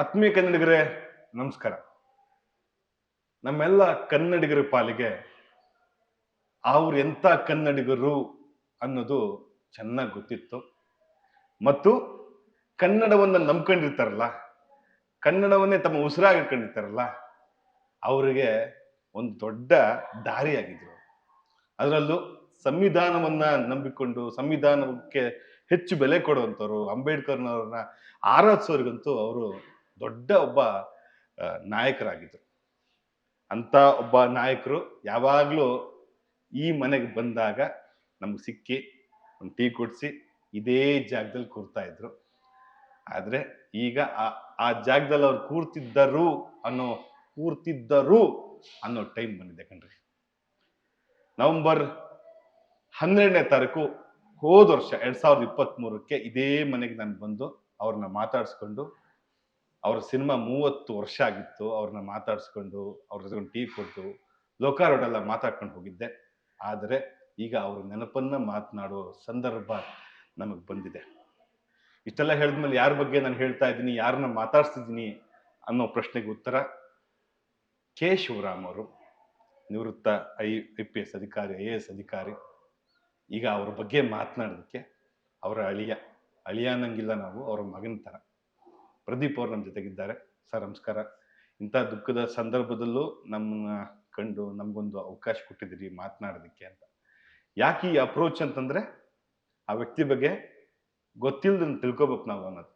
ಆತ್ಮೀಯ ಕನ್ನಡಿಗರೇ, ನಮಸ್ಕಾರ. ನಮ್ಮೆಲ್ಲ ಕನ್ನಡಿಗರ ಪಾಲಿಗೆ ಅವ್ರು ಎಂಥ ಕನ್ನಡಿಗರು ಅನ್ನೋದು ಚೆನ್ನಾಗಿ ಗೊತ್ತಿತ್ತು. ಮತ್ತು ಕನ್ನಡವನ್ನು ನಂಬ್ಕೊಂಡಿರ್ತಾರಲ್ಲ, ಕನ್ನಡವನ್ನೇ ತಮ್ಮ ಉಸಿರಾಗಿ ಇಟ್ಕೊಂಡಿರ್ತಾರಲ್ಲ, ಅವರಿಗೆ ಒಂದು ದೊಡ್ಡ ದಾರಿಯಾಗಿದ್ರು. ಅದರಲ್ಲೂ ಸಂವಿಧಾನವನ್ನ ನಂಬಿಕೊಂಡು ಸಂವಿಧಾನಕ್ಕೆ ಹೆಚ್ಚು ಬೆಲೆ ಕೊಡುವಂಥವ್ರು, ಅಂಬೇಡ್ಕರ್ನವ್ರನ್ನ ಆರಾಧಿಸೋರಿಗಂತೂ ಅವರು ದೊಡ್ಡ ಒಬ್ಬ ನಾಯಕರಾಗಿದ್ರು. ಅಂತ ಒಬ್ಬ ನಾಯಕರು ಯಾವಾಗಲೂ ಈ ಮನೆಗೆ ಬಂದಾಗ ನಮ್ಗೆ ಸಿಕ್ಕಿ ಒಂದು ಟೀ ಕೊಡಿಸಿ ಇದೇ ಜಾಗದಲ್ಲಿ ಕೂರ್ತಾ ಇದ್ರು. ಆದ್ರೆ ಈಗ ಆ ಜಾಗದಲ್ಲಿ ಅವ್ರು ಕೂರ್ತಿದ್ದರು ಅನ್ನೋ ಟೈಮ್ ಬಂದಿದೆ ಕಣ್ರಿ. ನವೆಂಬರ್ 12ನೇ ತಾರೀಕು ಹೋದ ವರ್ಷ 2023ಕ್ಕೆ ಇದೇ ಮನೆಗೆ ನಾನು ಬಂದು ಅವ್ರನ್ನ ಮಾತಾಡಿಸ್ಕೊಂಡು, ಅವ್ರ ಸಿನಿಮಾ 30 ವರ್ಷ ಆಗಿತ್ತು, ಅವ್ರನ್ನ ಮಾತಾಡಿಸ್ಕೊಂಡು ಅವ್ರ ಜೊತೆ ಟೀ ಕೊಟ್ಟು ಲೋಕಾರೋಡೆಲ್ಲ ಮಾತಾಡ್ಕೊಂಡು ಹೋಗಿದ್ದೆ. ಆದರೆ ಈಗ ಅವ್ರ ನೆನಪನ್ನ ಮಾತನಾಡೋ ಸಂದರ್ಭ ನಮಗೆ ಬಂದಿದೆ. ಇಷ್ಟೆಲ್ಲ ಹೇಳಿದ್ಮೇಲೆ ಯಾರ ಬಗ್ಗೆ ನಾನು ಹೇಳ್ತಾ ಇದ್ದೀನಿ, ಯಾರನ್ನ ಮಾತಾಡ್ಸ್ತಿದ್ದೀನಿ ಅನ್ನೋ ಪ್ರಶ್ನೆಗೆ ಉತ್ತರ ಕೆ ಶಿವರಾಮ್ ಅವರು, ನಿವೃತ್ತ IPS ಅಧಿಕಾರಿ, IAS ಅಧಿಕಾರಿ. ಈಗ ಅವ್ರ ಬಗ್ಗೆ ಮಾತನಾಡೋದಕ್ಕೆ ಅವರ ಅಳಿಯ ಅನ್ನಂಗಿಲ್ಲ, ನಾವು ಅವರ ಮಗನ ಥರ ಪ್ರದೀಪ್ ಅವರು ನಮ್ಮ ಜೊತೆಗಿದ್ದಾರೆ. ಸರ್ ನಮಸ್ಕಾರ. ಇಂಥ ದುಃಖದ ಸಂದರ್ಭದಲ್ಲೂ ನಮ್ಮನ್ನ ಕಂಡು ನಮಗೊಂದು ಅವಕಾಶ ಕೊಟ್ಟಿದ್ದೀರಿ ಮಾತನಾಡೋದಕ್ಕೆ ಅಂತ. ಯಾಕೆ ಈ ಅಪ್ರೋಚ್ ಅಂತಂದ್ರೆ, ಆ ವ್ಯಕ್ತಿ ಬಗ್ಗೆ ಗೊತ್ತಿಲ್ಲದನ್ನ ತಿಳ್ಕೊಬೇಕು ನಾವು ಅನ್ನೋದು.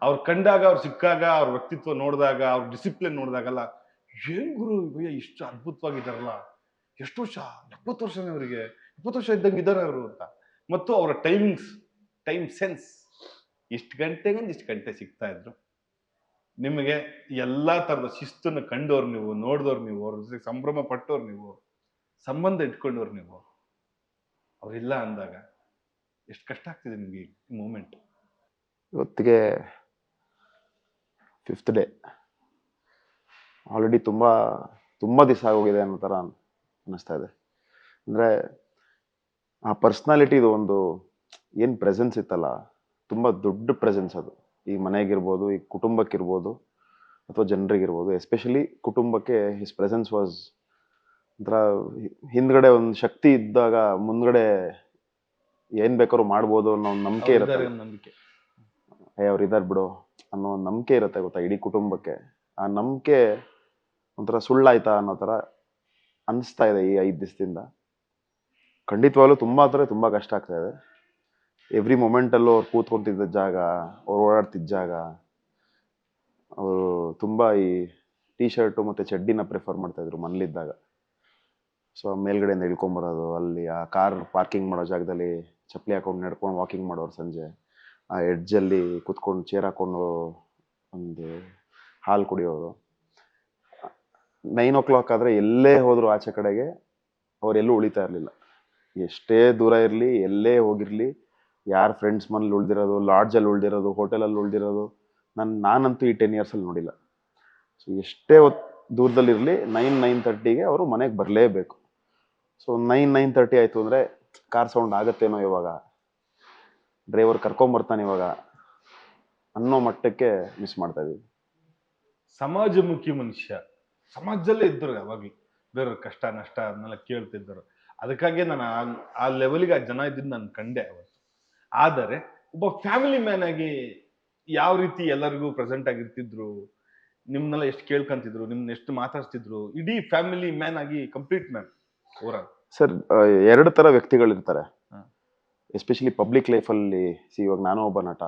ಅವ್ರು ಕಂಡಾಗ, ಅವ್ರು ಸಿಕ್ಕಾಗ, ಅವ್ರ ವ್ಯಕ್ತಿತ್ವ ನೋಡಿದಾಗ, ಅವ್ರ ಡಿಸಿಪ್ಲಿನ್ ನೋಡಿದಾಗಲ್ಲ, ಏನ್ ಗುರು ಇಷ್ಟು ಅದ್ಭುತವಾಗಿದ್ದಾರಲ್ಲ, ಎಷ್ಟು ವರ್ಷ, 70 ವರ್ಷನೇ ಅವರಿಗೆ, 20 ವರ್ಷ ಇದ್ದಂಗೆ ಇದ್ದಾರೆ ಅವರು ಅಂತ. ಮತ್ತು ಅವರ ಟೈಮ್ ಸೆನ್ಸ್, ಇಷ್ಟು ಗಂಟೆಗೆ ಇಷ್ಟು ಗಂಟೆ ಸಿಗ್ತಾ ಇದ್ರು. ನಿಮಗೆ ಎಲ್ಲಾ ತರದ ಶಿಸ್ತನ್ನು ಕಂಡವ್ರು ನೀವು, ನೋಡಿದವ್ರು ನೀವು, ಅವ್ರ ಜೊತೆ ಸಂಭ್ರಮ ಪಟ್ಟವ್ರು ನೀವು, ಸಂಬಂಧ ಇಟ್ಕೊಂಡವ್ರು ನೀವು. ಅವ್ರಿಲ್ಲ ಅಂದಾಗ ಎಷ್ಟು ಕಷ್ಟ ಆಗ್ತಿದೆ ನಿಮ್ಗೆ ಈ ಮೂಮೆಂಟ್? ಇವತ್ತಿಗೆ 5th ಡೇ. ಆಲ್ರೆಡಿ ತುಂಬ ದಿವಸ ಆಗೋಗಿದೆ ಅನ್ನೋ ಥರ ಅನ್ನಿಸ್ತಾ ಇದೆ. ಅಂದರೆ ಆ ಪರ್ಸ್ನಾಲಿಟಿದು ಒಂದು ಏನು ಪ್ರೆಸೆನ್ಸ್ ಇತ್ತಲ್ಲ, ತುಂಬ ದೊಡ್ಡ ಪ್ರೆಸೆನ್ಸ್ ಅದು. ಈ ಮನೆಗಿರ್ಬೋದು, ಈ ಕುಟುಂಬಕ್ಕಿರ್ಬೋದು, ಅಥವಾ ಜನರಿಗಿರ್ಬೋದು. ಎಸ್ಪೆಷಲಿ ಕುಟುಂಬಕ್ಕೆ ಹಿಸ್ ಪ್ರೆಸೆನ್ಸ್ ವಾಸ್ ಒಂಥರ, ಹಿಂದ್ಗಡೆ ಒಂದು ಶಕ್ತಿ ಇದ್ದಾಗ ಮುಂದ್ಗಡೆ ಏನು ಬೇಕಾದ್ರೂ ಮಾಡ್ಬೋದು ಅನ್ನೋ ಒಂದು ನಂಬಿಕೆ ಇರುತ್ತೆ. ಅವ್ರು ಇದಾರೆ ಬಿಡು ಅನ್ನೋ ಒಂದು ನಂಬಿಕೆ ಇರುತ್ತೆ ಗೊತ್ತಾ ಇಡೀ ಕುಟುಂಬಕ್ಕೆ. ಆ ನಂಬಿಕೆ ಒಂಥರ ಸುಳ್ಳಾಯ್ತಾ ಅನ್ನೋ ಥರ ಅನಿಸ್ತಾ ಇದೆ ಈ 5 ದಿವಸದಿಂದ. ಖಂಡಿತವಾಗ್ಲೂ ತುಂಬ ಕಷ್ಟ ಆಗ್ತಾ ಇದೆ. ಎವ್ರಿ ಮೊಮೆಂಟಲ್ಲೂ ಅವ್ರು ಕೂತ್ಕೊತಿದ್ದ ಜಾಗ, ಅವ್ರು ಓಡಾಡ್ತಿದ್ದ ಜಾಗ, ಅವರು ತುಂಬ ಈ T-ಶರ್ಟು ಮತ್ತು ಚಡ್ಡಿನ ಪ್ರಿಫರ್ ಮಾಡ್ತಾಯಿದ್ರು ಮನೇಲಿದ್ದಾಗ. ಸೊ ಮೇಲ್ಗಡೆಯಿಂದ ಇಳ್ಕೊಂಬರೋದು, ಅಲ್ಲಿ ಆ ಕಾರ್ ಪಾರ್ಕಿಂಗ್ ಮಾಡೋ ಜಾಗದಲ್ಲಿ ಚಪ್ಪಲಿ ಹಾಕೊಂಡು ನಡ್ಕೊಂಡು ವಾಕಿಂಗ್ ಮಾಡೋರು, ಸಂಜೆ ಆ ಎಡ್ಜಲ್ಲಿ ಕೂತ್ಕೊಂಡು ಚೇರ್ ಹಾಕೊಂಡು ಒಂದು ಹಾಲು ಕುಡಿಯೋದು. 9 o'clock ಆದರೆ ಎಲ್ಲೇ ಹೋದ್ರು ಆಚೆ ಕಡೆಗೆ ಅವರೆಲ್ಲೂ ಉಳಿತಾ ಇರಲಿಲ್ಲ. ಎಷ್ಟೇ ದೂರ ಇರಲಿ, ಎಲ್ಲೇ ಹೋಗಿರಲಿ, ಯಾರು ಫ್ರೆಂಡ್ಸ್ ಮನೇಲಿ ಉಳ್ದಿರೋದು, ಲಾಡ್ಜಲ್ಲಿ ಉಳ್ದಿರೋದು, ಹೋಟೆಲಲ್ಲಿ ಉಳ್ದಿರೋದು ನಾನಂತೂ ಈ 10 yearsಲ್ಲಿ ನೋಡಿಲ್ಲ. ಸೊ ಎಷ್ಟೇ ದೂರದಲ್ಲಿರಲಿ 9-9:30ಗೆ ಅವರು ಮನೆಗೆ ಬರಲೇಬೇಕು. ಸೊ 9-9:30 ಆಯಿತು ಅಂದರೆ ಕಾರ್ ಸೌಂಡ್ ಆಗುತ್ತೇನೋ ಇವಾಗ, ಡ್ರೈವರ್ ಕರ್ಕೊಂಬರ್ತಾನೆ ಇವಾಗ ಅನ್ನೋ ಮಟ್ಟಕ್ಕೆ ಮಿಸ್ ಮಾಡ್ತಾ ಇದೀವಿ. ಸಮಾಜಮುಖಿ ಮನುಷ್ಯ, ಸಮಾಜದಲ್ಲೇ ಇದ್ದರು ಯಾವಾಗಲೂ, ಬೇರೆಯವ್ರ ಕಷ್ಟ ನಷ್ಟ ಅದನ್ನೆಲ್ಲ ಕೇಳ್ತಿದ್ದರು. ಅದಕ್ಕಾಗಿ ನಾನು ಆ ಲೆವೆಲ್ಗೆ ಆ ಜನ ಇದ್ದಿದ್ದು ನಾನು ಕಂಡೆ ಅವತ್ತು. ಆದರೆ ಒಬ್ಬ ಫ್ಯಾಮಿಲಿ ಮ್ಯಾನ್ ಆಗಿ ಯಾವ ರೀತಿ ಎಲ್ಲರಿಗೂ ಪ್ರೆಸೆಂಟ್ ಆಗಿರ್ತಿದ್ರು, ನಿಮ್ನೆಲ್ಲ ಎಷ್ಟು ಕೇಳ್ಕೊಂತಿದ್ರು, ನಿಮ್ನ ಎಷ್ಟು ಮಾತಾಡ್ತಿದ್ರು, ಇಡೀ ಫ್ಯಾಮಿಲಿ ಮ್ಯಾನ್ ಆಗಿ ಕಂಪ್ಲೀಟ್ ಮ್ಯಾನ್ ಓವರಾಲ್. ಸರ್, 2 ಥರ ವ್ಯಕ್ತಿಗಳಿರ್ತಾರೆ ಎಸ್ಪೆಷಲಿ ಪಬ್ಲಿಕ್ ಲೈಫಲ್ಲಿ. ಇವಾಗ ನಾನು ಒಬ್ಬ ನಟ,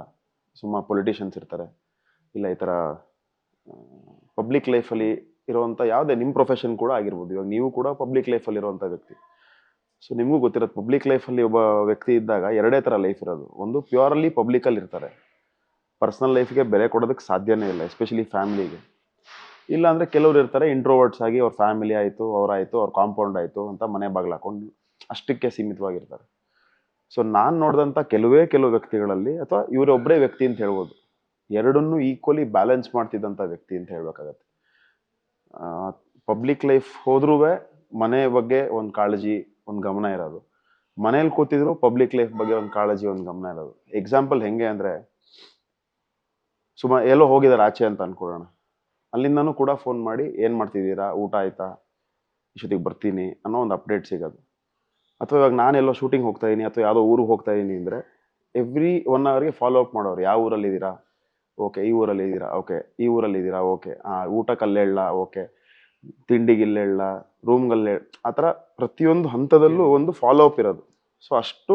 ಸುಮಾರು ಪೊಲಿಟಿಷಿಯನ್ಸ್ ಇರ್ತಾರೆ, ಇಲ್ಲ ಈ ಥರ ಪಬ್ಲಿಕ್ ಲೈಫಲ್ಲಿ ಇರುವಂಥ ಯಾವುದೇ ನಿಮ್ಮ ಪ್ರೊಫೆಷನ್ ಕೂಡ ಆಗಿರ್ಬೋದು. ಇವಾಗ ನೀವು ಕೂಡ ಪಬ್ಲಿಕ್ ಲೈಫಲ್ಲಿ ಇರುವಂಥ ವ್ಯಕ್ತಿ. ಸೊ ನಿಮಗೂ ಗೊತ್ತಿರೋದು, ಪಬ್ಲಿಕ್ ಲೈಫಲ್ಲಿ ಒಬ್ಬ ವ್ಯಕ್ತಿ ಇದ್ದಾಗ 2 ಥರ ಲೈಫ್ ಇರೋದು. ಒಂದು ಪ್ಯೂರಲ್ಲಿ ಪಬ್ಲಿಕಲ್ಲಿ ಇರ್ತಾರೆ, ಪರ್ಸ್ನಲ್ ಲೈಫ್ಗೆ ಬೆಲೆ ಕೊಡೋದಕ್ಕೆ ಸಾಧ್ಯನೇ ಇಲ್ಲ, ಎಸ್ಪೆಷಲಿ ಫ್ಯಾಮಿಲಿಗೆ. ಇಲ್ಲಾಂದರೆ ಕೆಲವ್ರು ಇರ್ತಾರೆ ಇಂಟ್ರೋವರ್ಟ್ಸ್ ಆಗಿ, ಅವ್ರ ಫ್ಯಾಮಿಲಿ ಆಯಿತು, ಅವರಾಯಿತು, ಅವ್ರ ಕಾಂಪೌಂಡ್ ಆಯಿತು ಅಂತ ಮನೆ ಬಾಗಿಲು ಹಾಕೊಂಡು ಅಷ್ಟಕ್ಕೆ ಸೀಮಿತವಾಗಿರ್ತಾರೆ. ಸೊ ನಾನು ನೋಡಿದಂಥ ಕೆಲವು ವ್ಯಕ್ತಿಗಳಲ್ಲಿ, ಅಥವಾ ಇವರೊಬ್ಬರೇ ವ್ಯಕ್ತಿ ಅಂತ ಹೇಳ್ಬೋದು, ಎರಡನ್ನೂ ಈಕ್ವಲಿ ಬ್ಯಾಲೆನ್ಸ್ ಮಾಡ್ತಿದ್ದಂಥ ವ್ಯಕ್ತಿ ಅಂತ ಹೇಳ್ಬೇಕಾಗತ್ತೆ. ಪಬ್ಲಿಕ್ ಲೈಫ್ ಹೋದ್ರೂ ಮನೆ ಬಗ್ಗೆ ಒಂದು ಕಾಳಜಿ, ಒಂದು ಗಮನ ಇರೋದು. ಮನೇಲಿ ಕೂತಿದ್ರು ಪಬ್ಲಿಕ್ ಲೈಫ್ ಬಗ್ಗೆ ಒಂದು ಕಾಳಜಿ, ಒಂದು ಗಮನ ಇರೋದು. ಎಕ್ಸಾಂಪಲ್ ಹೆಂಗೆ ಅಂದರೆ, ಎಲ್ಲೋ ಹೋಗಿದ್ದಾರೆ ಆಚೆ ಅಂತ ಅನ್ಕೊಳ್ಳೋಣ, ಅಲ್ಲಿಂದನೂ ಕೂಡ ಫೋನ್ ಮಾಡಿ ಏನು ಮಾಡ್ತಿದ್ದೀರಾ, ಊಟ ಆಯ್ತಾ, ಇಷ್ಟೊತ್ತಿಗೆ ಬರ್ತೀನಿ ಅನ್ನೋ ಒಂದು ಅಪ್ಡೇಟ್ ಸಿಗೋದು. ಅಥವಾ ಇವಾಗ ನಾನೆಲ್ಲೋ ಶೂಟಿಂಗ್ ಹೋಗ್ತಾ ಇದೀನಿ ಅಥವಾ ಯಾವುದೋ ಊರಿಗೆ ಹೋಗ್ತಾ ಇದೀನಿ ಅಂದರೆ ಎವ್ರಿ 1 ಅವರ್ಗೆ ಫಾಲೋ ಅಪ್ ಮಾಡೋರು. ಯಾವ ಊರಲ್ಲಿದ್ದೀರಾ, ಓಕೆ ಈ ಊರಲ್ಲಿದ್ದೀರಾ, ಓಕೆ ಈ ಊರಲ್ಲಿದ್ದೀರಾ, ಓಕೆ ಊಟಕ್ಕೆ ಅಲ್ಲೇ ಹೇಳ, ಓಕೆ ತಿಂಡಿಗೆ ಇಲ್ಲೇ ಹೇಳ, ರೂಮ್ಗಲ್ಲೇ, ಆ ಥರ ಪ್ರತಿಯೊಂದು ಹಂತದಲ್ಲೂ ಒಂದು ಫಾಲೋ ಅಪ್ ಇರೋದು. ಸೊ ಅಷ್ಟು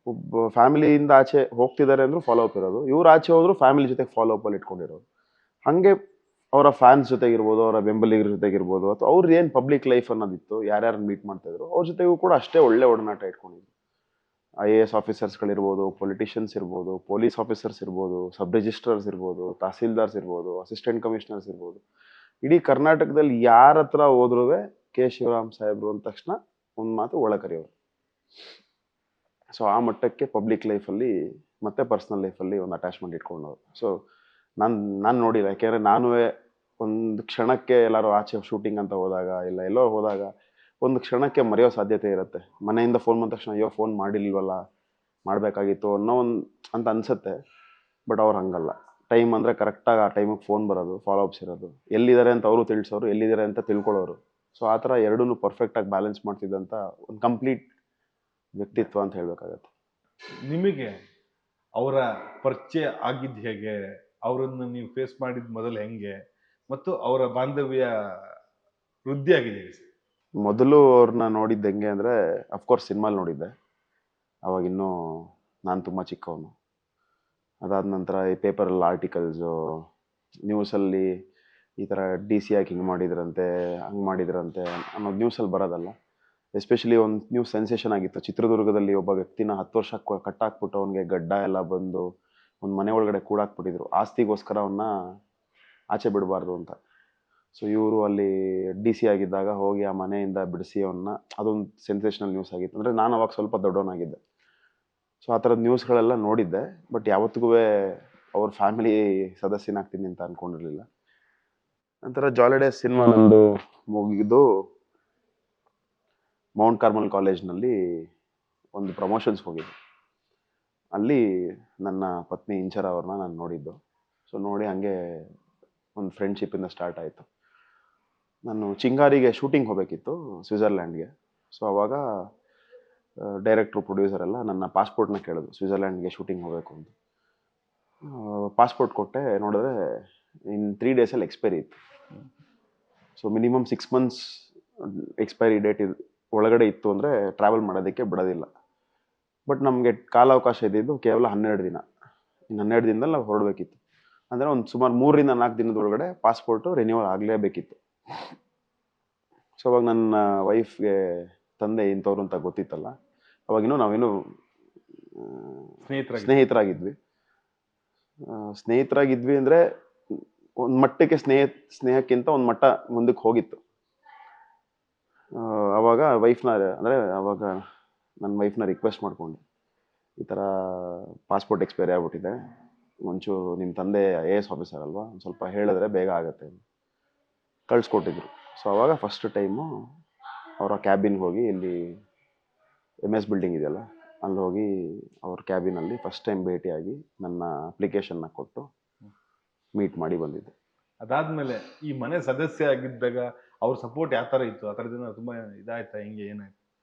ಒಬ್ಬ ಫ್ಯಾಮಿಲಿಯಿಂದ ಆಚೆ ಹೋಗ್ತಿದ್ದಾರೆ ಅಂದ್ರೂ ಫಾಲೋ ಅಪ್ ಇರೋದು, ಇವ್ರು ಆಚೆ ಹೋದ್ರು ಫ್ಯಾಮಿಲಿ ಜೊತೆಗೆ ಫಾಲೋ ಅಪ್ ಅಲ್ಲಿ ಇಟ್ಕೊಂಡಿರೋದು. ಹಾಗೆ ಅವರ ಫ್ಯಾನ್ಸ್ ಜೊತೆಗಿರ್ಬೋದು, ಅವರ ಬೆಂಬಲಿಗರ ಜೊತೆಗಿರ್ಬೋದು, ಅಥವಾ ಅವ್ರು ಏನು ಪಬ್ಲಿಕ್ ಲೈಫ್ ಅನ್ನೋದಿತ್ತು, ಯಾರ್ಯಾರನ್ನ ಮೀಟ್ ಮಾಡ್ತಾ ಇದ್ರು ಅವ್ರ ಜೊತೆಗೂ ಕೂಡ ಅಷ್ಟೇ ಒಳ್ಳೆ ಒಡನಾಟ ಇಟ್ಕೊಂಡಿದ್ರು. IAS ಆಫೀಸರ್ಸ್ಗಳಿರ್ಬೋದು, ಪೊಲಿಟಿಷಿಯನ್ಸ್ ಇರ್ಬೋದು, ಪೊಲೀಸ್ ಆಫೀಸರ್ಸ್ ಇರ್ಬೋದು, ಸಬ್ ರಿಜಿಸ್ಟ್ರರ್ಸ್ ಇರ್ಬೋದು, ತಹಸೀಲ್ದಾರ್ಸ್ ಇರ್ಬೋದು, ಅಸಿಸ್ಟೆಂಟ್ ಕಮಿಷನರ್ಸ್ ಇರ್ಬೋದು, ಇಡೀ ಕರ್ನಾಟಕದಲ್ಲಿ ಯಾರ ಹತ್ರ ಹೋದ್ರೂ ಕೆ ಶಿವರಾಮ್ ಸಾಹೇಬ್ರು ಅಂದ ತಕ್ಷಣ ಒಂದು ಮಾತು ಒಳ ಕರೆಯೋರು. ಸೊ ಆ ಮಟ್ಟಕ್ಕೆ ಪಬ್ಲಿಕ್ ಲೈಫಲ್ಲಿ ಮತ್ತೆ ಪರ್ಸ್ನಲ್ ಲೈಫಲ್ಲಿ ಒಂದು ಅಟ್ಯಾಚ್ಮೆಂಟ್ ಇಟ್ಕೊಂಡವ್ರು. ಸೊ ನಾನು ನೋಡಿಲ್ಲ, ಯಾಕೆಂದರೆ ನಾನು ಒಂದು ಕ್ಷಣಕ್ಕೆ ಎಲ್ಲರೂ ಆಚೆ ಶೂಟಿಂಗ್ ಅಂತ ಹೋದಾಗ ಇಲ್ಲ ಎಲ್ಲೋ ಹೋದಾಗ ಒಂದು ಕ್ಷಣಕ್ಕೆ ಮರೆಯೋ ಸಾಧ್ಯತೆ ಇರುತ್ತೆ. ಮನೆಯಿಂದ ಫೋನ್ ಬಂದ ತಕ್ಷಣ ಅಯ್ಯೋ ಫೋನ್ ಮಾಡಿಲ್ವಲ್ಲ, ಮಾಡಬೇಕಾಗಿತ್ತು ಅನ್ನೋ ಒಂದು ಅಂತ ಅನಿಸುತ್ತೆ. ಬಟ್ ಅವ್ರು ಹಂಗಲ್ಲ, ಟೈಮ್ ಅಂದರೆ ಕರೆಕ್ಟಾಗಿ ಆ ಟೈಮಿಗೆ ಫೋನ್ ಬರೋದು, ಫಾಲೋ ಅಪ್ಸ್ ಇರೋದು, ಎಲ್ಲಿದ್ದಾರೆ ಅಂತ ಅವರು ತಿಳಿಸೋರು, ಎಲ್ಲಿದ್ದಾರೆ ಅಂತ ತಿಳ್ಕೊಳ್ಳೋರು. ಸೊ ಆ ಥರ ಎರಡೂ ಪರ್ಫೆಕ್ಟಾಗಿ ಬ್ಯಾಲೆನ್ಸ್ ಮಾಡ್ತಿದ್ದಂಥ ಒಂದು ಕಂಪ್ಲೀಟ್ ವ್ಯಕ್ತಿತ್ವ ಅಂತ ಹೇಳಬೇಕಾಗತ್ತೆ. ನಿಮಗೆ ಅವರ ಪರಿಚಯ ಆಗಿದ್ದು ಹೇಗೆ, ಅವರನ್ನು ನೀವು ಫೇಸ್ ಮಾಡಿದ ಮೊದಲು ಹೆಂಗೆ, ಮತ್ತು ಅವರ ಬಾಂಧವ್ಯ ವೃದ್ಧಿ ಆಗಿದೆ ಹೇಗೆ? ಮೊದಲು ಅವ್ರನ್ನ ನೋಡಿದ್ದು ಹೆಂಗೆ ಅಂದರೆ ಅಫ್ಕೋರ್ಸ್ ಸಿನಿಮಾಲಿ ನೋಡಿದ್ದೆ. ಅವಾಗಿನ್ನೂ ನಾನು ತುಂಬ ಚಿಕ್ಕವನು. ಅದಾದ ನಂತರ ಈ ಪೇಪರಲ್ಲಿ ಆರ್ಟಿಕಲ್ಸು, ನ್ಯೂಸಲ್ಲಿ ಈ ಥರ DC ಯಾಕೆ ಹಿಂಗೆ ಮಾಡಿದ್ರಂತೆ, ಹಂಗೆ ಮಾಡಿದ್ರಂತೆ ಅನ್ನೋದು ನ್ಯೂಸಲ್ಲಿ ಬರೋದಲ್ಲ. ಎಸ್ಪೆಷಲಿ ಒಂದು ನ್ಯೂಸ್ ಸೆನ್ಸೇಷನ್ ಆಗಿತ್ತು, ಚಿತ್ರದುರ್ಗದಲ್ಲಿ ಒಬ್ಬ ವ್ಯಕ್ತಿನ 10 ವರ್ಷ ಕಟ್ಟಾಕ್ಬಿಟ್ಟು ಅವನಿಗೆ ಗಡ್ಡ ಎಲ್ಲ ಬಂದು ಒಂದು ಮನೆ ಒಳಗಡೆ ಕೂಡಾಕ್ಬಿಟ್ಟಿದ್ರು, ಆಸ್ತಿಗೋಸ್ಕರ ಅವನ್ನ ಆಚೆ ಬಿಡಬಾರ್ದು ಅಂತ. ಸೊ ಇವರು ಅಲ್ಲಿ DC ಆಗಿದ್ದಾಗ ಹೋಗಿ ಆ ಮನೆಯಿಂದ ಬಿಡಿಸಿ ಅವನ್ನ, ಅದೊಂದು ಸೆನ್ಸೇಷನಲ್ ನ್ಯೂಸ್ ಆಗಿತ್ತು. ಅಂದರೆ ನಾನು ಅವಾಗ ಸ್ವಲ್ಪ ದೊಡ್ಡವನಾಗಿದ್ದೆ. ಸೊ ಆ ಥರದ ನ್ಯೂಸ್ಗಳೆಲ್ಲ ನೋಡಿದ್ದೆ, ಬಟ್ ಯಾವತ್ತಿಗೂ ಅವ್ರ ಫ್ಯಾಮಿಲಿ ಸದಸ್ಯನಾಗ್ತೀನಿ ಅಂತ ಅಂದ್ಕೊಂಡಿರಲಿಲ್ಲ. ನಂತರ ಜಾಲಿಡೇಸ್ ಸಿನಿಮಾ ನಂದು ಮುಗಿದು ಮೌಂಟ್ ಕಾರ್ಮಲ್ ಕಾಲೇಜ್ನಲ್ಲಿ ಒಂದು ಪ್ರಮೋಷನ್ಸ್ ಹೋಗಿದ್ದೆ. ಅಲ್ಲಿ ನನ್ನ ಪತ್ನಿ ಇಂಚರ ಅವ್ರನ್ನ ನಾನು ನೋಡಿದ್ದು. ಸೊ ನೋಡಿ ಹಾಗೆ ಒಂದು ಫ್ರೆಂಡ್ಶಿಪ್ಪಿಂದ ಸ್ಟಾರ್ಟ್ ಆಯಿತು. ನಾನು ಚಿಂಗಾರಿಗೆ ಶೂಟಿಂಗ್ ಹೋಗಬೇಕಿತ್ತು ಸ್ವಿಟ್ಜರ್ಲ್ಯಾಂಡ್ಗೆ. ಸೊ ಅವಾಗ ಡೈರೆಕ್ಟ್ರು ಪ್ರೊಡ್ಯೂಸರ್ ಎಲ್ಲ ನನ್ನ ಪಾಸ್ಪೋರ್ಟ್ನ ಕೇಳಿದ್ರು, ಸ್ವಿಟ್ಜರ್ಲ್ಯಾಂಡ್ಗೆ ಶೂಟಿಂಗ್ ಹೋಗಬೇಕು ಅಂತ. ಪಾಸ್ಪೋರ್ಟ್ ಕೊಟ್ಟೆ, ನೋಡಿದ್ರೆ ಇನ್ 3 ಡೇಸಲ್ಲಿ ಎಕ್ಸ್ಪೈರಿ ಇತ್ತು. So minimum 6 months expiry date ಒಳಗಡೆ ಇತ್ತು ಅಂದರೆ ಟ್ರಾವೆಲ್ ಮಾಡೋದಕ್ಕೆ ಬಿಡೋದಿಲ್ಲ. ಬಟ್ ನಮಗೆ ಕಾಲಾವಕಾಶ ಇದ್ದಿದ್ದು ಕೇವಲ 12 ದಿನ. ಇನ್ನು 12 ದಿನದಲ್ಲಿ ನಾವು ಹೊರಡಬೇಕಿತ್ತು. ಅಂದರೆ ಒಂದು ಸುಮಾರು 3 ರಿಂದ 4 ದಿನದೊಳಗಡೆ ಪಾಸ್ಪೋರ್ಟು ರಿನ್ಯೂವಲ್ ಆಗಲೇಬೇಕಿತ್ತು. ಸೊ ಅವಾಗ ನನ್ನ ವೈಫ್ಗೆ ತಂದೆ ಇಂಥವ್ರು ಅಂತ ಗೊತ್ತಿತ್ತಲ್ಲ, ಅವಾಗಿನ್ನೂ ನಾವೇನು ಸ್ನೇಹಿತರಾಗಿದ್ವಿ ಅಂದರೆ ಒಂದು ಮಟ್ಟಕ್ಕೆ ಸ್ನೇಹಕ್ಕಿಂತ ಒಂದು ಮಟ್ಟ ಮುಂದಕ್ಕೆ ಹೋಗಿತ್ತು. ಅವಾಗ ವೈಫ್ನ ಅಂದರೆ ಅವಾಗ ನನ್ನ ವೈಫ್ನ ರಿಕ್ವೆಸ್ಟ್ ಮಾಡಿಕೊಂಡು, ಈ ಥರ ಪಾಸ್ಪೋರ್ಟ್ ಎಕ್ಸ್ಪೈರಿ ಆಗ್ಬಿಟ್ಟಿದೆ, ಒಂಚೂರು ನಿಮ್ಮ ತಂದೆ IAS ಆಫೀಸರ್ ಅಲ್ವಾ, ಒಂದು ಸ್ವಲ್ಪ ಹೇಳಿದ್ರೆ ಬೇಗ ಆಗುತ್ತೆ ಕಳಿಸ್ಕೊಟ್ಟಿದ್ರು. ಸೊ ಅವಾಗ ಫಸ್ಟ್ ಟೈಮು ಅವರ ಕ್ಯಾಬಿನ್ಗೆ ಹೋಗಿ, ಇಲ್ಲಿ MS ಬಿಲ್ಡಿಂಗ್ ಇದೆಯಲ್ಲ ಅಲ್ಲಿ ಹೋಗಿ ಅವ್ರ ಕ್ಯಾಬಿನಲ್ಲಿ ಫಸ್ಟ್ ಟೈಮ್ ಭೇಟಿಯಾಗಿ ನನ್ನ ಅಪ್ಲಿಕೇಶನ್ನ ಕೊಟ್ಟು ಮೀಟ್ ಮಾಡಿ ಬಂದಿದ್ದೆ. ಅದಾದ್ಮೇಲೆ ಈ ಮನೆ ಸದಸ್ಯ ಆಗಿದ್ದಾಗ ಅವ್ರ ಸಪೋರ್ಟ್ ಯಾವ ಥರ ಇತ್ತು? ಆ ಥರದಿಂದ ತುಂಬ ಇದಾಯ್ತಾ, ಹಿಂಗೆ ಏನಾಯ್ತು?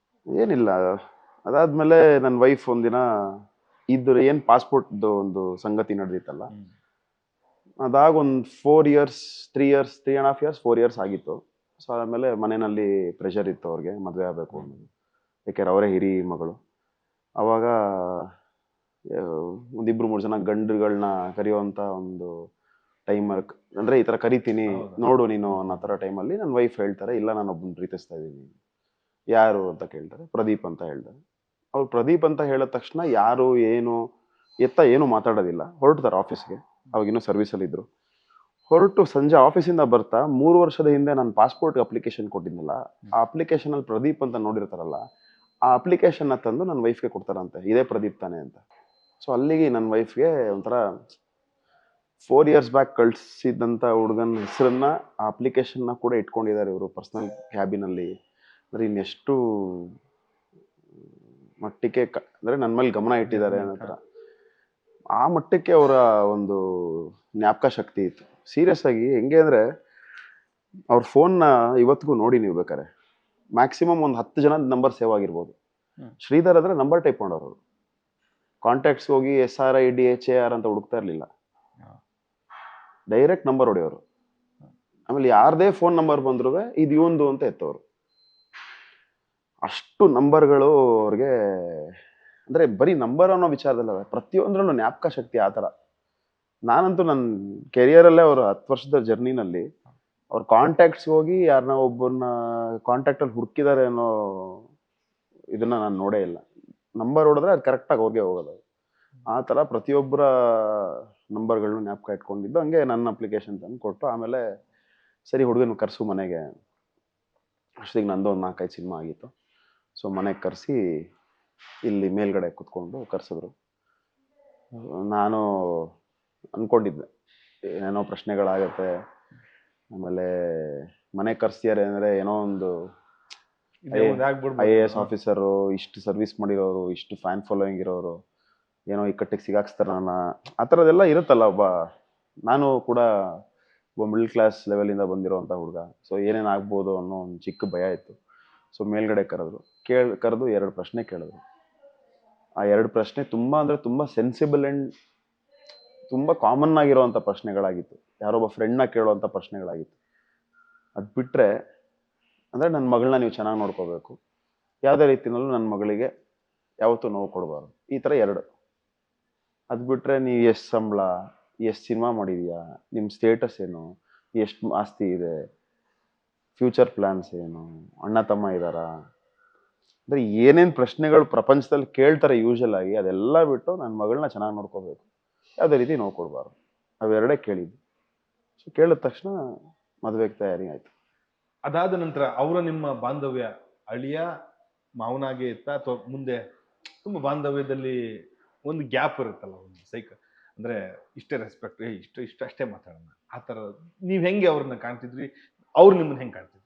ಏನಿಲ್ಲ, ಅದಾದ್ಮೇಲೆ ನನ್ನ ವೈಫ್ ಒಂದಿನ ಇದ್ರ ಏನು ಪಾಸ್ಪೋರ್ಟ್ದು ಒಂದು ಸಂಗತಿ ನಡೆದಿತ್ತಲ್ಲ, ಅದಾಗ ಒಂದು 3.5 years 4 years ಆಗಿತ್ತು. ಸೊ ಆದಮೇಲೆ ಮನೆಯಲ್ಲಿ ಪ್ರೆಷರ್ ಇತ್ತು, ಅವ್ರಿಗೆ ಮದುವೆ ಆಗಬೇಕು ಅನ್ನೋದು, ಯಾಕೆಂದ್ರೆ ಅವರೇ ಹಿರಿ ಮಗಳು. ಅವಾಗ 1-2-3 ಜನ ಗಂಡುಗಳನ್ನ ಕರೆಯುವಂಥ ಒಂದು ಟೈಮರ್, ಅಂದರೆ ಈ ಥರ ಕರಿತೀನಿ ನೋಡು ನೀನು ಅನ್ನೋ ಥರ ಟೈಮಲ್ಲಿ ನನ್ನ ವೈಫ್ ಹೇಳ್ತಾರೆ, ಇಲ್ಲ ನಾನು ಒಬ್ಬನ ಪ್ರೀತಿಸ್ತಾ ಇದ್ದೀನಿ. ಯಾರು ಅಂತ ಕೇಳ್ತಾರೆ, ಪ್ರದೀಪ್ ಅಂತ ಹೇಳ್ತಾರೆ. ಅವ್ರು ಪ್ರದೀಪ್ ಅಂತ ಹೇಳಿದ ತಕ್ಷಣ ಯಾರು ಏನು ಏನು ಮಾತಾಡೋದಿಲ್ಲ, ಹೊರಡ್ತಾರೆ ಆಫೀಸ್ಗೆ. ಅವಾಗಿನ್ನೂ ಸರ್ವಿಸಲ್ಲಿದ್ದರು. ಹೊರಟು ಸಂಜೆ ಆಫೀಸಿಂದ ಬರ್ತಾ 3 ವರ್ಷದ ಹಿಂದೆ ನಾನು ಪಾಸ್ಪೋರ್ಟ್ ಅಪ್ಲಿಕೇಶನ್ ಕೊಟ್ಟಿದ್ನಲ್ಲ, ಆ ಅಪ್ಲಿಕೇಶನಲ್ಲಿ ಪ್ರದೀಪ್ ಅಂತ ನೋಡಿರ್ತಾರಲ್ಲ, ಆ ಅಪ್ಲಿಕೇಶನ್ನ ತಂದು ನನ್ನ ವೈಫ್ಗೆ ಕೊಡ್ತಾರಂತೆ, ಇದೇ ಪ್ರದೀಪ್ ತಾನೆ ಅಂತ. ಸೊ ಅಲ್ಲಿಗೆ ನನ್ನ ವೈಫ್ಗೆ ಒಂಥರ 4 years ಬ್ಯಾಕ್ ಕಳಿಸಿದ್ದಂಥ ಹುಡುಗನ ಹೆಸರನ್ನ, ಆ ಅಪ್ಲಿಕೇಶನ್ನ ಕೂಡ ಇಟ್ಕೊಂಡಿದ್ದಾರೆ ಇವರು ಪರ್ಸ್ನಲ್ ಕ್ಯಾಬಿನಲ್ಲಿ. ಅಂದರೆ ಇನ್ನೆಷ್ಟು ಮಟ್ಟಿಗೆ ಅಂದರೆ ನನ್ನ ಮೇಲೆ ಗಮನ ಇಟ್ಟಿದ್ದಾರೆ ಅನ್ನೋ ಥರ. ಆ ಮಟ್ಟಕ್ಕೆ ಅವರ ಒಂದು ಜ್ಞಾಪಕ ಶಕ್ತಿ ಇತ್ತು. ಸೀರಿಯಸ್ ಆಗಿ ಹೆಂಗೆ ಅಂದರೆ ಅವ್ರ ಫೋನ್ನ ಇವತ್ತಿಗೂ ನೋಡಿ ನೀವು ಬೇಕಾರೆ ಮ್ಯಾಕ್ಸಿಮಮ್ ಒಂದು 10 ಜನದ ನಂಬರ್ ಸೇವ್ ಆಗಿರ್ಬೋದು. ಶ್ರೀಧರ್ ಅಂದರೆ ನಂಬರ್ ಟೈಪ್ ಮಾಡೋರು. ಕಾಂಟ್ಯಾಕ್ಟ್ಸ್ ಹೋಗಿ SRIDHAR ಅಂತ ಹುಡುಕ್ತಾ ಇರಲಿಲ್ಲ, ಡೈರೆಕ್ಟ್ ನಂಬರ್ ಹೊಡೆಯೋರು. ಆಮೇಲೆ ಯಾರದೇ ಫೋನ್ ನಂಬರ್ ಬಂದ್ರು ಇದು ಇವಂದು ಅಂತ ಎತ್ತವರು. ಅಷ್ಟು ನಂಬರ್ಗಳು ಅವ್ರಿಗೆ, ಅಂದರೆ ಬರೀ ನಂಬರ್ ಅನ್ನೋ ವಿಚಾರದಲ್ಲ, ಪ್ರತಿಯೊಂದರಲ್ಲೂ ಜ್ಞಾಪಕ ಶಕ್ತಿ ಆ ಥರ. ನಾನಂತೂ ನನ್ನ ಕೆರಿಯರಲ್ಲೇ ಅವರು 10 ವರ್ಷದ ಜರ್ನಿನಲ್ಲಿ ಅವ್ರ ಕಾಂಟ್ಯಾಕ್ಟ್ಸ್ ಹೋಗಿ ಯಾರನ್ನ ಒಬ್ಬರನ್ನ ಕಾಂಟ್ಯಾಕ್ಟಲ್ಲಿ ಹುಡುಕಿದ್ದಾರೆ ಅನ್ನೋ ಇದನ್ನ ನಾನು ನೋಡೇ ಇಲ್ಲ. ನಂಬರ್ ಹೊಡೆದ್ರೆ ಅದು ಕರೆಕ್ಟಾಗಿ ಅವ್ರಿಗೆ ಹೋಗೋದು. ಆ ಥರ ಪ್ರತಿಯೊಬ್ಬರ ನಂಬರ್ಗಳನ್ನ ಜ್ಞಾಪಕ ಇಟ್ಕೊಂಡಿದ್ದು. ಹಂಗೆ ನನ್ನ ಅಪ್ಲಿಕೇಶನ್ ತಂದು ಕೊಟ್ಟು ಆಮೇಲೆ ಸರಿ ಹುಡುಗನ ಕರೆಸು ಮನೆಗೆ. ಅಷ್ಟೊತ್ತಿಗೆ ನಂದು ಒಂದು 4-5 ಸಿನಿಮಾ ಆಗಿತ್ತು. ಸೊ ಮನೆಗೆ ಕರೆಸಿ ಇಲ್ಲಿ ಮೇಲ್ಗಡೆ ಕುತ್ಕೊಂಡು ಕರೆಸಿದ್ರು. ನಾನು ಅಂದ್ಕೊಂಡಿದ್ದೆ ಏನೇನೋ ಪ್ರಶ್ನೆಗಳಾಗತ್ತೆ, ಆಮೇಲೆ ಮನೆಗೆ ಕರೆಸ್ತಿದ್ದಾರೆ ಅಂದರೆ ಏನೋ ಒಂದು IAS ಆಫೀಸರು, ಇಷ್ಟು ಸರ್ವಿಸ್ ಮಾಡಿರೋರು, ಇಷ್ಟು ಫ್ಯಾನ್ ಫಾಲೋಯಿಂಗ್ ಇರೋರು, ಏನೋ ಇಕ್ಕಟ್ಟಿಗೆ ಸಿಗಾಕ್ಸ್ತಾರೆ ನನ್ನ, ಆ ಥರದ್ದೆಲ್ಲ ಇರುತ್ತಲ್ಲ. ನಾನು ಕೂಡ ಒಬ್ಬ ಮಿಡಲ್ ಕ್ಲಾಸ್ ಲೆವೆಲಿಂದ ಬಂದಿರೋವಂಥ ಹುಡುಗ. ಸೊ ಏನೇನು ಆಗ್ಬೋದು ಅನ್ನೋ ಒಂದು ಚಿಕ್ಕ ಭಯ ಇತ್ತು. ಸೊ ಮೇಲ್ಗಡೆ ಕರೆದ್ರು. ಕರೆದು 2 ಪ್ರಶ್ನೆ ಕೇಳಿದ್ರು. ಆ 2 ಪ್ರಶ್ನೆ ತುಂಬ ಅಂದರೆ ತುಂಬ ಸೆನ್ಸಿಬಲ್ ಆ್ಯಂಡ್ ತುಂಬ ಕಾಮನ್ ಆಗಿರೋವಂಥ ಪ್ರಶ್ನೆಗಳಾಗಿತ್ತು. ಯಾರೊಬ್ಬ ಫ್ರೆಂಡ್ನ ಕೇಳುವಂಥ ಪ್ರಶ್ನೆಗಳಾಗಿತ್ತು. ಅದು ಬಿಟ್ಟರೆ ಅಂದರೆ ನನ್ನ ಮಗಳನ್ನ ನೀವು ಚೆನ್ನಾಗಿ ನೋಡ್ಕೋಬೇಕು, ಯಾವುದೇ ರೀತಿಯಲ್ಲೂ ನನ್ನ ಮಗಳಿಗೆ ಯಾವತ್ತೂ ನೋವು ಕೊಡಬಾರ್ದು, ಈ ಥರ 2. ಅದು ಬಿಟ್ಟರೆ ನೀವು ಎಷ್ಟು ಸಂಬಳ, ಎಷ್ಟು ಸಿನಿಮಾ ಮಾಡಿದೀಯಾ, ನಿಮ್ಮ ಸ್ಟೇಟಸ್ ಏನು, ಎಷ್ಟು ಆಸ್ತಿ ಇದೆ, ಫ್ಯೂಚರ್ ಪ್ಲ್ಯಾನ್ಸ್ ಏನು, ಅಣ್ಣ ತಮ್ಮ ಇದ್ದಾರಾ, ಅಂದರೆ ಏನೇನು ಪ್ರಶ್ನೆಗಳು ಪ್ರಪಂಚದಲ್ಲಿ ಕೇಳ್ತಾರೆ ಯೂಶಲ್ ಆಗಿ, ಅದೆಲ್ಲ ಬಿಟ್ಟು ನನ್ನ ಮಗಳನ್ನ ಚೆನ್ನಾಗಿ ನೋಡ್ಕೋಬೇಕು, ಯಾವುದೇ ರೀತಿ ನೋವು ಕೊಡಬಾರ್ದು, ಅವೆರಡೇ ಕೇಳಿದ್ದು. ಸೊ ಕೇಳಿದ ತಕ್ಷಣ ಮದುವೆಗೆ ತಯಾರಿ ಆಯಿತು. ಅದಾದ ನಂತರ ಅವರ ನಿಮ್ಮ ಬಾಂಧವ್ಯ ಅಳಿಯ ಮಾವನಾಗೆ ಇತ್ತ ಅಥವಾ ಮುಂದೆ ತುಂಬ ಬಾಂಧವ್ಯದಲ್ಲಿ ಒಂದು ಗ್ಯಾಪ್ ಇರುತ್ತಲ್ಲ, ಒಂದು ಅಂದ್ರೆ ಇಷ್ಟೇ ರೆಸ್ಪೆಕ್ಟ್, ಇಷ್ಟು ಅಷ್ಟೇ ಮಾತಾಡೋಣ, ಆ ಥರ ನೀವು ಹೆಂಗೆ ಅವ್ರನ್ನ ಕಾಣ್ತಿದ್ರಿ, ಅವ್ರು ನಿಮ್ಮನ್ನ ಹೆಂಗೆ ಕಾಣ್ತಿದ್ರಿ?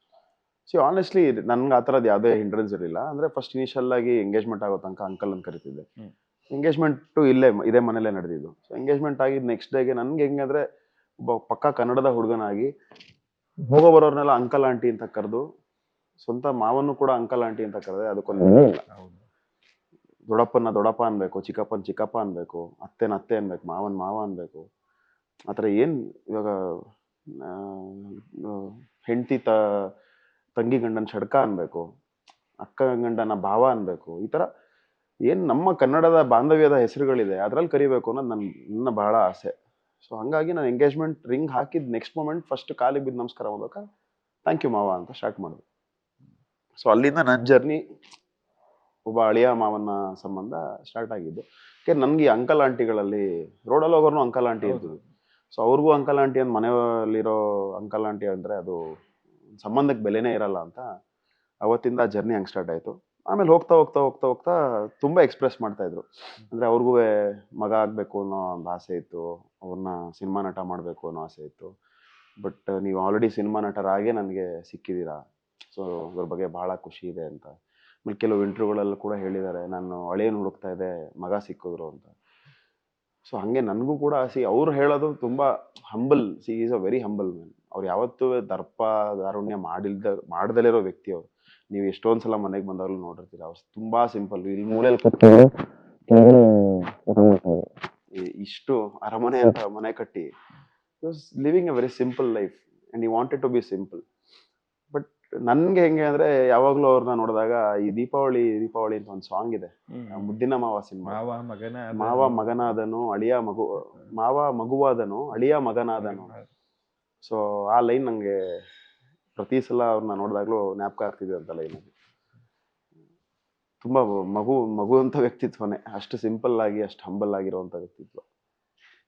ಆನೆಸ್ಟ್ಲಿ ನನ್ಗೆ ಆ ಥರದ್ದು ಯಾವುದೇ ಹಿಂಡ್ರೆನ್ಸ್ ಇರಲಿಲ್ಲ. ಅಂದರೆ ಫಸ್ಟ್ ಇನಿಷಿಯಲ್ ಆಗಿ ಎಂಗೇಜ್ಮೆಂಟ್ ಆಗೋ ತನಕ ಅಂಕಲ್ ಅಂತ ಕರಿತಿದ್ದೆ. ಎಂಗೇಜ್ಮೆಂಟು ಇದೇ ಮನೇಲೇ ನಡೆದಿದ್ದು. ಸೊ ಎಂಗೇಜ್ಮೆಂಟ್ ಆಗಿದ್ದು ನೆಕ್ಸ್ಟ್ ಡೇಗೆ ನನಗೆ ಹೆಂಗೆ ಅಂದರೆ ಒಬ್ಬ ಪಕ್ಕಾ ಕನ್ನಡದ ಹುಡುಗನಾಗಿ ಹೋಗೋ ಬರೋರ್ನೆಲ್ಲ ಅಂಕಲ್ ಆಂಟಿ ಅಂತ ಕರೆದು, ಸ್ವಂತ ಮಾವನ್ನು ಕೂಡ ಅಂಕಲ್ ಆಂಟಿ ಅಂತ ಕರೆದೆ. ಅದಕ್ಕೊಂದು ಇಲ್ಲ. ದೊಡ್ಡಪ್ಪನ ದೊಡ್ಡಪ್ಪ ಅನ್ಬೇಕು, ಚಿಕ್ಕಪ್ಪನ ಚಿಕ್ಕಪ್ಪ ಅನ್ಬೇಕು, ಅತ್ತೆನ ಅತ್ತೆ ಅನ್ಬೇಕು, ಮಾವನ್ ಮಾವ ಅನ್ಬೇಕು. ಆ ಥರ ಏನು ಇವಾಗ ಹೆಂಡತಿ ತಂಗಿ ಗಂಡನ ಷಡ್ಕ ಅನ್ಬೇಕು, ಅಕ್ಕ ಗಂಡನ ಭಾವ ಅನ್ಬೇಕು. ಈ ಥರ ಏನು ನಮ್ಮ ಕನ್ನಡದ ಬಾಂಧವ್ಯದ ಹೆಸರುಗಳಿದೆ ಅದರಲ್ಲಿ ಕರಿಬೇಕು ಅನ್ನೋದು ನನ್ನ ಬಹಳ ಆಸೆ. ಸೊ ಹಂಗಾಗಿ ನಾನು ಎಂಗೇಜ್ಮೆಂಟ್ ರಿಂಗ್ ಹಾಕಿದ ನೆಕ್ಸ್ಟ್ ಮೂಮೆಂಟ್ ಫಸ್ಟ್ ಕಾಲಿಗೆ ಬಿದ್ದು ನಮಸ್ಕಾರ ಮಾಡ್ಬೇಕಾ, ಥ್ಯಾಂಕ್ ಯು ಮಾವ ಅಂತ ಸ್ಟಾರ್ಟ್ ಮಾಡಿದೆ. ಸೊ ಅಲ್ಲಿಂದ ನನ್ನ ಜರ್ನಿ ಒಬ್ಬ ಅಳಿಯ ಮಾವನ ಸಂಬಂಧ ಸ್ಟಾರ್ಟ್ ಆಗಿದ್ದು. ನನಗೆ ಅಂಕಲ್ ಆಂಟಿಗಳಲ್ಲಿ ರೋಡಲ್ಲಿ ಹೋಗೋರ್ನು ಅಂಕಲ್ ಆಂಟಿ ಇರ್ತಿದ್ರು. ಸೊ ಅವ್ರಿಗೂ ಅಂಕಲ್ ಆಂಟಿ ಅಂತ ಮನೆಯಲ್ಲಿರೋ ಅಂಕಲ್ ಆಂಟಿ ಅಂದರೆ ಅದು ಸಂಬಂಧಕ್ಕೆ ಬೆಲೆನೇ ಇರಲ್ಲ ಅಂತ ಅವತ್ತಿಂದ ಜರ್ನಿ ಹಂಗೆ ಸ್ಟಾರ್ಟ್ ಆಯಿತು. ಆಮೇಲೆ ಹೋಗ್ತಾ ಹೋಗ್ತಾ ಹೋಗ್ತಾ ಹೋಗ್ತಾ ತುಂಬ ಎಕ್ಸ್ಪ್ರೆಸ್ ಮಾಡ್ತಾಯಿದ್ರು. ಅಂದರೆ ಅವ್ರಿಗೂ ಮಗ ಆಗಬೇಕು ಅನ್ನೋ ಒಂದು ಆಸೆ ಇತ್ತು, ಅವ್ರನ್ನ ಸಿನಿಮಾ ನಟ ಮಾಡಬೇಕು ಅನ್ನೋ ಆಸೆ ಇತ್ತು. ಬಟ್ ನೀವು ಆಲ್ರೆಡಿ ಸಿನಿಮಾ ನಟರಾಗೇ ನನಗೆ ಸಿಕ್ಕಿದ್ದೀರಾ, ಸೊ ಅದ್ರ ಬಗ್ಗೆ ಭಾಳ ಖುಷಿ ಇದೆ ಅಂತ. ಆಮೇಲೆ ಕೆಲವು ಇಂಟರ್ವ್ಯೂಗಳಲ್ಲೂ ಕೂಡ ಹೇಳಿದ್ದಾರೆ, ನಾನು ಹಳೇನು ಹುಡುಕ್ತಾ ಇದ್ದೆ, ಮಗ ಸಿಕ್ಕಿದ್ರು ಅಂತ. ಸೊ ಹಾಗೆ ನನಗೂ ಕೂಡ ಅವ್ರು ಹೇಳೋದು ತುಂಬ humble. Is a very humble man. ಅವ್ರು ಯಾವತ್ತೂ ದರ್ಪ ದಾರುಣ್ಯ ಮಾಡ್ದಲಿರೋ ವ್ಯಕ್ತಿ ಅವರು. ನೀವು ಎಷ್ಟೊಂದು ಸಲ ಮನೆಗೆ ಬಂದಾಗಲೂ ನೋಡಿರ್ತೀರ, ಅವ್ರು ತುಂಬ ಸಿಂಪಲ್. ಇಲ್ಲಿ ಮೂಲೆಯಲ್ಲಿ ಕೂತ್ಕೊಂಡು ಇಷ್ಟು ಅರಮನೆ ಅಂತ ಮನೆ ಕಟ್ಟಿ living a very simple life and I wanted to be simple. But ನನ್ಗೆ ಹೆಂಗೆ ಅಂದ್ರೆ ಯಾವಾಗ್ಲೂ ಅವ್ರನ್ನ ನೋಡಿದಾಗ ಈ ದೀಪಾವಳಿ ಅಂತ ಒಂದು ಸಾಂಗ್ ಇದೆ, ಮುದ್ದಿನ ಮಾವ ಸಿನಿಮಾ. ಮಾವ ಮಗನಾದನು ಅಳಿಯ ಮಾವ ಮಗುವಾದನು ಅಳಿಯ ಮಗನಾದನು. ಸೊ ಆ ಲೈನ್ ನಂಗೆ ಪ್ರತಿ ಸಲ ಅವ್ರನ್ನ ನೋಡಿದಾಗ್ಲೂ ಜ್ಞಾಪಕ ಆಗ್ತಿದೆ ಅಂತ ಲೈನ್. ತುಂಬಾ ಮಗು ಅಂತ ವ್ಯಕ್ತಿತ್ವನೇ, ಅಷ್ಟು ಸಿಂಪಲ್ ಆಗಿ ಅಷ್ಟು ಹಂಬಲ್ ಆಗಿರುವಂತ ವ್ಯಕ್ತಿತ್ವ.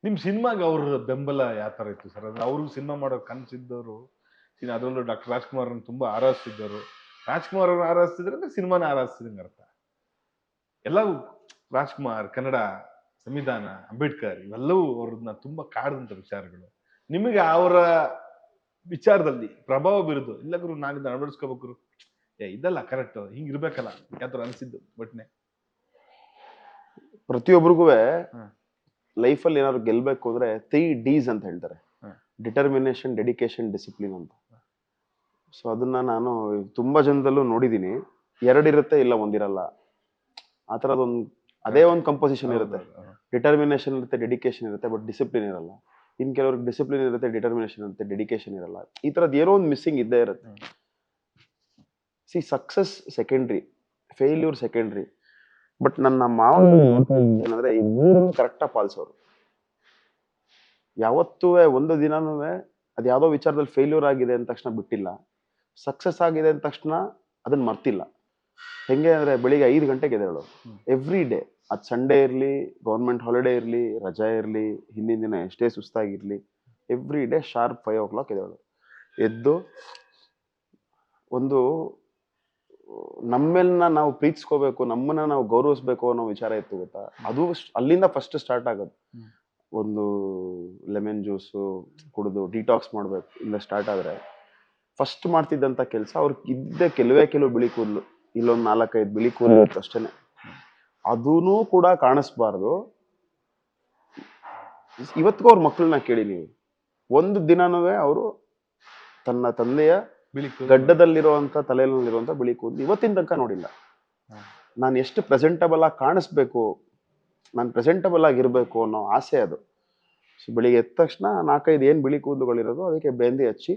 ನಿಮ್ ಸಿನಿಮಾಗೆ ಅವ್ರ ಬೆಂಬಲ ಯಾವ ತರ ಇತ್ತು ಸರ್? ಅಂದ್ರೆ ಅವ್ರಿಗೂ ಸಿನಿಮಾ ಮಾಡೋ ಕನಸಿದ್ದವರು, ಅದರಲ್ಲೂ ಡಾಕ್ಟರ್ ರಾಜ್ಕುಮಾರ್ ತುಂಬಾ ಆರಾಧಿಸಿದ್ದವರು. ರಾಜ್ಕುಮಾರ್ ಅವ್ರನ್ನ ಆರಾಧಿಸಿದ್ರೆ ಅಂದ್ರೆ ಸಿನಿಮಾನ ಆರಾಧಿಸಿದಂಗೆ ಅರ್ಥ. ಎಲ್ಲವೂ ರಾಜ್ಕುಮಾರ್, ಕನ್ನಡ, ಸಂವಿಧಾನ, ಅಂಬೇಡ್ಕರ್ ಇವೆಲ್ಲವೂ ಅವ್ರನ್ನ ತುಂಬಾ ಕಾಡಿದಂತ ವಿಚಾರಗಳು. ನಿಮಗೆ ಅವರ ವಿಚಾರದಲ್ಲಿ ಪ್ರಭಾವ ಬೀರುದು, ಇಲ್ಲ ಗುರು ನಾನಿಂದ ಅಳವಡಿಸ್ಕೋಬೇಕು, ಇದಲ್ಲ ಕರೆಕ್ಟ್, ಹಿಂಗಿರ್ಬೇಕಲ್ಲ, ಯಾವ ತರ ಅನ್ಸಿದ್ದು ಬಟ್ನೆ? ಪ್ರತಿಯೊಬ್ಬರಿಗೂ ಲೈಫಲ್ಲಿ ಏನಾದ್ರು ಗೆಲ್ಬೇಕು ಅಂದ್ರೆ 3 Ds ಅಂತ ಹೇಳ್ತಾರೆ. ಹ್ಮ್. ಡಿಟರ್ಮಿನೇಷನ್, ಡೆಡಿಕೇಶನ್, ಡಿಸಿಪ್ಲಿನ್ ಅಂತ. ಸೊ ಅದನ್ನ ನಾನು ತುಂಬಾ ಜನದಲ್ಲೂ ನೋಡಿದೀನಿ. 2 ಇರುತ್ತೆ, ಇಲ್ಲ ಒಂದಿರಲ್ಲ. ಆ ಥರದೊಂದು ಅದೇ ಒಂದು ಕಂಪೋಸಿಷನ್ ಇರುತ್ತೆ. ಡಿಟರ್ಮಿನೇಷನ್ ಇರುತ್ತೆ, ಡೆಡಿಕೇಶನ್ ಇರುತ್ತೆ, ಬಟ್ ಡಿಸಿಪ್ಲಿನ್ ಇರಲ್ಲ. ಇನ್ ಕೆಲವ್ರಿಗೆ ಡಿಸಿಪ್ಲಿನ್ ಇರುತ್ತೆ, ಡಿಟರ್ಮಿನೇಷನ್ ಇರುತ್ತೆ, ಡೆಡಿಕೇಶನ್ ಇರಲ್ಲ. ಈ ಥರದ್ದು ಏನೋ ಒಂದು ಮಿಸ್ಸಿಂಗ್ ಇದ್ದೇ ಇರುತ್ತೆ. C success secondary, failure secondary. But ನನ್ನ ಮಾವ ಏನಂದ್ರೆ ಈ ಮೂರನ್ನು ಕರೆಕ್ಟಾಗಿ ಪಾಲಿಸೋರು. ಯಾವತ್ತೂ ಒಂದು ದಿನನೂ ಅದು ಯಾವುದೋ ವಿಚಾರದಲ್ಲಿ ಫೇಲ್ಯೂರ್ ಆಗಿದೆ ಅಂದ ತಕ್ಷಣ ಬಿಟ್ಟಿಲ್ಲ, ಸಕ್ಸಸ್ ಆಗಿದೆ ಅಂದ ತಕ್ಷಣ ಅದನ್ನ ಮರ್ತಿಲ್ಲ. ಹೆಂಗೆ ಅಂದ್ರೆ ಬೆಳಿಗ್ಗೆ 5 ಗಂಟೆಗೆ ಎದ್ದೇಳೋರು ಎವ್ರಿ ಡೇ. ಅದು ಸಂಡೇ ಇರಲಿ, ಗೌರ್ಮೆಂಟ್ ಹಾಲಿಡೇ ಇರಲಿ, ರಜಾ ಇರಲಿ, ಹಿಂದಿನ ದಿನ ಎಷ್ಟೇ ಸುಸ್ತಾಗಿರ್ಲಿ, ಎವ್ರಿ ಡೇ ಶಾರ್ಪ್ 5 o'clock ಎದ್ದೇಳೋರು. ಎದ್ದು ಒಂದು ನಮ್ಮೆಲ್ಲ ನಾವು ಪ್ರೀತಿಸ್ಕೋಬೇಕು, ನಮ್ಮನ್ನ ನಾವು ಗೌರವಿಸ್ಬೇಕು ಅನ್ನೋ ವಿಚಾರ ಇತ್ತು ಗೊತ್ತಾ. ಅದು ಅಲ್ಲಿಂದ ಫಸ್ಟ್ ಸ್ಟಾರ್ಟ್ ಆಗೋದು. ಒಂದು ಲೆಮನ್ ಜ್ಯೂಸು ಕುಡಿದು ಡಿಟಾಕ್ಸ್ ಮಾಡ್ಬೇಕು ಇಂದ ಸ್ಟಾರ್ಟ್ ಆದ್ರೆ ಫಸ್ಟ್ ಮಾಡ್ತಿದ್ದಂಥ ಕೆಲಸ ಅವ್ರಿಗೆ ಇದ್ದ ಕೆಲವು ಬಿಳಿ ಕೂದಲು, ಇಲ್ಲೊಂದು 4-5 ಬಿಳಿ ಕೂದಲು ಇತ್ತು ಅಷ್ಟೇನೆ. ಅದೂ ಕೂಡ ಕಾಣಿಸ್ಬಾರ್ದು. ಇವತ್ತಿಗೂ ಅವ್ರ ಮಕ್ಕಳನ್ನ ಕೇಳಿ ನೀವು, ಒಂದು ದಿನನೂ ಅವರು ತನ್ನ ತಂದೆಯ ಗಡ್ಡದಲ್ಲಿರುವಂತ ತಲೆಯಲ್ಲಿರುವಂತ ಬಿಳಿ ಕೂದಲು ಇವತ್ತಿನ ತನಕ ನೋಡಿಲ್ಲ. ನಾನು ಎಷ್ಟು ಪ್ರೆಸೆಂಟಬಲ್ ಆಗಿ ಕಾಣಿಸ್ಬೇಕು, ನಾನು ಪ್ರೆಸೆಂಟಬಲ್ ಆಗಿರ್ಬೇಕು ಅನ್ನೋ ಆಸೆ ಅದು. ಸೊ ಬೆಳಿಗ್ಗೆ ಎದ್ದ ತಕ್ಷಣ 4-5 ಏನು ಬಿಳಿ ಕೂದಲುಗಳಿರೋದು ಅದಕ್ಕೆ ಬೆಂದಿ ಹಚ್ಚಿ,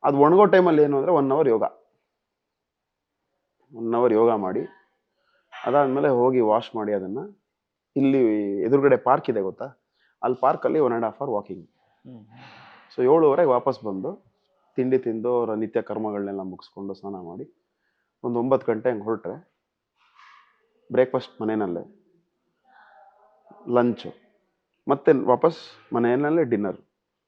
ಅದು ಒಣಗೋ ಟೈಮಲ್ಲಿ ಏನು ಅಂದರೆ 1 hour ಯೋಗ, 1 hour ಯೋಗ ಮಾಡಿ, ಅದಾದಮೇಲೆ ಹೋಗಿ ವಾಶ್ ಮಾಡಿ ಅದನ್ನು. ಇಲ್ಲಿ ಎದುರುಗಡೆ ಪಾರ್ಕ್ ಇದೆ ಗೊತ್ತಾ, ಅಲ್ಲಿ ಪಾರ್ಕಲ್ಲಿ 1.5 hour ವಾಕಿಂಗ್. ಸೊ 7:30 ವಾಪಸ್ ಬಂದು ತಿಂಡಿ ತಿಂದು ಅವರ ನಿತ್ಯ ಕರ್ಮಗಳನ್ನೆಲ್ಲ ಮುಗಿಸ್ಕೊಂಡು ಸ್ನಾನ ಮಾಡಿ ಒಂದು 9 ಗಂಟೆ ಹಂಗೆ ಹೊರಟ್ರೆ ಬ್ರೇಕ್ಫಾಸ್ಟ್ ಮನೆಯಲ್ಲೇ, ಲಂಚು, ಮತ್ತೆ ವಾಪಸ್ ಮನೆಯಲ್ಲೇ ಡಿನ್ನರ್.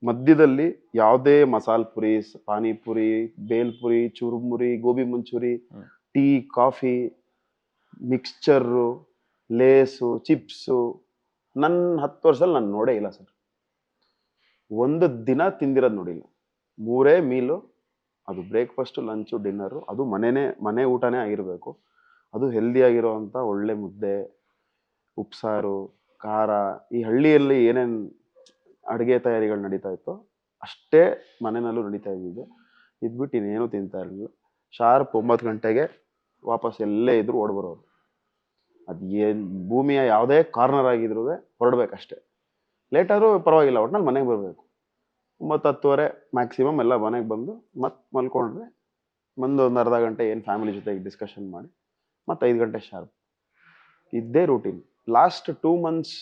ಮಧ್ಯದಲ್ಲಿ ಯಾವುದೇ masala puri, panipuri, bhelpuri, churumuri, gobi manchuri, tea, coffee, mixture, Lay's, chips ನನ್ನ 10 ವರ್ಷದಲ್ಲಿ ನಾನು ನೋಡೇ ಇಲ್ಲ ಸರ್. ಒಂದು ದಿನ ತಿಂದಿರೋದು ನೋಡಿಲ್ಲ. 3 ಮೀಲು, ಅದು ಬ್ರೇಕ್ಫಾಸ್ಟು, ಲಂಚು, ಡಿನ್ನರು, ಅದು ಮನೆ ಊಟನೇ ಆಗಿರಬೇಕು. ಅದು ಹೆಲ್ದಿಯಾಗಿರೋವಂಥ ಒಳ್ಳೆ ಮುದ್ದೆ, ಉಪ್ಸಾರು, ಖಾರ. ಈ ಹಳ್ಳಿಯಲ್ಲಿ ಏನೇನು ಅಡುಗೆ ತಯಾರಿಗಳು ನಡೀತಾ ಇತ್ತು ಅಷ್ಟೇ ಮನೆಯಲ್ಲೂ ನಡೀತಾ ಇದ್ದಿದ್ದು. ಇದ್ಬಿಟ್ಟು ಇನ್ನೇನು ತಿಂತಾ ಇರಲಿಲ್ಲ. ಶಾರ್ಪ್ 9 ಗಂಟೆಗೆ ವಾಪಸ್ ಎಲ್ಲೇ ಇದ್ರು ಓಡ್ಬರೋರು. ಅದು ಏನು ಭೂಮಿಯ ಯಾವುದೇ ಕಾರ್ನರ್ ಆಗಿದ್ರೂ ಹೊರಡ್ಬೇಕಷ್ಟೆ. ಲೇಟಾದರೂ ಪರವಾಗಿಲ್ಲ, ಒಟ್ನಲ್ಲಿ ಮನೆಗೆ ಬರಬೇಕು. 9-10 ಮ್ಯಾಕ್ಸಿಮಮ್ ಎಲ್ಲ ಮನೆಗೆ ಬಂದು ಮತ್ತೆ ಮಲ್ಕೊಂಡ್ರೆ ಒಂದು ಅರ್ಧ ಗಂಟೆ ಏನು ಫ್ಯಾಮಿಲಿ ಜೊತೆಗೆ ಡಿಸ್ಕಷನ್ ಮಾಡಿ ಮತ್ತೆ 5 ಗಂಟೆ ಶಾರ್ಪ್. ಇದ್ದೇ ರೂಟೀನ್. ಲಾಸ್ಟ್ 2 months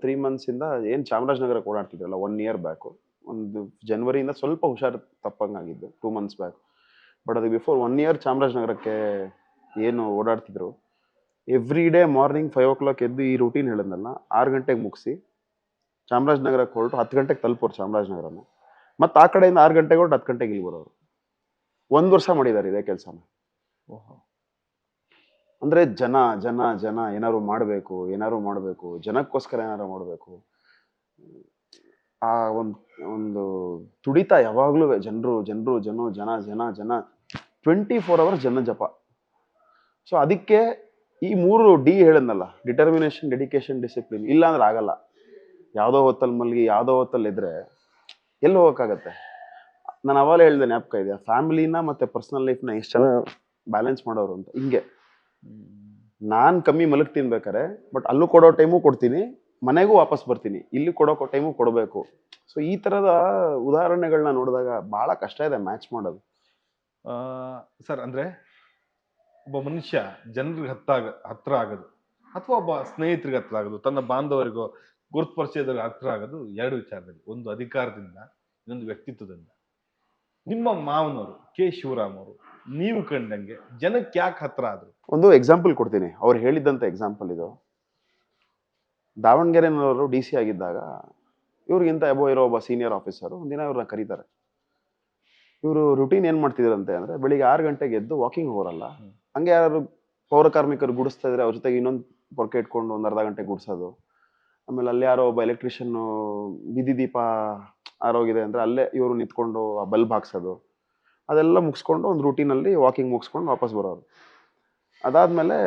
3 months ಏನು ಚಾಮರಾಜನಗರಕ್ಕೆ ಓಡಾಡ್ತಿದ್ರಲ್ಲ 1 year ಬ್ಯಾಕು, ಒಂದು ಜನವರಿಯಿಂದ ಸ್ವಲ್ಪ ಹುಷಾರು ತಪ್ಪಂಗಾಗಿದ್ದು 2 months ಬ್ಯಾಕ್. ಬಟ್ ಅದಕ್ಕೆ ಬಿಫೋರ್ 1 year ಚಾಮರಾಜನಗರಕ್ಕೆ ಏನು ಓಡಾಡ್ತಿದ್ರು, ಎವ್ರಿ ಡೇ ಮಾರ್ನಿಂಗ್ 5 o'clock ಎದ್ದು ಈ ರೂಟೀನ್ ಹೇಳಿದ್ನಲ್ಲ, 6 ಗಂಟೆಗೆ ಮುಗಿಸಿ ಚಾಮರಾಜನಗರಕ್ಕೆ ಹೊರಟು 10 ಗಂಟೆಗೆ ತಲುಪೋರು ಚಾಮರಾಜನಗರನ. ಮತ್ತು ಆ ಕಡೆಯಿಂದ 6 ಗಂಟೆಗೆ ಹೊರಟು 10 ಗಂಟೆಗೆ ಇಲ್ಲಿ ಬರೋರು. 1 ವರ್ಷ ಮಾಡಿದ್ದಾರೆ ಇದೇ ಕೆಲಸನ. ಅಂದರೆ ಜನ ಜನ ಜನ ಏನಾದ್ರು ಮಾಡಬೇಕು, ಜನಕ್ಕೋಸ್ಕರ ಏನಾದ್ರು ಮಾಡಬೇಕು. ಆ ಒಂದು ತುಡಿತ ಯಾವಾಗಲೂ ಜನರು 24 hours ಜನ ಜಪ. ಸೊ ಅದಕ್ಕೆ ಈ 3 D ಹೇಳಿದ್ನಲ್ಲ, ಡಿಟರ್ಮಿನೇಷನ್, ಡೆಡಿಕೇಶನ್, ಡಿಸಿಪ್ಲಿನ್, ಇಲ್ಲ ಅಂದ್ರೆ ಆಗಲ್ಲ. ಯಾವುದೋ ಹೊತ್ತಲ್ಲಿ ಮಲಗಿ ಯಾವುದೋ ಹೊತ್ತಲ್ಲಿ ಇದ್ರೆ ಎಲ್ಲಿ ಹೋಗೋಕ್ಕಾಗತ್ತೆ. ನಾನು ಅವಾಗಲೇ ಹೇಳಿದೆ, ಜ್ಞಾಪಕ ಇದೆ, ಫ್ಯಾಮಿಲಿನ ಮತ್ತು ಪರ್ಸನಲ್ ಲೈಫ್ನ ಎಷ್ಟು ಚೆನ್ನಾಗಿ ಬ್ಯಾಲೆನ್ಸ್ ಮಾಡೋರು ಅಂತ. ಹಿಂಗೆ ನಾನು ಕಮ್ಮಿ ಮಲಗ್ತೀನಿ ಬೇಕಾರೆ, ಬಟ್ ಅಲ್ಲೂ ಕೊಡೋ ಟೈಮು ಕೊಡ್ತೀನಿ, ಮನೆಗೂ ವಾಪಸ್ ಬರ್ತೀನಿ, ಇಲ್ಲಿ ಕೊಡೋ ಟೈಮು ಕೊಡಬೇಕು. ಸೊ ಈ ಥರದ ಉದಾಹರಣೆಗಳನ್ನ ನೋಡಿದಾಗ ಭಾಳ ಕಷ್ಟ ಇದೆ ಮ್ಯಾಚ್ ಮಾಡೋದು. ಸರ್, ಅಂದರೆ ಒಬ್ಬ ಮನುಷ್ಯ ಜನರಿಗೆ ಹತ್ರ ಆಗೋದು ಅಥವಾ ಒಬ್ಬ ಸ್ನೇಹಿತರಿಗೆ ಹತ್ರ ಆಗೋದು, ತನ್ನ ಬಾಂಧವರಿಗೋ ಗುರುತು ಪರಿಚಯದಲ್ಲಿ ಹತ್ರ ಆಗೋದು 2 ವಿಚಾರದಲ್ಲಿ. ಒಂದು ಅಧಿಕಾರದಿಂದ, ಇನ್ನೊಂದು ವ್ಯಕ್ತಿತ್ವದಿಂದ. ನಿಮ್ಮ ಮಾವನವರು ಕೆ ಶಿವರಾಮ್ ಅವರು ನೀವು ಕಂಡಂಗೆ ಜನಕ್ಕೆ ಯಾಕೆ ಹತ್ರ ಆದ್ರು? ಒಂದು ಎಕ್ಸಾಂಪಲ್ ಕೊಡ್ತೀನಿ. ಅವ್ರು ಹೇಳಿದ್ದಂಥ ಎಕ್ಸಾಂಪಲ್ ಇದು. ದಾವಣಗೆರೆನವರು DC ಆಗಿದ್ದಾಗ ಇವ್ರಿಗಿಂತ ಎಬೋ ಇರೋ ಒಬ್ಬ ಸೀನಿಯರ್ ಆಫೀಸರು ಒಂದಿನ ಇವ್ರನ್ನ ಕರೀತಾರೆ. ಇವರು ರುಟೀನ್ ಏನು ಮಾಡ್ತಿದ್ರಂತೆ ಅಂದರೆ, ಬೆಳಿಗ್ಗೆ 6 ಗಂಟೆಗೆ ಎದ್ದು ವಾಕಿಂಗ್ ಹೋಗಲ್ಲ, ಹಂಗೆ ಯಾರು ಪೌರ ಕಾರ್ಮಿಕರು ಗುಡಿಸ್ತಾ ಇದ್ರೆ ಅವ್ರ ಜೊತೆಗೆ ಇನ್ನೊಂದು ಪೊರ್ಕೆ ಇಟ್ಕೊಂಡು ಒಂದು ಅರ್ಧ ಗಂಟೆ ಗುಡಿಸೋದು. ಆಮೇಲೆ ಅಲ್ಲಿ ಯಾರೋ ಒಬ್ಬ ಎಲೆಕ್ಟ್ರಿಷಿಯನ್ನು ಬೀದಿ ದೀಪ ಆರೋಗಿದೆ ಅಂದರೆ ಅಲ್ಲೇ ಇವರು ನಿಂತ್ಕೊಂಡು ಆ ಬಲ್ಬ್ ಹಾಕ್ಸೋದು. ಅದೆಲ್ಲ ಮುಗಿಸ್ಕೊಂಡು ಒಂದು ರೂಟೀನಲ್ಲಿ ವಾಕಿಂಗ್ ಮುಗಿಸ್ಕೊಂಡು ವಾಪಸ್ ಬರೋರು. ಅದಾದಮೇಲೆ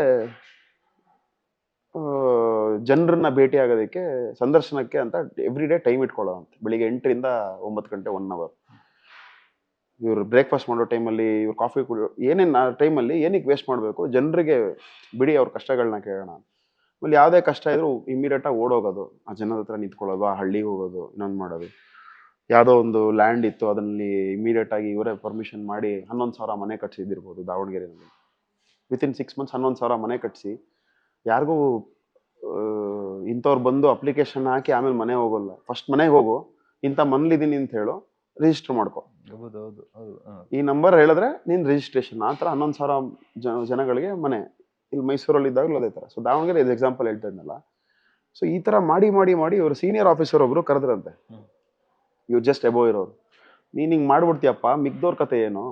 ಜನರನ್ನ ಭೇಟಿ ಆಗೋದಕ್ಕೆ ಸಂದರ್ಶನಕ್ಕೆ ಅಂತ ಎವ್ರಿ ಡೇ ಟೈಮ್ ಇಟ್ಕೊಳ್ಳೋವಂತೆ. ಬೆಳಿಗ್ಗೆ 8ರಿಂದ 9 ಗಂಟೆ 1 ಅವರ್. ಇವ್ರು ಬ್ರೇಕ್ಫಾಸ್ಟ್ ಮಾಡೋ ಟೈಮಲ್ಲಿ, ಇವ್ರು ಕಾಫಿ ಕುಡಿಯೋ ಏನೇನು ಆ ಟೈಮಲ್ಲಿ ಏನಕ್ಕೆ ವೇಸ್ಟ್ ಮಾಡಬೇಕು, ಜನರಿಗೆ ಬಿಡಿ ಅವ್ರ ಕಷ್ಟಗಳನ್ನ ಕೇಳೋಣ. ಆಮೇಲೆ ಯಾವುದೇ ಕಷ್ಟ ಇದ್ರೂ ಇಮಿಡಿಯೇಟಾಗಿ ಓಡೋಗೋದು, ಆ ಜನದ ಹತ್ರ ನಿಂತ್ಕೊಳ್ಳೋದು, ಆ ಹಳ್ಳಿಗೆ ಹೋಗೋದು, ಇನ್ನೊಂದು ಮಾಡೋದು. ಯಾವುದೋ ಒಂದು ಲ್ಯಾಂಡ್ ಇತ್ತು, ಅದರಲ್ಲಿ ಇಮಿಡಿಯೇಟಾಗಿ ಇವರೇ ಪರ್ಮಿಷನ್ ಮಾಡಿ 11,000 ಮನೆ ಕಟ್ಸಿದ್ದಿರ್ಬೋದು ದಾವಣಗೆರೆಯಲ್ಲಿ. ವಿತಿನ್ 6 ಮಂತ್ಸ್ 11,000 ಮನೆ ಕಟ್ಟಿಸಿ, ಯಾರಿಗೂ ಇಂಥವ್ರು ಬಂದು ಅಪ್ಲಿಕೇಶನ್ ಹಾಕಿ ಆಮೇಲೆ ಮನೆ ಹೋಗೋಲ್ಲ. ಫಸ್ಟ್ ಮನೆಗೆ ಹೋಗು, ಇಂಥ ಮನೇಲಿದ್ದೀನಿ ಅಂತ ಹೇಳು, ರಿಜಿಸ್ಟರ್ ಮಾಡ್ಕೊ. ಹೌದೌದು ಹೌದು. ಈ ನಂಬರ್ ಹೇಳಿದ್ರೆ ನೀನು ರಿಜಿಸ್ಟ್ರೇಷನ್. ಆ ಥರ 11,000 ಜನಗಳಿಗೆ ಮನೆ. ಇಲ್ಲಿ ಮೈಸೂರಲ್ಲಿ ಇದ್ದಾಗಲೂ ಅದೇ ಥರ. ಸೊ ದಾವಣಗೆರೆ ಇದು ಎಕ್ಸಾಂಪಲ್ ಹೇಳ್ತಾ ಇದ್ನಲ್ಲ. ಸೊ ಈ ಥರ ಮಾಡಿ ಮಾಡಿ ಮಾಡಿ ಇವರು ಸೀನಿಯರ್ ಆಫೀಸರ್ ಒಬ್ರು ಕರೆದ್ರಂತೆ, ಇವ್ರು ಜಸ್ಟ್ ಎಬೋ ಇರೋರು. ನೀನು ಹಿಂಗೆ ಮಾಡ್ಬಿಡ್ತೀಯಪ್ಪ, ಮಿಗ್ದವ್ರ ಕತೆ ಏನು?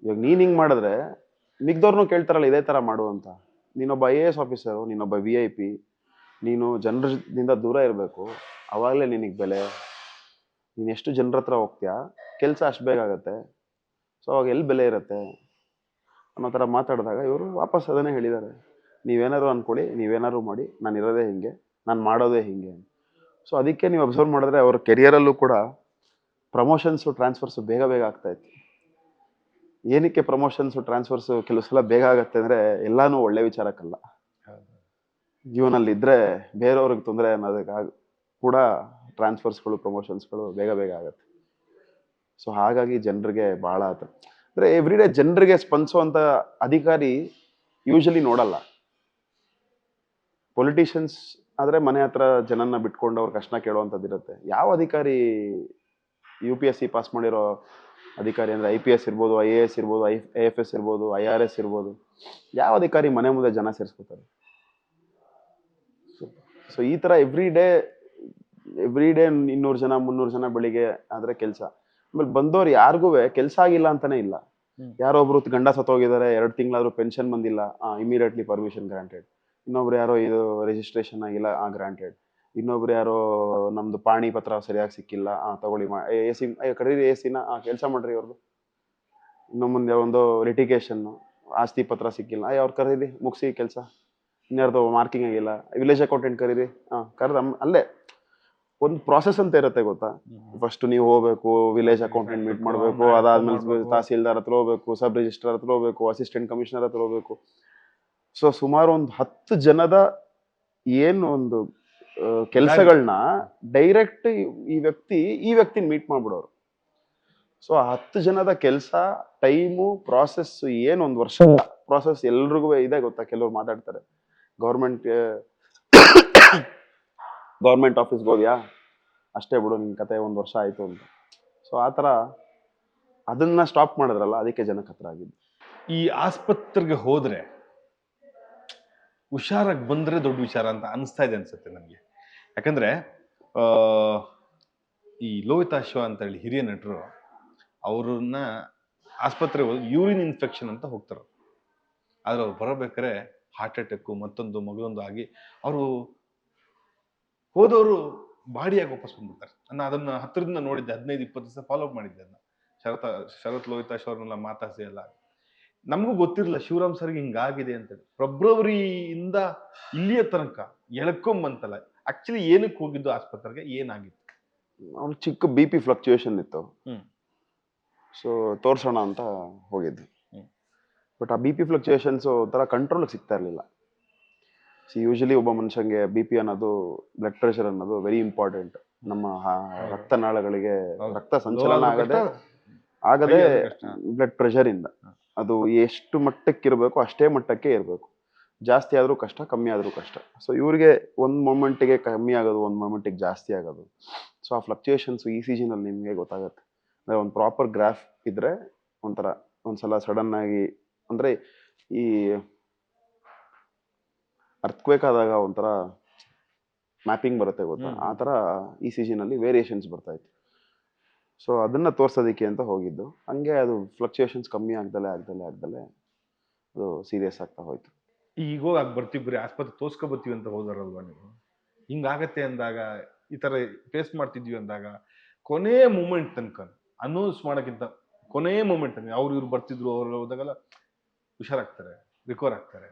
ಇವಾಗ ನೀನು ಹಿಂಗೆ ಮಾಡಿದ್ರೆ ಮಿಗ್ದವ್ರನ್ನೂ ಕೇಳ್ತಾರಲ್ಲ ಇದೇ ಥರ ಮಾಡು ಅಂತ. ನೀನೊಬ್ಬ IAS ಆಫೀಸರು, ನೀನೊಬ್ಬ VIP, ನೀನು ಜನರಿಂದ ದೂರ ಇರಬೇಕು, ಆವಾಗಲೇ ನಿನಗೆ ಬೆಲೆ. ನೀನು ಎಷ್ಟು ಜನರ ಹತ್ರ ಹೋಗ್ತೀಯಾ, ಕೆಲಸ ಅಷ್ಟು ಬೇಗ ಆಗುತ್ತೆ. ಸೊ ಅವಾಗ ಎಲ್ಲಿ ಬೆಲೆ ಇರುತ್ತೆ ಅನ್ನೋ ಥರ ಮಾತಾಡಿದಾಗ ಇವರು ವಾಪಸ್ ಅದನ್ನೇ ಹೇಳಿದ್ದಾರೆ, ನೀವೇನಾದ್ರು ಅಂದ್ಕೊಳ್ಳಿ, ನೀವೇನಾದ್ರು ಮಾಡಿ, ನಾನು ಇರೋದೇ ಹಿಂಗೆ, ನಾನು ಮಾಡೋದೇ ಹಿಂಗೆ. ಸೊ ಅದಕ್ಕೆ ನೀವು ಅಬ್ಸರ್ವ್ ಮಾಡಿದ್ರೆ ಅವ್ರ ಕೆರಿಯರಲ್ಲೂ ಕೂಡ ಪ್ರಮೋಷನ್ಸು ಟ್ರಾನ್ಸ್ಫರ್ಸು ಬೇಗ ಬೇಗ ಆಗ್ತಾಯಿತ್ತು. ಏನಕ್ಕೆ ಪ್ರಮೋಷನ್ಸು ಟ್ರಾನ್ಸ್ಫರ್ಸು ಕೆಲವು ಸಲ ಬೇಗ ಆಗುತ್ತೆ ಅಂದರೆ ಎಲ್ಲನೂ ಒಳ್ಳೆ ವಿಚಾರಕ್ಕಲ್ಲ. ಜೀವನದಲ್ಲಿ ಇದ್ದರೆ ಬೇರೆಯವ್ರಿಗೆ ತೊಂದರೆ ಅನ್ನೋದಕ್ಕೆ ಕೂಡ ಟ್ರಾನ್ಸ್ಫರ್ಸ್ಗಳು ಪ್ರಮೋಷನ್ಸ್ಗಳು ಬೇಗ ಬೇಗ ಆಗುತ್ತೆ. ಸೊ ಹಾಗಾಗಿ ಜನರಿಗೆ ಭಾಳ ಅಂದರೆ ಎವ್ರಿ ಡೇ ಜನರಿಗೆ ಸ್ಪಂದಿಸುವಂಥ ಅಧಿಕಾರಿ ಯೂಶಲಿ ನೋಡಲ್ಲ. ಪೊಲಿಟಿಷಿಯನ್ಸ್ ಆದರೆ ಮನೆ ಹತ್ರ ಜನನ್ನ ಬಿಟ್ಕೊಂಡು ಅವ್ರ ಕಷ್ಟ ಕೇಳುವಂಥದ್ದು ಇರುತ್ತೆ. ಯಾವ ಅಧಿಕಾರಿ UPSC ಪಾಸ್ ಮಾಡಿರೋ ಅಧಿಕಾರಿ ಅಂದರೆ IPS ಇರ್ಬೋದು, IAS ಇರ್ಬೋದು, IFS ಇರ್ಬೋದು, IRS ಇರ್ಬೋದು, ಯಾವ ಅಧಿಕಾರಿ ಮನೆ ಮುಂದೆ ಜನ ಸೇರಿಸ್ಕೋತಾರೆ? ಸೊ ಈ ಥರ ಎವ್ರಿ ಡೇ 200 ಜನ 300 ಜನ ಬೆಳಿಗ್ಗೆ ಆದರೆ ಕೆಲಸ. ಆಮೇಲೆ ಬಂದವ್ರು ಯಾರಿಗೂ ಕೆಲಸ ಆಗಿಲ್ಲ ಅಂತಾನೆ ಇಲ್ಲ. ಯಾರೊಬ್ರು ಗಂಡ ಸತ್ತೋಗಿದ್ದಾರೆ, 2 ತಿಂಗಳಾದ್ರೂ ಪೆನ್ಷನ್ ಬಂದಿಲ್ಲ, ಇಮಿಡಿಯೇಟ್ಲಿ ಪರ್ಮಿಷನ್ ಗ್ರಾಂಟೆಡ್. ಇನ್ನೊಬ್ರು ಯಾರೋ ಇದು ರಿಜಿಸ್ಟ್ರೇಷನ್ ಆಗಿಲ್ಲ, ಗ್ರಾಂಟೆಡ್. ಇನ್ನೊಬ್ರು ಯಾರೋ ನಮ್ದು ಪಾಣಿ ಪತ್ರ ಸರಿಯಾಗಿ ಸಿಕ್ಕಿಲ್ಲ, ತಗೊಳ್ಳಿ AC ಕರೀರಿ, AC-ನ ಕೆಲಸ ಮಾಡ್ರಿ ಅವ್ರದ್ದು. ಇನ್ನು ಮುಂದೆ ಒಂದು ಲಿಟಿಗೇಷನ್ನು, ಆಸ್ತಿ ಪತ್ರ ಸಿಕ್ಕಿಲ್ಲ, ಅವ್ರು ಕರೀರಿ, ಮುಗಿಸಿ ಕೆಲಸ. ಇನ್ಯಾರ್ದು ಮಾರ್ಕಿಂಗ್ ಆಗಿಲ್ಲ, ವಿಲೇಜ್ ಅಕೌಂಟೆಂಟ್ ಕರೀರಿ, ಕರೆದ ಅಲ್ಲೇ ಒಂದು ಪ್ರಾಸೆಸ್ ಅಂತ ಇರುತ್ತೆ ಗೊತ್ತಾ. ಫಸ್ಟ್ ನೀವು ಹೋಗ್ಬೇಕು, ವಿಲೇಜ್ ಅಕೌಂಟೆಂಟ್ ಮೀಟ್ ಮಾಡಬೇಕು, ಅದಾದ್ಮೇಲೆ ತಹಸೀಲ್ದಾರ್ ಹತ್ರ ಹೋಗ್ಬೇಕು, ಸಬ್ ರಿಜಿಸ್ಟ್ರಾರ್ ಹತ್ರ ಹೋಗ್ಬೇಕು, ಅಸಿಸ್ಟೆಂಟ್ ಕಮಿಷನರ್ ಹತ್ರ ಹೋಗ್ಬೇಕು. ಸೊ ಸುಮಾರು ಒಂದು 10 ಜನದ ಏನು ಒಂದು ಕೆಲಸಗಳನ್ನ ಡೈರೆಕ್ಟ್ ಈ ವ್ಯಕ್ತಿ ಮೀಟ್ ಮಾಡ್ಬಿಡೋರು. ಸೊ ಆ 10 ಜನದ ಕೆಲಸ, ಟೈಮು, ಪ್ರಾಸೆಸ್ ಏನು ಒಂದು ವರ್ಷ ಪ್ರಾಸೆಸ್ ಎಲ್ರಿಗೂ ಇದೆ ಗೊತ್ತಾ. ಕೆಲವ್ರು ಮಾತಾಡ್ತಾರೆ ಗೌರ್ಮೆಂಟ್ ಆಫೀಸ್ಗೆ ಹೋದ್ಯಾ, ಅಷ್ಟೇ ಬಿಡು ನಿನ್ನ ಕತೆ, 1 ವರ್ಷ ಆಯಿತು ಅಂತ. ಸೊ ಆ ಥರ ಅದನ್ನ ಸ್ಟಾಪ್ ಮಾಡಿದ್ರಲ್ಲ, ಅದಕ್ಕೆ ಜನಕ್ಕೆ ಹತ್ರ ಆಗಿದ್ದು. ಈ ಆಸ್ಪತ್ರೆಗೆ ಹೋದ್ರೆ ಹುಷಾರಾಗಿ ಬಂದ್ರೆ ದೊಡ್ಡ ವಿಚಾರ ಅಂತ ಅನಿಸ್ತಾ ಇದೆ ಅನ್ಸುತ್ತೆ ನನಗೆ. ಯಾಕಂದ್ರೆ ಈ ಲೋಹಿತಾ ಶಿವ ಅಂತ ಹೇಳಿ ಹಿರಿಯ ನಟರು, ಅವ್ರನ್ನ ಆಸ್ಪತ್ರೆಗೆ ಹೋಗಿ ಯೂರಿನ್ ಇನ್ಫೆಕ್ಷನ್ ಅಂತ ಹೋಗ್ತಾರೆ. ಆದ್ರೆ ಅವ್ರು ಬರಬೇಕಾದ್ರೆ ಹಾರ್ಟ್ ಅಟ್ಯಾಕು ಮತ್ತೊಂದು ಮಗದೊಂದು ಆಗಿ ಅವರು ಹೋದವರು ಬಾಡಿಯಾಗಿ ವಾಪಸ್ ಬಂದ್ಬಿಡ್ತಾರೆ. ನಾನು ಅದನ್ನ ಹತ್ತಿರದಿಂದ ನೋಡಿದ್ದೆ, 15-20 ದಿವಸ ಫಾಲೋ ಅಪ್ ಮಾಡಿದ್ದೆ ಅದನ್ನ. ಶರತ್ ಲೋಹಿತಾ ಅವ್ರನ್ನೆಲ್ಲ ಮಾತಾಡಿಸಿ ಎಲ್ಲ. ನಮಗೂ ಗೊತ್ತಿರಲಿಲ್ಲ ಶಿವರಾಮ್ ಸರ್ಗೆ ಹಿಂಗಾಗಿದೆ ಅಂತೇಳಿ. ಫೆಬ್ರವರಿಯಿಂದ ಇಲ್ಲಿಯ ತನಕ ಎಳ್ಕೊಂಬಂತಲ್ಲ. ಆಕ್ಚುಲಿ ಏನಕ್ಕೆ ಹೋಗಿದ್ದು ಆಸ್ಪತ್ರೆಗೆ, ಏನಾಗಿತ್ತು? ಅವ್ನು ಚಿಕ್ಕ BP ಫ್ಲಕ್ಚುಯೇಷನ್ ಇತ್ತು. ಸೊ ತೋರ್ಸೋಣ ಅಂತ ಹೋಗಿದ್ವಿ. ಬಟ್ ಆ BP ಫ್ಲಕ್ಚುಯೇಷನ್ಸ್ ಒಂಥರ ಕಂಟ್ರೋಲ್ಗೆ ಸಿಗ್ತಾ ಇರಲಿಲ್ಲ. ಯೂಶಲಿ ಒಬ್ಬ ಮನುಷ್ಯಂಗೆ BP ಅನ್ನೋದು, ಬ್ಲಡ್ ಪ್ರೆಷರ್ ಅನ್ನೋದು ವೆರಿ ಇಂಪಾರ್ಟೆಂಟ್. ನಮ್ಮ ರಕ್ತನಾಳಗಳಿಗೆ ರಕ್ತ ಸಂಚಲನ ಆಗದೆ ಬ್ಲಡ್ ಪ್ರೆಷರ್ ಇಂದ ಅದು ಎಷ್ಟು ಮಟ್ಟಕ್ಕೆ ಇರಬೇಕು ಅಷ್ಟೇ ಮಟ್ಟಕ್ಕೆ ಇರಬೇಕು. ಜಾಸ್ತಿ ಆದರೂ ಕಷ್ಟ, ಕಮ್ಮಿ ಆದರೂ ಕಷ್ಟ. ಸೊ ಇವ್ರಿಗೆ ಒಂದು ಮೊಮೆಂಟಿಗೆ ಕಮ್ಮಿ ಆಗೋದು, ಒಂದು ಮೊಮೆಂಟಿಗೆ ಜಾಸ್ತಿ ಆಗೋದು. ಸೊ ಆ ಫ್ಲಕ್ಚುಯೇಷನ್ಸ್ ECGನಲ್ಲಿ ನಿಮಗೆ ಗೊತ್ತಾಗುತ್ತೆ. ಅಂದರೆ ಒಂದು ಪ್ರಾಪರ್ ಗ್ರಾಫ್ ಇದ್ದರೆ ಒಂಥರ ಒಂದ್ಸಲ ಸಡನ್ ಆಗಿ, ಅಂದರೆ ಈ ಅರ್ಥಕ್ವೇಕ್ ಆದಾಗ ಒಂಥರ ಮ್ಯಾಪಿಂಗ್ ಬರುತ್ತೆ ಗೊತ್ತಾ, ಆ ಥರ ECGನಲ್ಲಿ ವೇರಿಯೇಷನ್ಸ್ ಬರ್ತಾಯಿತ್ತು. ಸೊ ಅದನ್ನು ತೋರ್ಸೋದಕ್ಕೆ ಅಂತ ಹೋಗಿದ್ದು. ಹಂಗೆ ಅದು ಫ್ಲಕ್ಚುಯೇಷನ್ಸ್ ಕಮ್ಮಿ ಆಗ್ದಲೇ ಅದು ಸೀರಿಯಸ್ ಆಗ್ತಾ ಹೋಯ್ತು. ಈಗ ಹೋಗಿ ಬರ್ತೀವಿ, ಬರೀ ಆಸ್ಪತ್ರೆ ತೋರ್ಸ್ಕೊಬರ್ತೀವಿ ಅಂತ ಹೋದಾರಲ್ವಾ ನೀವು? ಹಿಂಗಾಗತ್ತೆ ಅಂದಾಗ, ಈ ಥರ ಫೇಸ್ ಮಾಡ್ತಿದ್ವಿ ಅಂದಾಗ, ಕೊನೆಯ ಮೂಮೆಂಟ್ ತನಕ ಅನೌನ್ಸ್ ಮಾಡೋಕ್ಕಿಂತ ಕೊನೆಯ ಮೂಮೆಂಟ್ ತನಕ ಇವ್ರು ಬರ್ತಿದ್ರು, ಅವ್ರು ಹೋದಾಗೆಲ್ಲ ಹುಷಾರಾಗ್ತಾರೆ, ರಿಕವರ್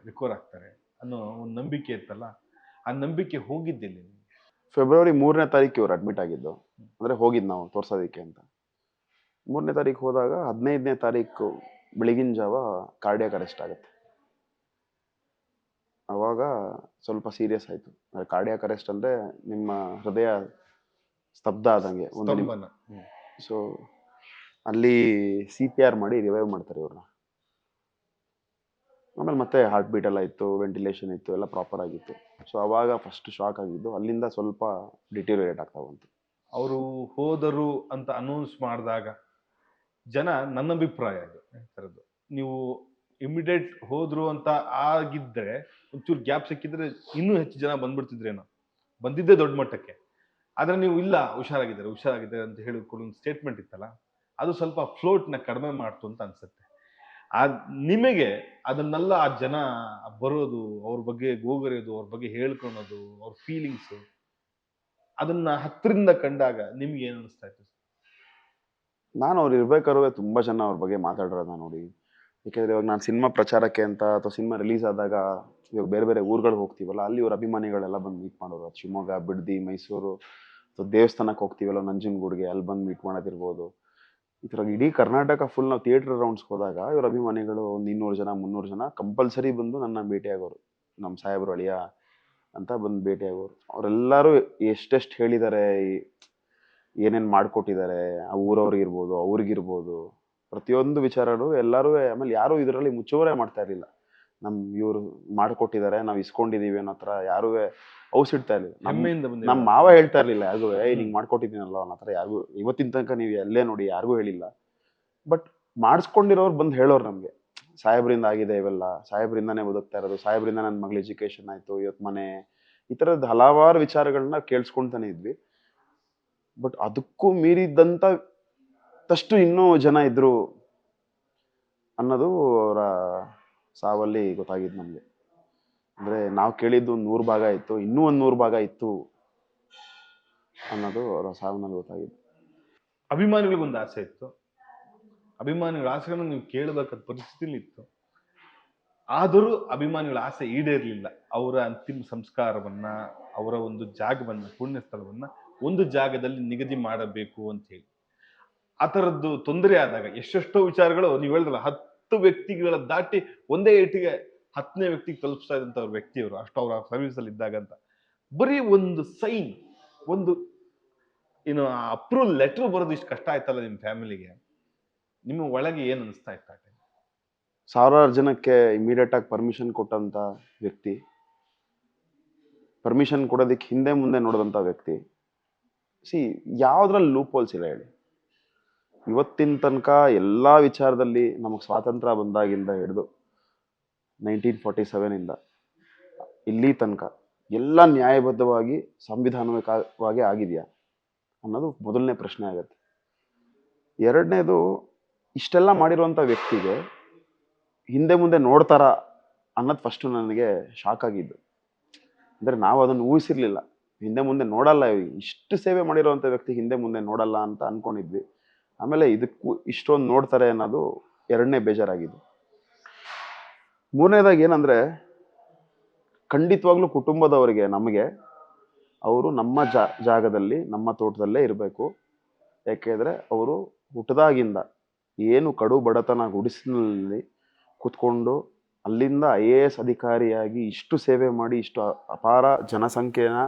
ಆಗ್ತಾರೆ ಅನ್ನೋ ಒಂದು ನಂಬಿಕೆ ಇತ್ತಲ್ಲ, ಆ ನಂಬಿಕೆ ಹೋಗಿದ್ದಿಲ್ಲ. ಫೆಬ್ರವರಿ 3ನೇ ತಾರೀಕು ಇವ್ರು ಅಡ್ಮಿಟ್ ಆಗಿದ್ದು. ಅಂದರೆ ಹೋಗಿದ್ದು ನಾವು ತೋರ್ಸೋದಕ್ಕೆ ಅಂತ. 3ನೇ ತಾರೀಕು ಹೋದಾಗ 15ನೇ ತಾರೀಕು ಬೆಳಗಿನ ಜಾವ ಕಾರ್ಡಿಯಾಕ್ ಅರೆಸ್ಟ್ ಆಗುತ್ತೆ. ಅವಾಗ ಸ್ವಲ್ಪ ಸೀರಿಯಸ್ ಆಯಿತು. ಕಾರ್ಡಿಯಾಕ್ ಅರೆಸ್ಟ್ ಅಂದರೆ ನಿಮ್ಮ ಹೃದಯ ಸ್ತಬ್ಧ ಆದಂಗೆ ಒಂದು ಸ್ತಂಭನ. ಸೊ ಅಲ್ಲಿ CPR ಮಾಡಿ ರಿವೈವ್ ಮಾಡ್ತಾರೆ ಇವ್ರನ್ನ. ಆಮೇಲೆ ಮತ್ತೆ ಹಾರ್ಟ್ ಬೀಟ್ ಎಲ್ಲ ಇತ್ತು, ವೆಂಟಿಲೇಷನ್ ಇತ್ತು, ಎಲ್ಲ ಪ್ರಾಪರ್ ಆಗಿತ್ತು. ಸೊ ಅವಾಗ ಫಸ್ಟ್ ಶಾಕ್ ಆಗಿದ್ದು. ಅಲ್ಲಿಂದ ಸ್ವಲ್ಪ ಡಿಟೀರಿಯೇಟ್ ಆಗ್ತಾ ಬಂತು. ಅವರು ಹೋದರು ಅಂತ ಅನೌನ್ಸ್ ಮಾಡಿದಾಗ ಜನ, ನನ್ನ ಅಭಿಪ್ರಾಯ ಅದು ಥರದ್ದು, ನೀವು ಇಮಿಡಿಯೇಟ್ ಹೋದ್ರು ಅಂತ ಆಗಿದ್ರೆ ಒಂಚೂರು ಗ್ಯಾಪ್ ಸಿಕ್ಕಿದ್ರೆ ಇನ್ನೂ ಹೆಚ್ಚು ಜನ ಬಂದ್ಬಿಡ್ತಿದ್ರೇನೋ, ಬಂದಿದ್ದೇ ದೊಡ್ಡ ಮಟ್ಟಕ್ಕೆ. ಆದ್ರೆ ನೀವು ಇಲ್ಲ, ಹುಷಾರಾಗಿದ್ದಾರೆ ಅಂತ ಹೇಳಿಕೊಂಡು ಒಂದು ಸ್ಟೇಟ್ಮೆಂಟ್ ಇತ್ತಲ್ಲ, ಅದು ಸ್ವಲ್ಪ ಫ್ಲೋಟ್ನ ಕಡಿಮೆ ಮಾಡ್ತು ಅಂತ ಅನ್ಸುತ್ತೆ. ಆ ನಿಮಗೆ ಅದನ್ನೆಲ್ಲ ಆ ಜನ ಬರೋದು, ಅವ್ರ ಬಗ್ಗೆ ಗೋಗರೆಯೋದು, ಅವ್ರ ಬಗ್ಗೆ ಹೇಳ್ಕೊಳೋದು, ಅವ್ರ ಫೀಲಿಂಗ್ಸು, ಅದನ್ನ ಹತ್ತಿರದಿಂದ ಕಂಡಾಗ ನಿಮ್ಗೆ ಏನು ಅನಿಸ್ತಾ ಇತ್ತು? ನಾನು ಅವ್ರು ಇರ್ಬೇಕಾದ್ರೆ ತುಂಬ ಜನ ಅವ್ರ ಬಗ್ಗೆ ಮಾತಾಡಿರೋದನ್ನ ನೋಡಿ. ಏಕೆಂದರೆ ಇವಾಗ ನಾನು ಸಿನಿಮಾ ಪ್ರಚಾರಕ್ಕೆ ಅಂತ ಅಥವಾ ಸಿನಿಮಾ ರಿಲೀಸ್ ಆದಾಗ ಇವಾಗ ಬೇರೆ ಬೇರೆ ಊರುಗಳಿಗೆ ಹೋಗ್ತೀವಲ್ಲ, ಅಲ್ಲಿ ಇವ್ರ ಅಭಿಮಾನಿಗಳೆಲ್ಲ ಬಂದು ಮೀಟ್ ಮಾಡೋರು. ಶಿವಮೊಗ್ಗ, ಬಿಡದಿ, ಮೈಸೂರು, ಅಥವಾ ದೇವಸ್ಥಾನಕ್ಕೆ ಹೋಗ್ತೀವಲ್ಲ ನಂಜನಗೂಡಿಗೆ, ಅಲ್ಲಿ ಬಂದು ಮೀಟ್ ಮಾಡೋದಿರ್ಬೋದು. ಈ ಥರ ಇಡೀ ಕರ್ನಾಟಕ ಫುಲ್ ನಾವು ಥಿಯೇಟರ್ ರೌಂಡ್ಸ್ಗೆ ಹೋದಾಗ ಇವ್ರ ಅಭಿಮಾನಿಗಳು ಒಂದು 200 ಜನ 300 ಜನ ಕಂಪಲ್ಸರಿ ಬಂದು ನನ್ನ ಭೇಟಿಯಾಗೋರು. ನಮ್ಮ ಸಾಹೇಬ್ರು ಅಳಿಯ ಅಂತ ಬಂದು ಭೇಟಿಯಾಗೋರು. ಅವರೆಲ್ಲರೂ ಎಷ್ಟೆಷ್ಟು ಹೇಳಿದ್ದಾರೆ, ಏನೇನು ಮಾಡಿಕೊಟ್ಟಿದ್ದಾರೆ, ಆ ಊರವ್ರಿಗಿರ್ಬೋದು, ಅವ್ರಿಗಿರ್ಬೋದು, ಪ್ರತಿಯೊಂದು ವಿಚಾರಗಳು ಎಲ್ಲರೂ. ಆಮೇಲೆ ಯಾರೂ ಇದರಲ್ಲಿ ಮುಚ್ಚುವರೇ ಮಾಡ್ತಾ ಇರಲಿಲ್ಲ. ಇವರು ಮಾಡಿಕೊಟ್ಟಿದ್ದಾರೆ, ನಾವು ಇಸ್ಕೊಂಡಿದ್ದೀವಿ ಅನ್ನೋ ಥರ ಯಾರೂ ಔಸಿಡ್ತಾ ಇರಲಿಲ್ಲ. ಹೆಮ್ಮೆಯಿಂದ ನಮ್ಮ ಮಾವ ಹೇಳ್ತಾ ಇರಲಿಲ್ಲ ಯಾರಿಗೂ, ಹಿಂಗೆ ಮಾಡ್ಕೊಟ್ಟಿದ್ದೀನಲ್ಲ ಅನ್ನೋ ಥರ ಯಾರಿಗೂ. ಇವತ್ತಿನ ತನಕ ನೀವು ಎಲ್ಲೇ ನೋಡಿ ಯಾರಿಗೂ ಹೇಳಿಲ್ಲ. ಬಟ್ ಮಾಡಿಸ್ಕೊಂಡಿರೋರು ಬಂದು ಹೇಳೋರು ನಮಗೆ, ಸಾಹೇಬ್ರಿಂದ ಆಗಿದೆ ಇವೆಲ್ಲ, ಸಾಹೇಬ್ರಿಂದಾನೇ ಬದುಕ್ತಾ ಇರೋದು, ಸಾಹೇಬ್ರಿಂದ ನನ್ನ ಮಗಳ ಎಜುಕೇಷನ್ ಆಯಿತು, ಇವತ್ತು ಮನೆ, ಈ ಥರದ್ದು ಹಲವಾರು ವಿಚಾರಗಳನ್ನ ಕೇಳಿಸ್ಕೊಳ್ತಾನೆ ಇದ್ವಿ. ಬಟ್ ಅದಕ್ಕೂ ಮೀರಿದಂಥಷ್ಟು ಇನ್ನೂ ಜನ ಇದ್ರು ಅನ್ನೋದು ಅವರ ಸಾವಲ್ಲಿ ಗೊತ್ತಾಗಿದ್ದು ನಮಗೆ. ಅಂದರೆ ನಾವು ಕೇಳಿದ್ದು 100 ಭಾಗ ಇತ್ತು, ಇನ್ನೂ ಒಂದು 100 ಭಾಗ ಇತ್ತು ಅನ್ನೋದು ಅವರ ಸಾವನಲ್ಲಿ ಗೊತ್ತಾಗಿದ್ದು. ಅಭಿಮಾನಿಗಳಿಗೊಂದು ಆಸೆ ಇತ್ತು, ಅಭಿಮಾನಿಗಳ ಆಸೆಗಳನ್ನು ನೀವು ಕೇಳಬೇಕಾದ ಪರಿಸ್ಥಿತಿಲಿ ಇತ್ತು. ಆದರೂ ಅಭಿಮಾನಿಗಳ ಆಸೆ ಈಡೇರಲಿಲ್ಲ. ಅವರ ಅಂತಿಮ ಸಂಸ್ಕಾರವನ್ನ, ಅವರ ಒಂದು ಜಾಗವನ್ನ, ಪುಣ್ಯ ಸ್ಥಳವನ್ನ ಒಂದು ಜಾಗದಲ್ಲಿ ನಿಗದಿ ಮಾಡಬೇಕು ಅಂತ ಹೇಳಿ. ಆ ಥರದ್ದು ತೊಂದರೆ ಆದಾಗ ಎಷ್ಟೆಷ್ಟೋ ವಿಚಾರಗಳು ನೀವು ಹೇಳಿದ್ರಲ್ಲ, 10 ವ್ಯಕ್ತಿಗಳ ದಾಟಿ ಒಂದೇ ಏಟಿಗೆ 10ನೇ ವ್ಯಕ್ತಿಗೆ ತಲುಪಿಸ್ತಾ ಇದ್ದಂಥ ವ್ಯಕ್ತಿಯವರು, ಅಷ್ಟು ಅವರ ಸರ್ವಿಸ್ ಅಲ್ಲಿ ಇದ್ದಾಗ ಅಂತ ಬರೀ ಒಂದು ಸೈನ್, ಒಂದು ಅಪ್ರೂವಲ್ ಲೆಟರ್ ಬರೋದು ಇಷ್ಟು ಕಷ್ಟ ಆಯ್ತಲ್ಲ ನಿಮ್ಮ ಫ್ಯಾಮಿಲಿಗೆ. ನಿಮ್ಮ ಒಳಗೆ ಏನು ಅನಿಸ್ತಾ ಇತ್ತು? ಸಾವಿರಾರು ಜನಕ್ಕೆ ಇಮಿಡಿಯೇಟ್ ಆಗಿ ಪರ್ಮಿಷನ್ ಕೊಟ್ಟಂತ ವ್ಯಕ್ತಿ, ಪರ್ಮಿಷನ್ ಕೊಡೋದಕ್ಕೆ ಹಿಂದೆ ಮುಂದೆ ನೋಡಿದಂಥ ವ್ಯಕ್ತಿ. ಯಾವುದ್ರಲ್ಲಿ ಲೂಪ್ ಹೋಲ್ಸ್ ಇಲ್ಲ ಹೇಳಿ. ಇವತ್ತಿನ ತನಕ ಎಲ್ಲ ವಿಚಾರದಲ್ಲಿ ನಮಗೆ ಸ್ವಾತಂತ್ರ್ಯ ಬಂದಾಗಿಂದ ಹಿಡಿದು 1947 ಇಂದ ಇಲ್ಲಿ ತನಕ ಎಲ್ಲ ನ್ಯಾಯಬದ್ಧವಾಗಿ ಸಂವಿಧಾನವಾಗಿ ಆಗಿದೆಯಾ ಅನ್ನೋದು ಮೊದಲನೇ ಪ್ರಶ್ನೆ ಆಗುತ್ತೆ. ಎರಡನೇದು, ಇಷ್ಟೆಲ್ಲ ಮಾಡಿರುವಂಥ ವ್ಯಕ್ತಿಗೆ ಹಿಂದೆ ಮುಂದೆ ನೋಡ್ತಾರ ಅನ್ನೋದು ಫಸ್ಟು ನನಗೆ ಶಾಕ್ ಆಗಿದ್ದು. ಅಂದರೆ ನಾವು ಅದನ್ನು ಊಹಿಸಿರ್ಲಿಲ್ಲ, ಹಿಂದೆ ಮುಂದೆ ನೋಡಲ್ಲ, ಇಷ್ಟು ಸೇವೆ ಮಾಡಿರೋವಂಥ ವ್ಯಕ್ತಿ ಹಿಂದೆ ಮುಂದೆ ನೋಡಲ್ಲ ಅಂತ ಅನ್ಕೊಂಡಿದ್ವಿ. ಆಮೇಲೆ ಇದಕ್ಕೂ ಇಷ್ಟೊಂದು ನೋಡ್ತಾರೆ ಅನ್ನೋದು ಎರಡನೇ ಬೇಜಾರಾಗಿದ್ದು. ಮೂರನೇದಾಗಿ ಏನಂದರೆ, ಖಂಡಿತವಾಗ್ಲೂ ಕುಟುಂಬದವರಿಗೆ ನಮಗೆ ಅವರು ನಮ್ಮ ಜಾಗದಲ್ಲಿ ನಮ್ಮ ತೋಟದಲ್ಲೇ ಇರಬೇಕು. ಯಾಕೆಂದರೆ ಅವರು ಹುಟ್ಟದಾಗಿಂದ ಏನು ಕಡು ಬಡತನ ಗುಡಿಸಿನಲ್ಲಿ ಕೂತ್ಕೊಂಡು ಅಲ್ಲಿಂದ IAS ಅಧಿಕಾರಿಯಾಗಿ ಇಷ್ಟು ಸೇವೆ ಮಾಡಿ ಇಷ್ಟು ಅಪಾರ ಜನಸಂಖ್ಯೆನ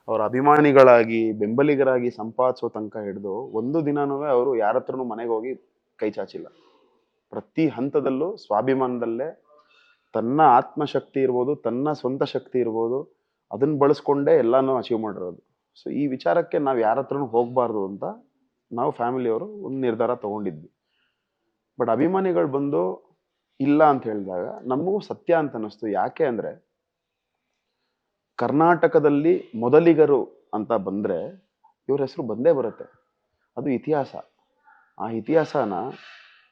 ಅವರ ಅಭಿಮಾನಿಗಳಾಗಿ ಬೆಂಬಲಿಗರಾಗಿ ಸಂಪಾದಿಸೋ ತನಕ ಹಿಡಿದು ಒಂದು ದಿನನೂ ಅವರು ಯಾರ ಹತ್ರನೂ ಮನೆಗೆ ಹೋಗಿ ಕೈ ಚಾಚಿಲ್ಲ. ಪ್ರತಿ ಹಂತದಲ್ಲೂ ಸ್ವಾಭಿಮಾನದಲ್ಲೇ ತನ್ನ ಆತ್ಮಶಕ್ತಿ ಇರ್ಬೋದು, ತನ್ನ ಸ್ವಂತ ಶಕ್ತಿ ಇರ್ಬೋದು, ಅದನ್ನು ಬಳಸ್ಕೊಂಡೇ ಎಲ್ಲನೂ ಅಚೀವ್ ಮಾಡಿರೋದು. ಸೊ ಈ ವಿಚಾರಕ್ಕೆ ನಾವು ಯಾರ ಹತ್ರನೂ ಹೋಗಬಾರ್ದು ಅಂತ ನಾವು ಫ್ಯಾಮಿಲಿಯವರು ಒಂದು ನಿರ್ಧಾರ ತಗೊಂಡಿದ್ವಿ. ಬಟ್ ಅಭಿಮಾನಿಗಳು ಬಂದು ಇಲ್ಲ ಅಂತ ಹೇಳಿದಾಗ ನಮಗೂ ಸತ್ಯ ಅಂತ ಅನ್ನಿಸ್ತು. ಯಾಕೆ ಅಂದರೆ, ಕರ್ನಾಟಕದಲ್ಲಿ ಮೊದಲಿಗರು ಅಂತ ಬಂದರೆ ಇವ್ರ ಹೆಸರು ಬಂದೇ ಬರುತ್ತೆ. ಅದು ಇತಿಹಾಸ. ಆ ಇತಿಹಾಸನ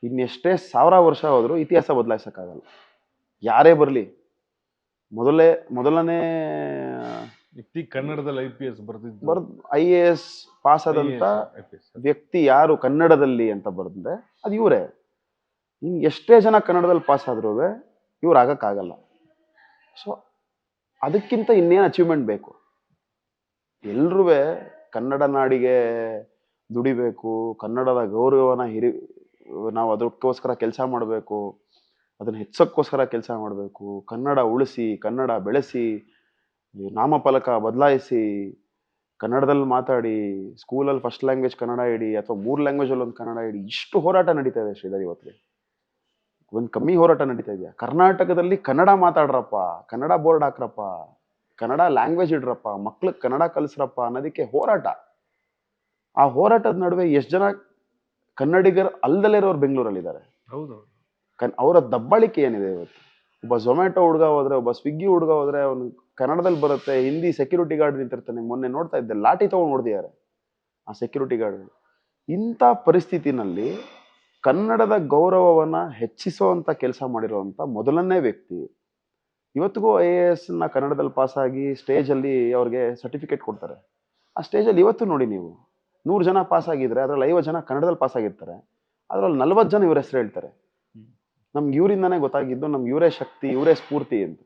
ಇನ್ನೆಷ್ಟೇ 1000 ವರ್ಷ ಹೋದರೂ ಇತಿಹಾಸ ಬದಲಾಯಿಸೋಕ್ಕಾಗಲ್ಲ. ಯಾರೇ ಬರಲಿ, ಮೊದಲನೇ ವ್ಯಕ್ತಿ ಕನ್ನಡದಲ್ಲಿ IPS IAS ಪಾಸ್ ಆದಂಥ ವ್ಯಕ್ತಿ ಯಾರು ಕನ್ನಡದಲ್ಲಿ ಅಂತ ಬರೆದ್ರೆ ಅದು ಇವರೇ. ಇನ್ನು ಎಷ್ಟೇ ಜನ ಕನ್ನಡದಲ್ಲಿ ಪಾಸ್ ಆದ್ರೂ ಇವ್ರು ಆಗಕ್ಕಾಗಲ್ಲ. ಸೊ ಅದಕ್ಕಿಂತ ಇನ್ನೇನು ಅಚೀವ್ಮೆಂಟ್ ಬೇಕು? ಎಲ್ರೂ ಕನ್ನಡ ನಾಡಿಗೆ ದುಡಿಬೇಕು, ಕನ್ನಡದ ಗೌರವನ ನಾವು ಅದಕ್ಕೋಸ್ಕರ ಕೆಲಸ ಮಾಡಬೇಕು, ಅದನ್ನು ಹೆಚ್ಚಕ್ಕೋಸ್ಕರ ಕೆಲಸ ಮಾಡಬೇಕು, ಕನ್ನಡ ಉಳಿಸಿ, ಕನ್ನಡ ಬೆಳೆಸಿ, ನಾಮಫಲಕ ಬದಲಾಯಿಸಿ, ಕನ್ನಡದಲ್ಲಿ ಮಾತಾಡಿ, ಸ್ಕೂಲಲ್ಲಿ ಫಸ್ಟ್ ಲ್ಯಾಂಗ್ವೇಜ್ ಕನ್ನಡ ಇಡಿ ಅಥವಾ 3 ಲ್ಯಾಂಗ್ವೇಜಲ್ಲಿ ಒಂದು ಕನ್ನಡ ಇಡಿ, ಇಷ್ಟು ಹೋರಾಟ ನಡೀತಾ ಇದೆ ಶ್ರೀಧರ್ ಇವತ್ತಿಗೆ. ಒಂದು ಕಮ್ಮಿ ಹೋರಾಟ ನಡೀತಾ ಇದೆಯಾ? ಕರ್ನಾಟಕದಲ್ಲಿ ಕನ್ನಡ ಮಾತಾಡ್ರಪ್ಪ, ಕನ್ನಡ ಬೋರ್ಡ್ ಹಾಕ್ರಪ್ಪ, ಕನ್ನಡ ಲ್ಯಾಂಗ್ವೇಜ್ ಇಡ್ರಪ್ಪ, ಮಕ್ಳಿಗೆ ಕನ್ನಡ ಕಲಿಸ್ರಪ್ಪ ಅನ್ನೋದಕ್ಕೆ ಹೋರಾಟ. ಆ ಹೋರಾಟದ ನಡುವೆ ಎಷ್ಟು ಜನ ಕನ್ನಡಿಗರು ಅಲ್ದಲೇ ಇರೋರು ಬೆಂಗಳೂರಲ್ಲಿದ್ದಾರೆ. ಹೌದು. ಅವರ ದಬ್ಬಾಳಿಕೆ ಏನಿದೆ ಇವತ್ತು? ಒಬ್ಬ ಝೊಮ್ಯಾಟೊ ಹುಡುಗ ಹೋದ್ರೆ, ಒಬ್ಬ ಸ್ವಿಗ್ಗಿ ಹುಡುಗ ಹೋದ್ರೆ ಅವನು ಕನ್ನಡದಲ್ಲಿ ಬರುತ್ತೆ, ಹಿಂದಿ ಸೆಕ್ಯೂರಿಟಿ ಗಾರ್ಡ್ ನಿಂತಿರ್ತಾನೆ. ಮೊನ್ನೆ ನೋಡ್ತಾ ಇದ್ದೆ, ಲಾಠಿ ತಗೊಂಡು ನೋಡ್ದಿದ್ದಾರೆ ಆ ಸೆಕ್ಯೂರಿಟಿ ಗಾರ್ಡ್. ಇಂಥ ಪರಿಸ್ಥಿತಿನಲ್ಲಿ ಕನ್ನಡದ ಗೌರವವನ್ನ ಹೆಚ್ಚಿಸುವಂತ ಕೆಲಸ ಮಾಡಿರುವಂತ ಮೊದಲನೇ ವ್ಯಕ್ತಿ. ಇವತ್ತಿಗೂ IAS ಕನ್ನಡದಲ್ಲಿ ಪಾಸ್ ಆಗಿ ಸ್ಟೇಜಲ್ಲಿ ಅವ್ರಿಗೆ ಸರ್ಟಿಫಿಕೇಟ್ ಕೊಡ್ತಾರೆ. ಆ ಸ್ಟೇಜಲ್ಲಿ ಇವತ್ತು ನೋಡಿ ನೀವು, 100 ಜನ ಪಾಸ್ ಆಗಿದ್ರೆ ಅದ್ರಲ್ಲಿ 50 ಜನ ಕನ್ನಡದಲ್ಲಿ ಪಾಸ್ ಆಗಿರ್ತಾರೆ, ಅದ್ರಲ್ಲಿ 40 ಜನ ಇವ್ರ ಹೆಸರು ಹೇಳ್ತಾರೆ. ನಮ್ಗೆ ಇವರಿಂದಾನೇ ಗೊತ್ತಾಗಿದ್ದು ನಮ್ಗೆ ಇವರೇ ಶಕ್ತಿ, ಇವರೇ ಸ್ಫೂರ್ತಿ ಅಂತ.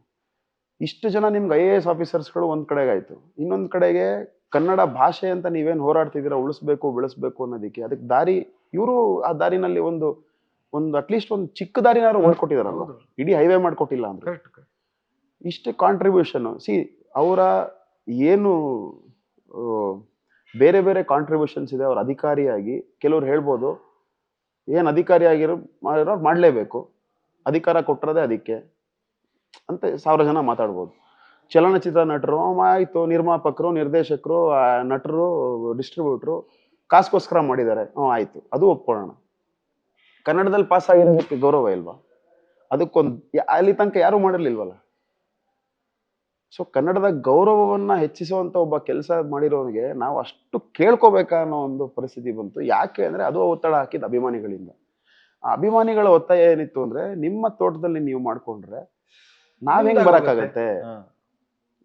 ಇಷ್ಟು ಜನ ನಿಮ್ಗೆ IAS ಆಫೀಸರ್ಸ್ಗಳು ಒಂದ್ ಕಡೆಗಾಯ್ತು, ಇನ್ನೊಂದ್ ಕಡೆಗೆ ಕನ್ನಡ ಭಾಷೆ ಅಂತ ನೀವೇನು ಹೋರಾಡ್ತಿದ್ದೀರಾ ಉಳಿಸ್ಬೇಕು ಬೆಳೆಸ್ಬೇಕು ಅನ್ನೋದಕ್ಕೆ, ಅದಕ್ಕೆ ದಾರಿ ಇವರು ಆ ದಾರಿನಲ್ಲಿ ಒಂದು ಅಟ್ಲೀಸ್ಟ್ ಒಂದು ಚಿಕ್ಕ ದಾರಿನಾರು ಮಾಡ್ಕೊಟ್ಟಿದಾರಲ್ಲ, ಇಡೀ ಹೈವೇ ಮಾಡ್ಕೊಟ್ಟಿಲ್ಲ ಅಂದ್ರೆ. ಇಷ್ಟೇ ಕಾಂಟ್ರಿಬ್ಯೂಷನ್. ಅವರ ಏನು ಬೇರೆ ಬೇರೆ ಕಾಂಟ್ರಿಬ್ಯೂಷನ್ಸ್ ಇದೆ. ಅವ್ರ ಅಧಿಕಾರಿಯಾಗಿ ಕೆಲವ್ರು ಹೇಳ್ಬೋದು, ಏನು ಅಧಿಕಾರಿ ಮಾಡಿರೋರು ಮಾಡಲೇಬೇಕು, ಅಧಿಕಾರ ಕೊಟ್ಟಿರೋದೇ ಅದಕ್ಕೆ ಅಂತ 1000 ಜನ ಮಾತಾಡ್ಬೋದು. ಚಲನಚಿತ್ರ ನಟರು ಆಯ್ತು, ನಿರ್ಮಾಪಕರು, ನಿರ್ದೇಶಕರು, ನಟರು, ಡಿಸ್ಟ್ರಿಬ್ಯೂಟ್ರು ಕಾಸ್ಗೋಸ್ಕರ ಮಾಡಿದ್ದಾರೆ, ಆಯ್ತು, ಅದು ಒಪ್ಕೊಳ್ಳೋಣ. ಕನ್ನಡದಲ್ಲಿ ಪಾಸ್ ಆಗಿರೋದಕ್ಕೆ ಗೌರವ ಇಲ್ವಾ? ಅದಕ್ಕೊಂದು ಅಲ್ಲಿ ತನಕ ಯಾರು ಮಾಡಿರ್ಲಿಲ್ವಲ್ಲ. ಸೊ ಕನ್ನಡದ ಗೌರವವನ್ನ ಹೆಚ್ಚಿಸುವಂತ ಒಬ್ಬ ಕೆಲಸ ಮಾಡಿರೋನಿಗೆ ನಾವು ಅಷ್ಟು ಕೇಳ್ಕೋಬೇಕಾ ಅನ್ನೋ ಒಂದು ಪರಿಸ್ಥಿತಿ ಬಂತು. ಯಾಕೆ ಅಂದ್ರೆ ಅದು ಒತ್ತಡ ಹಾಕಿದ ಅಭಿಮಾನಿಗಳಿಂದ. ಆ ಅಭಿಮಾನಿಗಳ ಒತ್ತಾಯ ಏನಿತ್ತು ಅಂದ್ರೆ, ನಿಮ್ಮ ತೋಟದಲ್ಲಿ ನೀವು ಮಾಡ್ಕೊಂಡ್ರೆ ನಾವ್ ಹೆಂಗ್ ಬರಕ್ಕಾಗತ್ತೆ?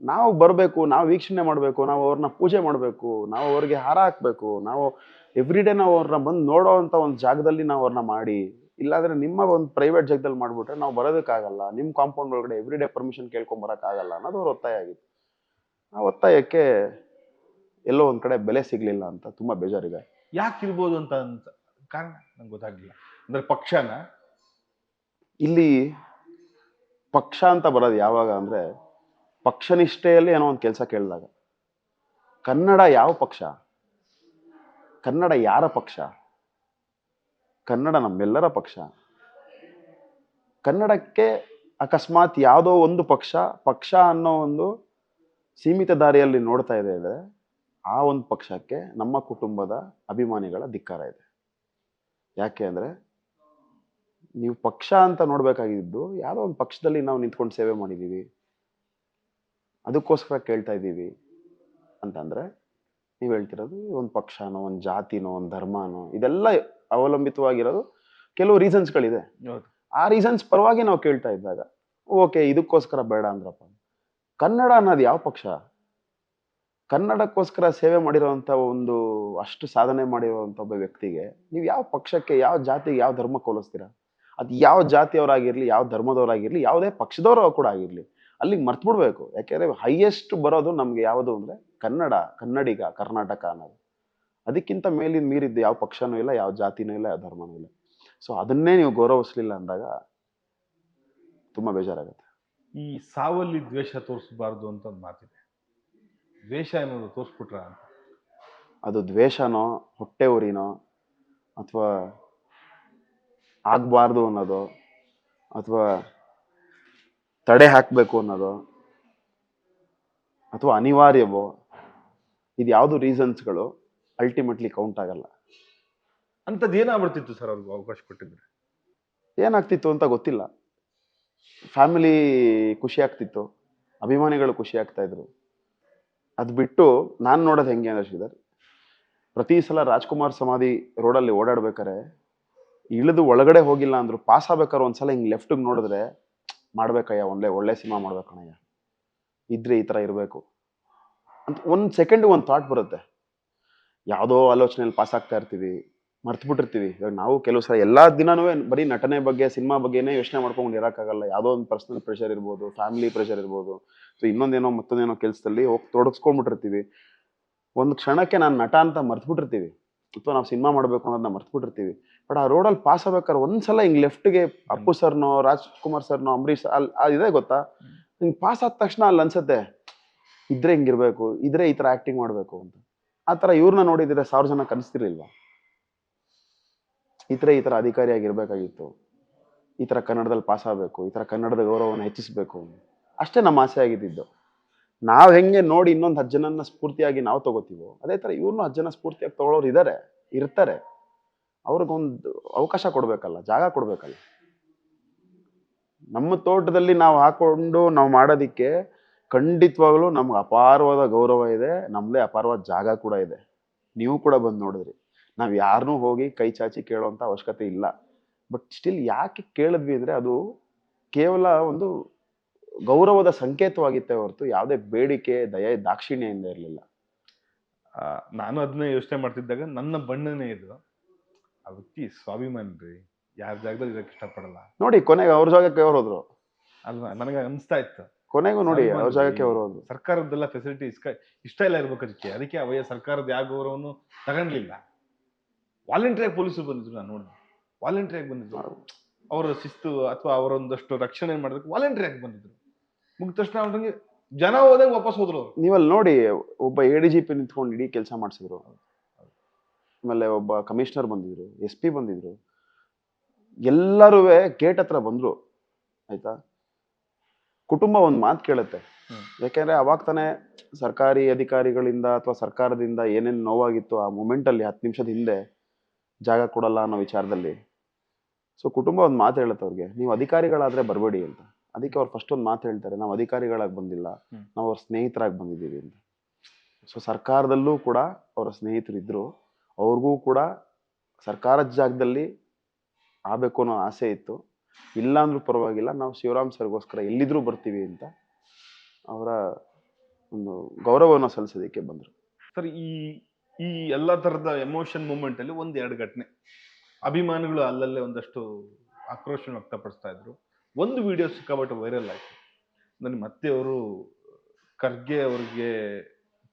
ನಾವು ಬರ್ಬೇಕು, ನಾವು ವೀಕ್ಷಣೆ ಮಾಡ್ಬೇಕು, ನಾವು ಅವ್ರನ್ನ ಪೂಜೆ ಮಾಡ್ಬೇಕು, ನಾವು ಅವ್ರಿಗೆ ಹಾರ ಹಾಕ್ಬೇಕು, ನಾವು ಎವ್ರಿಡೇ ನಾವು ಅವ್ರನ್ನ ಬಂದು ನೋಡೋ ಅಂತ ಒಂದು ಜಾಗದಲ್ಲಿ ನಾವು ಅವ್ರನ್ನ ಮಾಡಿ, ಇಲ್ಲಾಂದ್ರೆ ನಿಮ್ಮ ಒಂದು ಪ್ರೈವೇಟ್ ಜಾಗದಲ್ಲಿ ಮಾಡ್ಬಿಟ್ರೆ ನಾವು ಬರೋದಕ್ಕಾಗಲ್ಲ, ನಿಮ್ಮ ಕಾಂಪೌಂಡ್ ಒಳಗಡೆ ಎವ್ರಿಡೇ ಪರ್ಮಿಷನ್ ಕೇಳ್ಕೊಂಡ್ ಬರೋಕ್ಕಾಗಲ್ಲ ಅನ್ನೋದು ಅವ್ರ ಒತ್ತಾಯ ಆಗಿತ್ತು. ಆ ಒತ್ತಾಯಕ್ಕೆ ಎಲ್ಲೋ ಒಂದ್ ಕಡೆ ಬೆಲೆ ಸಿಗ್ಲಿಲ್ಲ ಅಂತ ತುಂಬಾ ಬೇಜಾರಿದೆ. ಯಾಕಿರ್ಬೋದು ಅಂತ ಕಾರಣ ನಂಗೆ ಗೊತ್ತಾಗ್ಲಿಲ್ಲ. ಅಂದ್ರೆ ಪಕ್ಷನ ಇಲ್ಲಿ ಪಕ್ಷ ಅಂತ ಬರೋದು ಯಾವಾಗ ಅಂದ್ರೆ, ಪಕ್ಷನಿಷ್ಠೆಯಲ್ಲಿ ಏನೋ ಒಂದು ಕೆಲಸ ಕೇಳಿದಾಗ. ಕನ್ನಡ ಯಾವ ಪಕ್ಷ? ಕನ್ನಡ ಯಾರ ಪಕ್ಷ? ಕನ್ನಡ ನಮ್ಮೆಲ್ಲರ ಪಕ್ಷ. ಕನ್ನಡಕ್ಕೆ ಅಕಸ್ಮಾತ್ ಯಾವುದೋ ಒಂದು ಪಕ್ಷ ಅನ್ನೋ ಒಂದು ಸೀಮಿತ ದಾರಿಯಲ್ಲಿ ನೋಡ್ತಾ ಇದೆ ಅಂದ್ರೆ, ಆ ಒಂದು ಪಕ್ಷಕ್ಕೆ ನಮ್ಮ ಕುಟುಂಬದ ಅಭಿಮಾನಿಗಳ ಧಿಕ್ಕಾರ ಇದೆ. ಯಾಕೆ ಅಂದ್ರೆ, ನೀವು ಪಕ್ಷ ಅಂತ ನೋಡ್ಬೇಕಾಗಿದ್ದು ಯಾವುದೋ ಒಂದು ಪಕ್ಷದಲ್ಲಿ ನಾವು ನಿಂತ್ಕೊಂಡು ಸೇವೆ ಮಾಡಿದೀವಿ, ಅದಕ್ಕೋಸ್ಕರ ಕೇಳ್ತಾ ಇದ್ದೀವಿ ಅಂತಂದ್ರೆ, ನೀವು ಹೇಳ್ತಿರೋದು ಒಂದು ಪಕ್ಷನೋ, ಒಂದು ಜಾತಿನೋ, ಒಂದು ಧರ್ಮನೋ, ಇದೆಲ್ಲ ಅವಲಂಬಿತವಾಗಿರೋದು ಕೆಲವು ರೀಸನ್ಸ್ಗಳಿದೆ. ಆ ರೀಸನ್ಸ್ ಪರವಾಗಿ ನಾವು ಕೇಳ್ತಾ ಇದ್ದಾಗ ಓಕೆ, ಇದಕ್ಕೋಸ್ಕರ ಬೇಡ ಅಂದ್ರಪ್ಪ. ಕನ್ನಡ ಅನ್ನೋದು ಯಾವ ಪಕ್ಷ? ಕನ್ನಡಕ್ಕೋಸ್ಕರ ಸೇವೆ ಮಾಡಿರೋಂಥ ಒಂದು ಅಷ್ಟು ಸಾಧನೆ ಮಾಡಿರುವಂಥ ಒಬ್ಬ ವ್ಯಕ್ತಿಗೆ ನೀವು ಯಾವ ಪಕ್ಷಕ್ಕೆ, ಯಾವ ಜಾತಿಗೆ, ಯಾವ ಧರ್ಮಕ್ಕೆ ಹೋಲಿಸ್ತೀರಾ? ಅದು ಯಾವ ಜಾತಿಯವರಾಗಿರ್ಲಿ, ಯಾವ ಧರ್ಮದವರಾಗಿರ್ಲಿ, ಯಾವುದೇ ಪಕ್ಷದವರು ಕೂಡ ಆಗಿರ್ಲಿ, ಅಲ್ಲಿಗೆ ಮರ್ತು ಬಿಡ್ಬೇಕು. ಯಾಕೆಂದ್ರೆ ಹೈಯೆಸ್ಟ್ ಬರೋದು ನಮ್ಗೆ ಯಾವುದು ಅಂದ್ರೆ ಕನ್ನಡ, ಕನ್ನಡಿಗ, ಕರ್ನಾಟಕ ಅನ್ನೋದು. ಅದಕ್ಕಿಂತ ಮೀರಿದ್ದು ಯಾವ ಪಕ್ಷನೂ ಇಲ್ಲ, ಯಾವ ಜಾತಿನೂ ಇಲ್ಲ, ಯಾವ ಧರ್ಮನೂ ಇಲ್ಲ. ಸೊ ಅದನ್ನೇ ನೀವು ಗೌರವಿಸ್ಲಿಲ್ಲ ಅಂದಾಗ ತುಂಬಾ ಬೇಜಾರಾಗುತ್ತೆ. ಈ ಸಾವಲ್ಲಿ ದ್ವೇಷ ತೋರಿಸಬಾರ್ದು ಅಂತ ಒಂದು ಮಾತಿದೆ. ದ್ವೇಷ ಏನಾದ್ರು ತೋರಿಸ್ಬಿಟ್ರ ಅಂತ? ಅದು ದ್ವೇಷನೋ, ಹೊಟ್ಟೆ ಉರಿನೋ, ಅಥವಾ ಆಗ್ಬಾರ್ದು ಅನ್ನೋದು, ಅಥವಾ ತಡೆ ಹಾಕ್ಬೇಕು ಅನ್ನೋದು, ಅಥವಾ ಅನಿವಾರ್ಯವೋ, ಇದು ಯಾವುದು ರೀಸನ್ಸ್ಗಳು ಅಲ್ಟಿಮೇಟ್ಲಿ ಕೌಂಟ್ ಆಗಲ್ಲ. ಅಂಥದ್ದು ಏನಾಗ್ಬಿಡ್ತಿತ್ತು ಸರ್ ಅವ್ರಿಗೆ ಅವಕಾಶ ಕೊಟ್ಟಿದ್ರೆ? ಏನಾಗ್ತಿತ್ತು ಅಂತ ಗೊತ್ತಿಲ್ಲ. ಫ್ಯಾಮಿಲಿ ಖುಷಿ ಆಗ್ತಿತ್ತು, ಅಭಿಮಾನಿಗಳು ಖುಷಿ ಆಗ್ತಾ ಇದ್ರು. ಅದು ಬಿಟ್ಟು ನಾನು ನೋಡೋದು ಹೆಂಗೆ ಅಂದ್ರೆ ಶ್ರೀಧರ್, ಪ್ರತಿ ಸಲ ರಾಜ್ಕುಮಾರ್ ಸಮಾಧಿ ರೋಡಲ್ಲಿ ಓಡಾಡ್ಬೇಕಾರೆ ಇಳಿದು ಒಳಗಡೆ ಹೋಗಿಲ್ಲ ಅಂದ್ರು ಪಾಸ್ ಆಗ್ಬೇಕಾದ್ರೆ ಒಂದ್ಸಲ ಹಿಂಗೆ ಲೆಫ್ಟಿಗೆ ನೋಡಿದ್ರೆ, ಮಾಡ್ಬೇಕಯ್ಯ, ಒಳ್ಳೆ ಸಿನಿಮಾ ಮಾಡ್ಬೇಕಣಯ್ಯ, ಇದ್ರೆ ಈ ಥರ ಇರಬೇಕು ಅಂತ ಒಂದು ಸೆಕೆಂಡ್ ಒಂದು ಥಾಟ್ ಬರುತ್ತೆ. ಯಾವುದೋ ಆಲೋಚನೆಯಲ್ಲಿ ಪಾಸ್ ಆಗ್ತಾ ಇರ್ತೀವಿ, ಮರ್ತು ಬಿಟ್ಟಿರ್ತೀವಿ. ಇವಾಗ ನಾವು ಕೆಲವು ಸಲ ಎಲ್ಲಾ ದಿನಾನೂ ಬರೀ ನಟನೆ ಬಗ್ಗೆ, ಸಿನಿಮಾ ಬಗ್ಗೆನೇ ಯೋಚನೆ ಮಾಡ್ಕೊಂಡು ಇರಕ್ಕಾಗಲ್ಲ. ಯಾವುದೋ ಒಂದು ಪರ್ಸನಲ್ ಪ್ರೆಷರ್ ಇರ್ಬೋದು, ಫ್ಯಾಮಿಲಿ ಪ್ರೆಷರ್ ಇರ್ಬೋದು, ಸೊ ಇನ್ನೊಂದೇನೋ ಮತ್ತೊಂದೇನೋ ಕೆಲಸದಲ್ಲಿ ಹೋಗಿ ತೊಡಗಿಸ್ಕೊಂಡ್ಬಿಟ್ಟಿರ್ತೀವಿ. ಒಂದು ಕ್ಷಣಕ್ಕೆ ನಾನು ನಟ ಅಂತ ಮರ್ತು ಬಿಟ್ಟಿರ್ತೀವಿ, ಅಥವಾ ನಾವು ಸಿನಿಮಾ ಮಾಡಬೇಕು ಅನ್ನೋದನ್ನ ಮರ್ತು ಬಿಟ್ಟಿರ್ತೀವಿ. ಬಟ್ ಆ ರೋಡಲ್ಲಿ ಪಾಸ್ ಆಗ್ಬೇಕಾದ್ರೆ ಒಂದ್ಸಲ ಹಿಂಗ್ ಲೆಫ್ಟ್ಗೆ ಅಪ್ಪು ಸರ್ನೋ, ರಾಜ್ಕುಮಾರ್ ಸರ್ನೋ, ಅಂಬರೀಷ್ ಅಲ್ಲಿ ಇದೆ ಗೊತ್ತಾ, ಹಿಂಗ್ ಪಾಸ್ ಆದ ತಕ್ಷಣ ಅಲ್ಲಿ ಅನ್ಸುತ್ತೆ ಇದ್ರೆ ಹಿಂಗಿರ್ಬೇಕು, ಇದ್ರೆ ಈ ತರ ಆಕ್ಟಿಂಗ್ ಮಾಡ್ಬೇಕು ಅಂತ. ಆ ತರ ಇವ್ರನ್ನ ನೋಡಿದ್ರೆ 1000 ಜನ ಕನಿಸ್ತಿರ್ಲಿಲ್ವಾ? ಈ ತರ ಅಧಿಕಾರಿಯಾಗಿರ್ಬೇಕಾಗಿತ್ತು, ಈ ತರ ಕನ್ನಡದಲ್ಲಿ ಪಾಸ್ ಆಗ್ಬೇಕು, ಈ ತರ ಕನ್ನಡದ ಗೌರವವನ್ನು ಹೆಚ್ಚಿಸ್ಬೇಕು, ಅಷ್ಟೇ ನಮ್ಮ ಆಸೆ ಆಗಿದ್ದು. ನಾವ್ ಹೆಂಗೆ ನೋಡಿ ಇನ್ನೊಂದು 10 ಜನನ್ನ ಸ್ಫೂರ್ತಿಯಾಗಿ ನಾವು ತಗೋತೀವೋ, ಅದೇ ತರ ಇವ್ರನ್ನೂ 10 ಜನ ಸ್ಫೂರ್ತಿಯಾಗಿ ತಗೊಳ್ಳೋರು ಇರ್ತಾರೆ. ಅವ್ರಿಗೊಂದು ಅವಕಾಶ ಕೊಡ್ಬೇಕಲ್ಲ, ಜಾಗ ಕೊಡ್ಬೇಕಲ್ಲ. ನಮ್ಮ ತೋಟದಲ್ಲಿ ನಾವು ಹಾಕೊಂಡು ನಾವು ಮಾಡೋದಿಕ್ಕೆ ಖಂಡಿತವಾಗ್ಲೂ ನಮ್ಗೆ ಅಪಾರವಾದ ಗೌರವ ಇದೆ, ನಮ್ದೇ ಅಪಾರವಾದ ಜಾಗ ಕೂಡ ಇದೆ. ನೀವು ಕೂಡ ಬಂದು ನೋಡಿದ್ರಿ. ನಾವ್ ಯಾರನ್ನೂ ಹೋಗಿ ಕೈ ಚಾಚಿ ಕೇಳೋಂಥ ಅವಶ್ಯಕತೆ ಇಲ್ಲ. ಬಟ್ ಸ್ಟಿಲ್ ಯಾಕೆ ಕೇಳಿದ್ವಿ ಅಂದ್ರೆ ಅದು ಕೇವಲ ಒಂದು ಗೌರವದ ಸಂಕೇತವಾಗಿತ್ತೇ ಹೊರತು ಯಾವುದೇ ಬೇಡಿಕೆ, ದಯೆ, ದಾಕ್ಷಿಣ್ಯದಿಂದ ಇರಲಿಲ್ಲ. ನಾನು ಅದನ್ನೇ ಯೋಚನೆ ಮಾಡ್ತಿದ್ದಾಗ ನನ್ನ ಬಣ್ಣನೇ ಇದು. ಆ ವ್ಯಕ್ತಿ ಸ್ವಾಭಿಮಾನಿ ರೀ, ಯಾರ ಜಾಗದಲ್ಲಿ ಇರಕ್ಕೆ ಇಷ್ಟಪಡಲ್ಲ ನೋಡಿ ಕೊನೆಗೆ ಅವ್ರ ಜಾಗಕ್ಕೆ ಅವ್ರು ಹೋದ್ರು. ಅಲ್ವಾ? ನನಗೆ ಅನಿಸ್ತಾ ಇತ್ತು ಕೊನೆಗೂ ನೋಡಿ ಅವ್ರ ಸ್ವಾಭಿಮಾನಿ ಜಾಗಕ್ಕೆ ರೀ. ಅವ್ರು ಹೋದ್ರು. ಸರ್ಕಾರದ್ದೆಲ್ಲ ಫೆಸಿಲಿಟಿ ಇಷ್ಟ ಇಲ್ಲ ಇರ್ಬೇಕು ಅದಕ್ಕೆ ಅವಯ್ಯ ಸರ್ಕಾರದ ಯಾವ ಗೌರವನು ತಗೊಂಡ್ಲಿಲ್ಲ. ವಾಲಂಟಿಯರ್ ಪೊಲೀಸರು ಬಂದಿದ್ರು, ನಾನು ನೋಡಿದೆ. ವಾಲಂಟಿಯರ್ ಬಂದಿದ್ರು, ಅವರ ಶಿಸ್ತು ಅಥವಾ ಅವರೊಂದಷ್ಟು ರಕ್ಷಣೆ ಮಾಡೋದಕ್ಕೆ ವಾಲಂಟಿಯರ್ ಬಂದಿದ್ರು. ಮುಗಿದ ತಕ್ಷಣ ಅವ್ರಿಗೆ ಜನ ಹೋದಂಗೆ ವಾಪಸ್ ಹೋದ್ರು ಅವರು. ನೀವಲ್ಲಿ ನೋಡಿ ಒಬ್ಬ ADGP ನಿಂತ್ಕೊಂಡು ಇಡೀ ಕೆಲಸ ಮಾಡಿಸಿದ್ರು. ಆಮೇಲೆ ಒಬ್ಬ ಕಮಿಷನರ್ ಬಂದಿದ್ರು, SP ಬಂದಿದ್ರು, ಎಲ್ಲರೂ ಗೇಟ್ ಹತ್ರ ಬಂದ್ರು. ಆಯ್ತಾ, ಕುಟುಂಬ ಒಂದು ಮಾತು ಕೇಳುತ್ತೆ. ಯಾಕೆಂದ್ರೆ ಅವಾಗ ತಾನೇ ಸರ್ಕಾರಿ ಅಧಿಕಾರಿಗಳಿಂದ ಅಥವಾ ಸರ್ಕಾರದಿಂದ ಏನೇನು ನೋವಾಗಿತ್ತು ಆ ಮೂಮೆಂಟಲ್ಲಿ 10 ನಿಮಿಷದ ಹಿಂದೆ ಜಾಗ ಕೊಡಲ್ಲ ಅನ್ನೋ ವಿಚಾರದಲ್ಲಿ. ಸೊ ಕುಟುಂಬ ಒಂದು ಮಾತು ಹೇಳುತ್ತೆ ಅವ್ರಿಗೆ, ನೀವು ಅಧಿಕಾರಿಗಳಾದ್ರೆ ಬರಬೇಡಿ ಅಂತ. ಅದಕ್ಕೆ ಅವ್ರು ಫಸ್ಟ್ ಒಂದು ಮಾತು ಹೇಳ್ತಾರೆ, ನಾವು ಅಧಿಕಾರಿಗಳಾಗಿ ಬಂದಿಲ್ಲ, ನಾವು ಅವ್ರ ಸ್ನೇಹಿತರಾಗಿ ಬಂದಿದ್ದೀವಿ ಅಂತ. ಸೊ ಸರ್ಕಾರದಲ್ಲೂ ಕೂಡ ಅವರ ಸ್ನೇಹಿತರಿದ್ರು, ಅವ್ರಿಗೂ ಕೂಡ ಸರ್ಕಾರದ ಜಾಗದಲ್ಲಿ ಆಗಬೇಕು ಅನ್ನೋ ಆಸೆ ಇತ್ತು. ಇಲ್ಲ ಅಂದ್ರೂ ಪರವಾಗಿಲ್ಲ, ನಾವು ಶಿವರಾಮ್ ಸರ್ಗೋಸ್ಕರ ಎಲ್ಲಿದ್ರೂ ಬರ್ತೀವಿ ಅಂತ ಅವರ ಒಂದು ಗೌರವವನ್ನು ಸಲ್ಲಿಸೋದಕ್ಕೆ ಬಂದರು. ಸರ್, ಈ ಈ ಎಲ್ಲ ತರದ ಎಮೋಷನ್ ಮೂಮೆಂಟ್ ಅಲ್ಲಿ 1-2 ಘಟನೆ, ಅಭಿಮಾನಿಗಳು ಅಲ್ಲಲ್ಲೇ ಒಂದಷ್ಟು ಆಕ್ರೋಶ ವ್ಯಕ್ತಪಡಿಸ್ತಾ ಇದ್ರು. ಒಂದು ವಿಡಿಯೋ ಸಿಕ್ಕಾಪಟ್ಟೆ ವೈರಲ್ ಆಯ್ತು. ನನಗೆ ಮತ್ತೆ ಅವರು ಖರ್ಗೆ ಅವ್ರಿಗೆ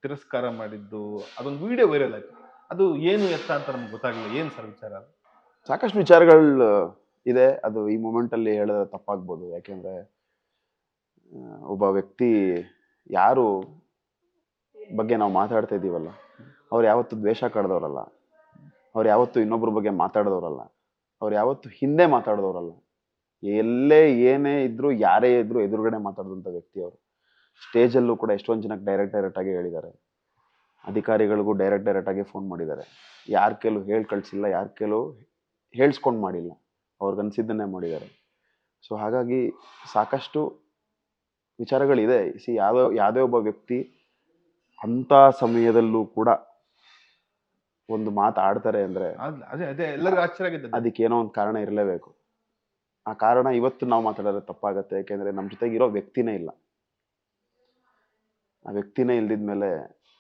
ತಿರಸ್ಕಾರ ಮಾಡಿದ್ದು ಅದೊಂದು ವಿಡಿಯೋ ವೈರಲ್ ಆಯ್ತು. ಅದು ಏನು ಎತ್ತ ಅಂತ ನಮ್ಗೆ ಗೊತ್ತಾಗಲಿಲ್ಲ. ಏನು ಸರ್ ವಿಚಾರ ಅದು? ಸಾಕಷ್ಟು ವಿಚಾರಗಳು ಇದೆ. ಅದು ಈ ಮೂಮೆಂಟಲ್ಲಿ ಹೇಳಿದ್ರೆ ತಪ್ಪಾಗ್ಬೋದು. ಯಾಕೆಂದ್ರೆ ಒಬ್ಬ ವ್ಯಕ್ತಿ ಯಾರು ಬಗ್ಗೆ ನಾವು ಮಾತಾಡ್ತಾ ಇದ್ದೀವಲ್ಲ, ಅವ್ರು ಯಾವತ್ತೂ ದ್ವೇಷ ಕಾಡ್ದವ್ರಲ್ಲ, ಅವ್ರು ಯಾವತ್ತೂ ಇನ್ನೊಬ್ಬರ ಬಗ್ಗೆ ಮಾತಾಡಿದವರಲ್ಲ, ಅವ್ರು ಯಾವತ್ತೂ ಹಿಂದೆ ಮಾತಾಡಿದವರಲ್ಲ. ಎಲ್ಲೇ ಏನೇ ಇದ್ರು, ಯಾರೇ ಇದ್ರು ಎದುರುಗಡೆ ಮಾತಾಡಿದಂಥ ವ್ಯಕ್ತಿ ಅವರು. ಸ್ಟೇಜಲ್ಲೂ ಕೂಡ ಎಷ್ಟೊಂದು ಜನಕ್ಕೆ ಡೈರೆಕ್ಟ್ ಆಗಿ ಹೇಳಿದ್ದಾರೆ, ಅಧಿಕಾರಿಗಳಿಗೂ ಡೈರೆಕ್ಟ್ ಆಗಿ ಫೋನ್ ಮಾಡಿದ್ದಾರೆ. ಯಾರ ಕೈಲೂ ಹೇಳಿ ಕಳಿಸಿಲ್ಲ, ಯಾರ ಕೈಲೂ ಹೇಳ್ಸ್ಕೊಂಡು ಮಾಡಿಲ್ಲ, ಅವ್ರಿಗನ್ಸಿದ್ದನ್ನೇ ಮಾಡಿದ್ದಾರೆ. ಸೊ ಹಾಗಾಗಿ ಸಾಕಷ್ಟು ವಿಚಾರಗಳಿದೆ. ಯಾವುದೇ ಒಬ್ಬ ವ್ಯಕ್ತಿ ಅಂಥ ಸಮಯದಲ್ಲೂ ಕೂಡ ಒಂದು ಮಾತು ಆಡ್ತಾರೆ ಅಂದರೆ ಅದೇ ಎಲ್ಲರಿಗೂ ಆಶ್ಚರ್ಯ ಆಗಿದೆ. ಅದಕ್ಕೆ ಏನೋ ಒಂದು ಕಾರಣ ಇರಲೇಬೇಕು. ಆ ಕಾರಣ ಇವತ್ತು ನಾವು ಮಾತಾಡೋದು ತಪ್ಪಾಗತ್ತೆ. ಯಾಕೆಂದರೆ ನಮ್ಮ ಜೊತೆಗಿರೋ ವ್ಯಕ್ತಿನೇ ಇಲ್ಲ. ಆ ವ್ಯಕ್ತಿನೇ ಇಲ್ದಿದ್ಮೇಲೆ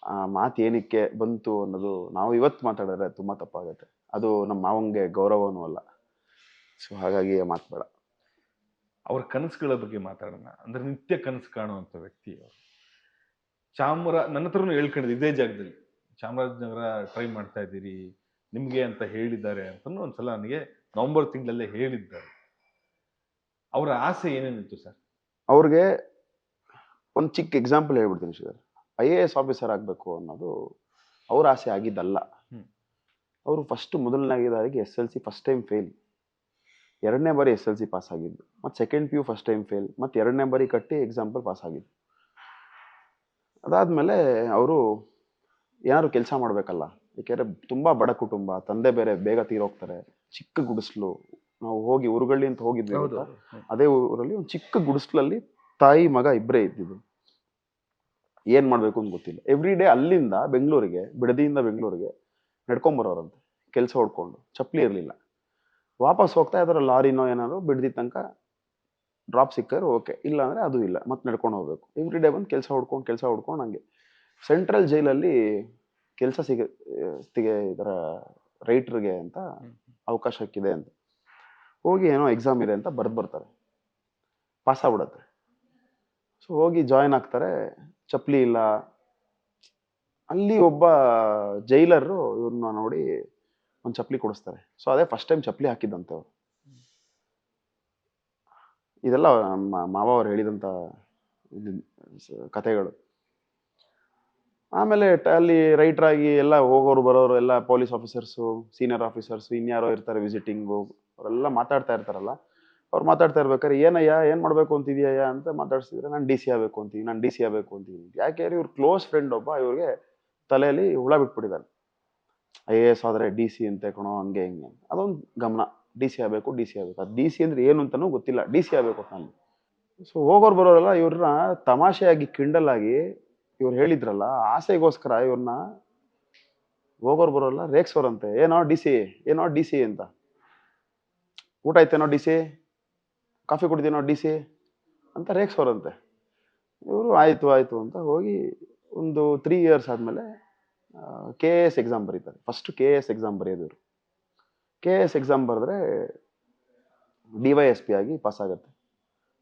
ಆ ಮಾತು ಏನಕ್ಕೆ ಬಂತು ಅನ್ನೋದು ನಾವು ಇವತ್ತು ಮಾತಾಡಿದ್ರೆ ತುಂಬ ತಪ್ಪಾಗತ್ತೆ. ಅದು ನಮ್ಮ ಮಾವಂಗೆ ಗೌರವನೂ ಅಲ್ಲ. ಸೊ ಹಾಗಾಗಿ ಮಾತು ಬೇಡ. ಅವ್ರ ಕನಸುಗಳ ಬಗ್ಗೆ ಮಾತಾಡೋಣ. ಅಂದ್ರೆ ನಿತ್ಯ ಕನಸು ಕಾಣುವಂಥ ವ್ಯಕ್ತಿ ಅವರು. ನನ್ನ ಹತ್ರನೂ ಹೇಳ್ಕೊಂಡಿದ್ದು ಇದೇ ಜಾಗದಲ್ಲಿ, ಚಾಮರಾಜನಗರ ಟ್ರೈ ಮಾಡ್ತಾ ಇದ್ದೀರಿ ನಿಮಗೆ ಅಂತ ಹೇಳಿದ್ದಾರೆ ಅಂತಲೂ ಒಂದ್ಸಲ ನನಗೆ ನವೆಂಬರ್ ತಿಂಗಳಲ್ಲೇ ಹೇಳಿದ್ದಾರೆ. ಅವರ ಆಸೆ ಏನೇನಿತ್ತು ಸರ್? ಅವ್ರಿಗೆ ಒಂದು ಚಿಕ್ಕ ಎಕ್ಸಾಂಪಲ್ ಹೇಳ್ಬಿಡ್ತೀನಿ ಸರ್. IAS ಆಫೀಸರ್ ಆಗಬೇಕು ಅನ್ನೋದು ಅವ್ರ ಆಸೆ ಆಗಿದ್ದಲ್ಲ. ಅವರು ಮೊದಲನೇದಾಗಿ SLC ಫಸ್ಟ್ ಟೈಮ್ ಫೇಲ್, 2ನೇ ಬಾರಿ SLC ಪಾಸ್ ಆಗಿದ್ದು, ಮತ್ತು second PU first time fail, ಮತ್ತು 2ನೇ ಬಾರಿ ಕಟ್ಟಿ ಎಕ್ಸಾಂಪಲ್ ಪಾಸ್ ಆಗಿದ್ದು. ಅದಾದಮೇಲೆ ಅವರು ಏನಾದ್ರು ಕೆಲಸ ಮಾಡಬೇಕಲ್ಲ. ಯಾಕೆಂದರೆ ತುಂಬ ಬಡ ಕುಟುಂಬ, ತಂದೆ ಬೇಗ ತೀರೋಗ್ತಾರೆ. ಚಿಕ್ಕ ಗುಡಿಸ್ಲು, ನಾವು ಹೋಗಿ ಉರುಗಳ್ಳಿ ಅಂತ ಹೋಗಿದ್ವಿ. ಅದೇ ಊರಲ್ಲಿ ಒಂದು ಚಿಕ್ಕ ಗುಡಿಸ್ಲಲ್ಲಿ ತಾಯಿ ಮಗ ಇಬ್ಬರೇ ಇದ್ದಿದ್ದು. ಏನು ಮಾಡಬೇಕು ಅಂತ ಗೊತ್ತಿಲ್ಲ. ಎವ್ರಿ ಡೇ ಅಲ್ಲಿಂದ ಬೆಂಗಳೂರಿಗೆ, ಬಿಡದಿಯಿಂದ ಬೆಂಗಳೂರಿಗೆ ನಡ್ಕೊಂಬರೋರಂತೆ, ಕೆಲಸ ಹೊಡ್ಕೊಂಡು. ಚಪ್ಪಲಿ ಇರಲಿಲ್ಲ. ವಾಪಸ್ ಹೋಗ್ತಾ ಇದ್ದಾರೆ ಲಾರಿನೋ ಏನಾದ್ರು ಬಿಡದಿ ತನಕ ಡ್ರಾಪ್ ಸಿಕ್ಕಿದ್ರೆ ಓಕೆ, ಇಲ್ಲ ಅಂದರೆ ಅದು ಇಲ್ಲ, ಮತ್ತೆ ನಡ್ಕೊಂಡು ಹೋಗ್ಬೇಕು. ಎವ್ರಿ ಡೇ ಬಂದು ಕೆಲಸ ಹೊಡ್ಕೊಂಡು ಹಂಗೆ ಸೆಂಟ್ರಲ್ ಜೈಲಲ್ಲಿ ಕೆಲಸ ಈ ಥರ ರೈಟ್ರಿಗೆ ಅಂತ ಅವಕಾಶ ಸಿಕ್ಕಿದೆ ಅಂತ ಹೋಗಿ ಏನೋ ಎಕ್ಸಾಮ್ ಇದೆ ಅಂತ ಬರೆದು ಬರ್ತಾರೆ, ಪಾಸ್ ಆಗ್ಬಿಡತ್ತೆ. ಸೊ ಹೋಗಿ ಜಾಯಿನ್ ಆಗ್ತಾರೆ, ಚಪ್ಪಲಿ ಇಲ್ಲ. ಅಲ್ಲಿ ಒಬ್ಬ ಜೈಲರು ಇವ್ರನ್ನ ನೋಡಿ ಒಂದು ಚಪ್ಪಲಿ ಕೊಡಿಸ್ತಾರೆ. ಸೊ ಅದೇ ಫಸ್ಟ್ ಟೈಮ್ ಚಪ್ಪಲಿ ಹಾಕಿದ್ದಂತೆ ಅವ್ರು. ಇದೆಲ್ಲ ನಮ್ಮ ಮಾವ ಅವ್ರು ಹೇಳಿದಂಥ ಕಥೆಗಳು. ಆಮೇಲೆ ಅಲ್ಲಿ ರೈಟ್ರಾಗಿ ಎಲ್ಲ ಹೋಗೋರು ಬರೋರು ಎಲ್ಲ ಪೊಲೀಸ್ ಆಫೀಸರ್ಸು, ಸೀನಿಯರ್ ಆಫೀಸರ್ಸು, ಇನ್ಯಾರೋ ಇರ್ತಾರೆ ವಿಸಿಟಿಂಗು, ಅವರೆಲ್ಲ ಮಾತಾಡ್ತಾ ಇರ್ತಾರಲ್ಲ. ಅವ್ರು ಮಾತಾಡ್ತಾ ಇರ್ಬೇಕಾದ್ರೆ ಏನಯ್ಯ ಏನು ಮಾಡಬೇಕು ಅಂತಿದ್ಯಯ್ಯ ಅಂತ ಮಾತಾಡ್ಸಿದ್ರೆ ನಾನು ಡಿ ಸಿ ಆಗಬೇಕು ಅಂತೀನಿ, ನಾನು ಡಿ ಸಿ ಆಗಬೇಕು ಅಂತೀನಿ. ಯಾಕೆ ಇವ್ರ ಕ್ಲೋಸ್ ಫ್ರೆಂಡ್ ಒಬ್ಬ ಇವ್ರಿಗೆ ತಲೆಯಲ್ಲಿ ಹುಳ ಬಿಟ್ಬಿಟ್ಟಿದ್ದಾನೆ. IAS ಆದರೆ ಡಿ ಸಿ ಅಂತ ಕಣೋ, ಹಂಗೆ ಹಿಂಗೆ. ಅದೊಂದು ಗಮನ, ಡಿ ಸಿ ಆಗಬೇಕು, ಡಿ ಸಿ ಆಗಬೇಕು. ಅದು ಡಿ ಸಿ ಅಂದರೆ ಏನು ಅಂತಲೂ ಗೊತ್ತಿಲ್ಲ, ಡಿ ಸಿ ಆಗಬೇಕು ನಾನು. ಸೊ ಹೋಗೋರು ಬರೋರೆಲ್ಲ ಇವ್ರನ್ನ ತಮಾಷೆಯಾಗಿ ಕಿಂಡಲ್ ಆಗಿ ಇವ್ರು ಹೇಳಿದ್ರಲ್ಲ ಆಸೆಗೋಸ್ಕರ ಇವ್ರನ್ನ ಹೋಗೋರು ಬರೋಲ್ಲ ರೇಗ್ಸೋರಂತೆ. ಏನೋ ಡಿ ಸಿ, ಏನೋ ಡಿ ಸಿ ಅಂತ. ಊಟ ಆಯ್ತೇನೋ ಡಿ ಸಿ, ಕಾಫಿ ಕುಡಿದೇನೋ ಡಿ ಸಿ ಅಂತ ರೇಗ್ಸೋರಂತೆ. ಇವರು ಆಯಿತು ಆಯಿತು ಅಂತ ಹೋಗಿ ಒಂದು 3 years ಆದಮೇಲೆ KAS ಎಕ್ಸಾಮ್ ಬರೀತಾರೆ. ಫಸ್ಟ್ KAS ಎಕ್ಸಾಮ್ ಬರೆಯೋದು ಇವರು. KAS ಎಕ್ಸಾಮ್ ಬರೆದ್ರೆ DYSP ಆಗಿ ಪಾಸ್ ಆಗುತ್ತೆ.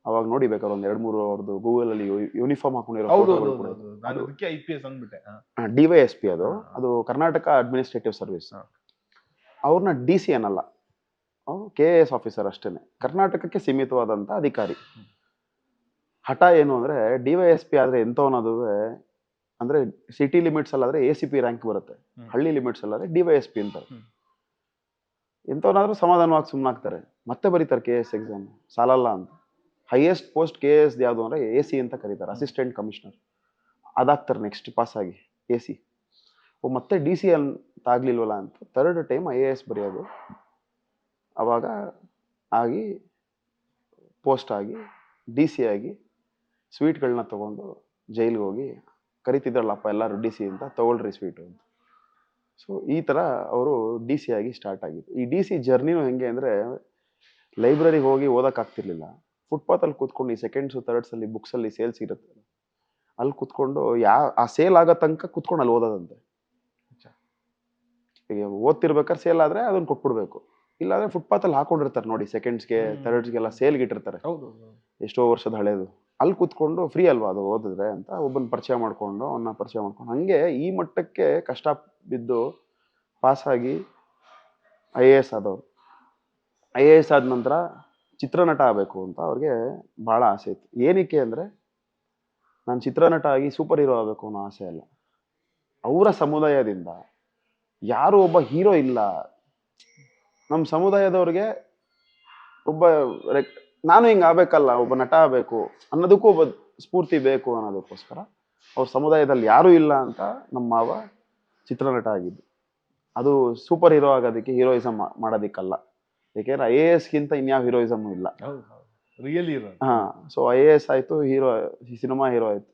ಅವಾಗ ನೋಡಿ ಬೇಕಾದ್ರೆ ಒಂದು 2-3 ಅವ್ರದ್ದು ಗೂಗಲಲ್ಲಿ ಯೂನಿಫಾರ್ಮ್ ಹಾಕೊಂಡಿರೋ ನಾನು ಅದಕ್ಕೆ IPS ಅಂದ್ಬಿಟ್ಟೆ. DYSP ಅದು ಕರ್ನಾಟಕ ಅಡ್ಮಿನಿಸ್ಟ್ರೇಟಿವ್ ಸರ್ವಿಸ್. ಅವ್ರನ್ನ ಡಿ ಸಿ ಅನ್ನಲ್ಲ, ಅವರು KAS ಆಫೀಸರ್ ಅಷ್ಟೇನೆ, ಕರ್ನಾಟಕಕ್ಕೆ ಸೀಮಿತವಾದಂಥ ಅಧಿಕಾರಿ. ಹಠ ಏನು ಅಂದರೆ DYSP ಆದರೆ ಎಂಥವನ್ನದುವೆ ಅಂದರೆ ಸಿಟಿ ಲಿಮಿಟ್ಸ್ ಅಲ್ಲಾದರೆ ACP ರ್ಯಾಂಕ್ ಬರುತ್ತೆ, ಹಳ್ಳಿ ಲಿಮಿಟ್ಸ್ ಅಲ್ಲಾದರೆ DYSP ಅಂತಾರೆ. ಎಂಥವನ್ನಾದ್ರೂ ಸಮಾಧಾನವಾಗಿ ಸುಮ್ಮನಾಗ್ತಾರೆ, ಮತ್ತೆ ಬರೀತಾರೆ KAS ಎಕ್ಸಾಮ್, ಸಾಲಲ್ಲ ಅಂತ. ಹೈಯೆಸ್ಟ್ ಪೋಸ್ಟ್ KAS ಯಾವುದು ಅಂದರೆ AC ಅಂತ ಕರೀತಾರೆ, ಅಸಿಸ್ಟೆಂಟ್ ಕಮಿಷನರ್. ಅದಾಗ್ತಾರೆ ನೆಕ್ಸ್ಟ್ ಪಾಸ್ ಆಗಿ AC. ಮತ್ತೆ ಡಿ ಸಿ ಅಂತ ಆಗ್ಲಿಲ್ವಲ್ಲ ಅಂತ 3rd ಟೈಮ್ IAS ಬರೆಯೋದು. ಅವಾಗ ಆಗಿ ಪೋಸ್ಟ್ ಆಗಿ ಡಿ ಸಿ ಆಗಿ ಸ್ವೀಟ್ಗಳನ್ನ ತೊಗೊಂಡು ಜೈಲಿಗೆ ಹೋಗಿ ಕರಿತಿದ್ರಲ್ಲಪ್ಪ ಎಲ್ಲರೂ ಡಿ ಸಿ ಅಂತ, ತೊಗೊಳ್ರಿ ಸ್ವೀಟು ಅಂತ. ಸೊ ಈ ಥರ ಅವರು ಡಿ ಸಿ ಆಗಿ ಸ್ಟಾರ್ಟ್ ಆಗಿತ್ತು. ಈ ಡಿ ಸಿ ಜರ್ನಿನೂ ಹೆಂಗೆ ಅಂದರೆ ಲೈಬ್ರರಿಗೆ ಹೋಗಿ ಓದೋಕ್ಕಾಗ್ತಿರ್ಲಿಲ್ಲ. ಫುಟ್ಪಾತಲ್ಲಿ ಕೂತ್ಕೊಂಡು ಈ ಸೆಕೆಂಡ್ಸು ಥರ್ಡ್ಸಲ್ಲಿ ಬುಕ್ಸಲ್ಲಿ ಸೇಲ್ಸ್ ಇರುತ್ತೆ, ಅಲ್ಲಿ ಕೂತ್ಕೊಂಡು ಆ ಸೇಲ್ ಆಗೋ ತನಕ ಕೂತ್ಕೊಂಡು ಅಲ್ಲಿ ಓದೋದಂತೆ. ಈಗ ಓದ್ತಿರ್ಬೇಕಾದ್ರೆ ಸೇಲ್ ಆದರೆ ಅದನ್ನು ಕೊಟ್ಬಿಡ್ಬೇಕು, ಇಲ್ಲಾಂದರೆ ಫುಟ್ಪಾತಲ್ಲಿ ಹಾಕೊಂಡಿರ್ತಾರೆ ನೋಡಿ, ಸೆಕೆಂಡ್ಸ್ಗೆ ಥರ್ಡ್ಸ್ಗೆಲ್ಲ ಸೇಲ್ಗೆ ಇಟ್ಟಿರ್ತಾರೆ, ಎಷ್ಟೋ ವರ್ಷದ ಹಳೇದು. ಅಲ್ಲಿ ಕೂತ್ಕೊಂಡು ಫ್ರೀ ಅಲ್ವಾ ಅದು ಓದಿದ್ರೆ ಅಂತ ಒಬ್ಬನ ಪರಿಚಯ ಮಾಡಿಕೊಂಡು ಅವನ್ನ ಪರಿಚಯ ಮಾಡ್ಕೊಂಡು ಹಂಗೆ ಈ ಮಟ್ಟಕ್ಕೆ ಕಷ್ಟ ಬಿದ್ದು ಪಾಸಾಗಿ IAS ಆದವರು. IAS ಆದ ನಂತರ ಚಿತ್ರನಟ ಆಗಬೇಕು ಅಂತ ಅವ್ರಿಗೆ ಭಾಳ ಆಸೆ ಇತ್ತು. ಏನಕ್ಕೆ ಅಂದರೆ ನಾನು ಚಿತ್ರನಟ ಆಗಿ ಸೂಪರ್ ಹೀರೋ ಆಗಬೇಕು ಅನ್ನೋ ಆಸೆ ಅಲ್ಲ, ಅವರ ಸಮುದಾಯದಿಂದ ಯಾರು ಒಬ್ಬ ಹೀರೋ ಇಲ್ಲ, ನಮ್ಮ ಸಮುದಾಯದವ್ರಿಗೆ ಒಬ್ಬ ನಾನು ಹಿಂಗೆ ಆಗಬೇಕಲ್ಲ, ಒಬ್ಬ ನಟ ಆಗಬೇಕು ಅನ್ನೋದಕ್ಕೂ ಒಬ್ಬ ಸ್ಫೂರ್ತಿ ಬೇಕು ಅನ್ನೋದಕ್ಕೋಸ್ಕರ ಅವ್ರ ಸಮುದಾಯದಲ್ಲಿ ಯಾರೂ ಇಲ್ಲ ಅಂತ ನಮ್ಮ ಮಾವ ಚಿತ್ರನಟ ಆಗಿದ್ದು. ಅದು ಸೂಪರ್ ಹೀರೋ ಆಗೋದಕ್ಕೆ, ಹೀರೋಯಿಸಮ್ ಮಾಡೋದಕ್ಕಲ್ಲ. ಏಕೆಂದರೆ IASಗಿಂತ ಇನ್ಯಾವ ಹೀರೋಯಿಸಮ್ ಇಲ್ಲ. ರಿಯಲಿ ಹಾಂ. ಸೊ IAS ಆಯಿತು, ಸಿನಿಮಾ ಹೀರೋ ಆಯಿತು.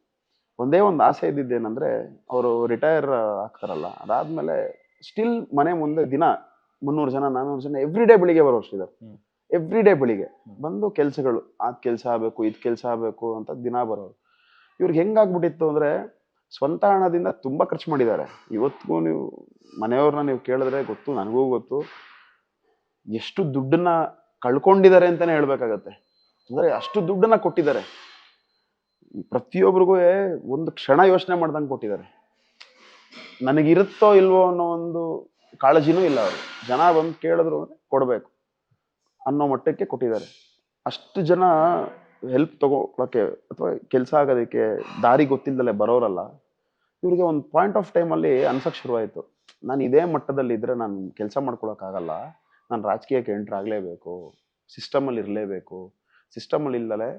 ಒಂದೇ ಒಂದು ಆಸೆ ಇದ್ದಿದ್ದೇನೆಂದರೆ ಅವರು ರಿಟೈರ್ ಆಗ್ತಾರಲ್ಲ, ಅದಾದಮೇಲೆ ಸ್ಟಿಲ್ ಮನೆ ಮುಂದೆ ದಿನ 300 ಜನ 400 ಜನ ಎವ್ರಿ ಡೇ ಬೆಳಿಗ್ಗೆ ಬರೋಷ್ಟಿದ್ದಾರೆ. ಎವ್ರಿ ಡೇ ಬೆಳಿಗ್ಗೆ ಬಂದು ಕೆಲಸಗಳು, ಅದು ಕೆಲಸ ಆಗಬೇಕು, ಇದು ಕೆಲಸ ಆಗಬೇಕು ಅಂತ ದಿನ ಬರೋರು. ಇವ್ರಿಗೆ ಹೆಂಗಾಗ್ಬಿಟ್ಟಿತ್ತು ಅಂದರೆ ಸ್ವಂತ ಹಣದಿಂದ ತುಂಬ ಖರ್ಚು ಮಾಡಿದ್ದಾರೆ. ಇವತ್ತಿಗೂ ನೀವು ಮನೆಯವ್ರನ್ನ ನೀವು ಕೇಳಿದ್ರೆ ಗೊತ್ತು, ನನಗೂ ಗೊತ್ತು, ಎಷ್ಟು ದುಡ್ಡನ್ನ ಕಳ್ಕೊಂಡಿದ್ದಾರೆ ಅಂತಲೇ ಹೇಳ್ಬೇಕಾಗತ್ತೆ. ಅಂದರೆ ಅಷ್ಟು ದುಡ್ಡನ್ನ ಕೊಟ್ಟಿದ್ದಾರೆ, ಪ್ರತಿಯೊಬ್ಬರಿಗೂ ಒಂದು ಕ್ಷಣ ಯೋಚನೆ ಮಾಡ್ದಂಗೆ ಕೊಟ್ಟಿದ್ದಾರೆ. ನನಗಿರುತ್ತೋ ಇಲ್ವೋ ಅನ್ನೋ ಒಂದು ಕಾಳಜಿನೂ ಇಲ್ಲ ಅವರು. ಜನ ಬಂದು ಕೇಳಿದ್ರು ಅಂದರೆ ಕೊಡಬೇಕು ಅನ್ನೋ ಮಟ್ಟಕ್ಕೆ ಕೊಟ್ಟಿದ್ದಾರೆ. ಅಷ್ಟು ಜನ ಹೆಲ್ಪ್ ತಗೊಳಕ್ಕೆ ಅಥವಾ ಕೆಲಸ ಆಗೋದಕ್ಕೆ ದಾರಿ ಗೊತ್ತಿಲ್ಲದಲ್ಲೇ ಬರೋರಲ್ಲ, ಇವರಿಗೆ ಒಂದು ಪಾಯಿಂಟ್ ಆಫ್ ಟೈಮಲ್ಲಿ ಅನ್ಸಕ್ಕೆ ಶುರುವಾಯಿತು, ನಾನು ಇದೇ ಮಟ್ಟದಲ್ಲಿ ಇದ್ದರೆ ನಾನು ಕೆಲಸ ಮಾಡ್ಕೊಳಕ್ಕಾಗಲ್ಲ, ನಾನು ರಾಜಕೀಯಕ್ಕೆ ಎಂಟ್ರ್ ಆಗಲೇಬೇಕು, ಸಿಸ್ಟಮಲ್ಲಿ ಇರಲೇಬೇಕು, ಸಿಸ್ಟಮಲ್ಲಿ ಇಲ್ಲದಲೇ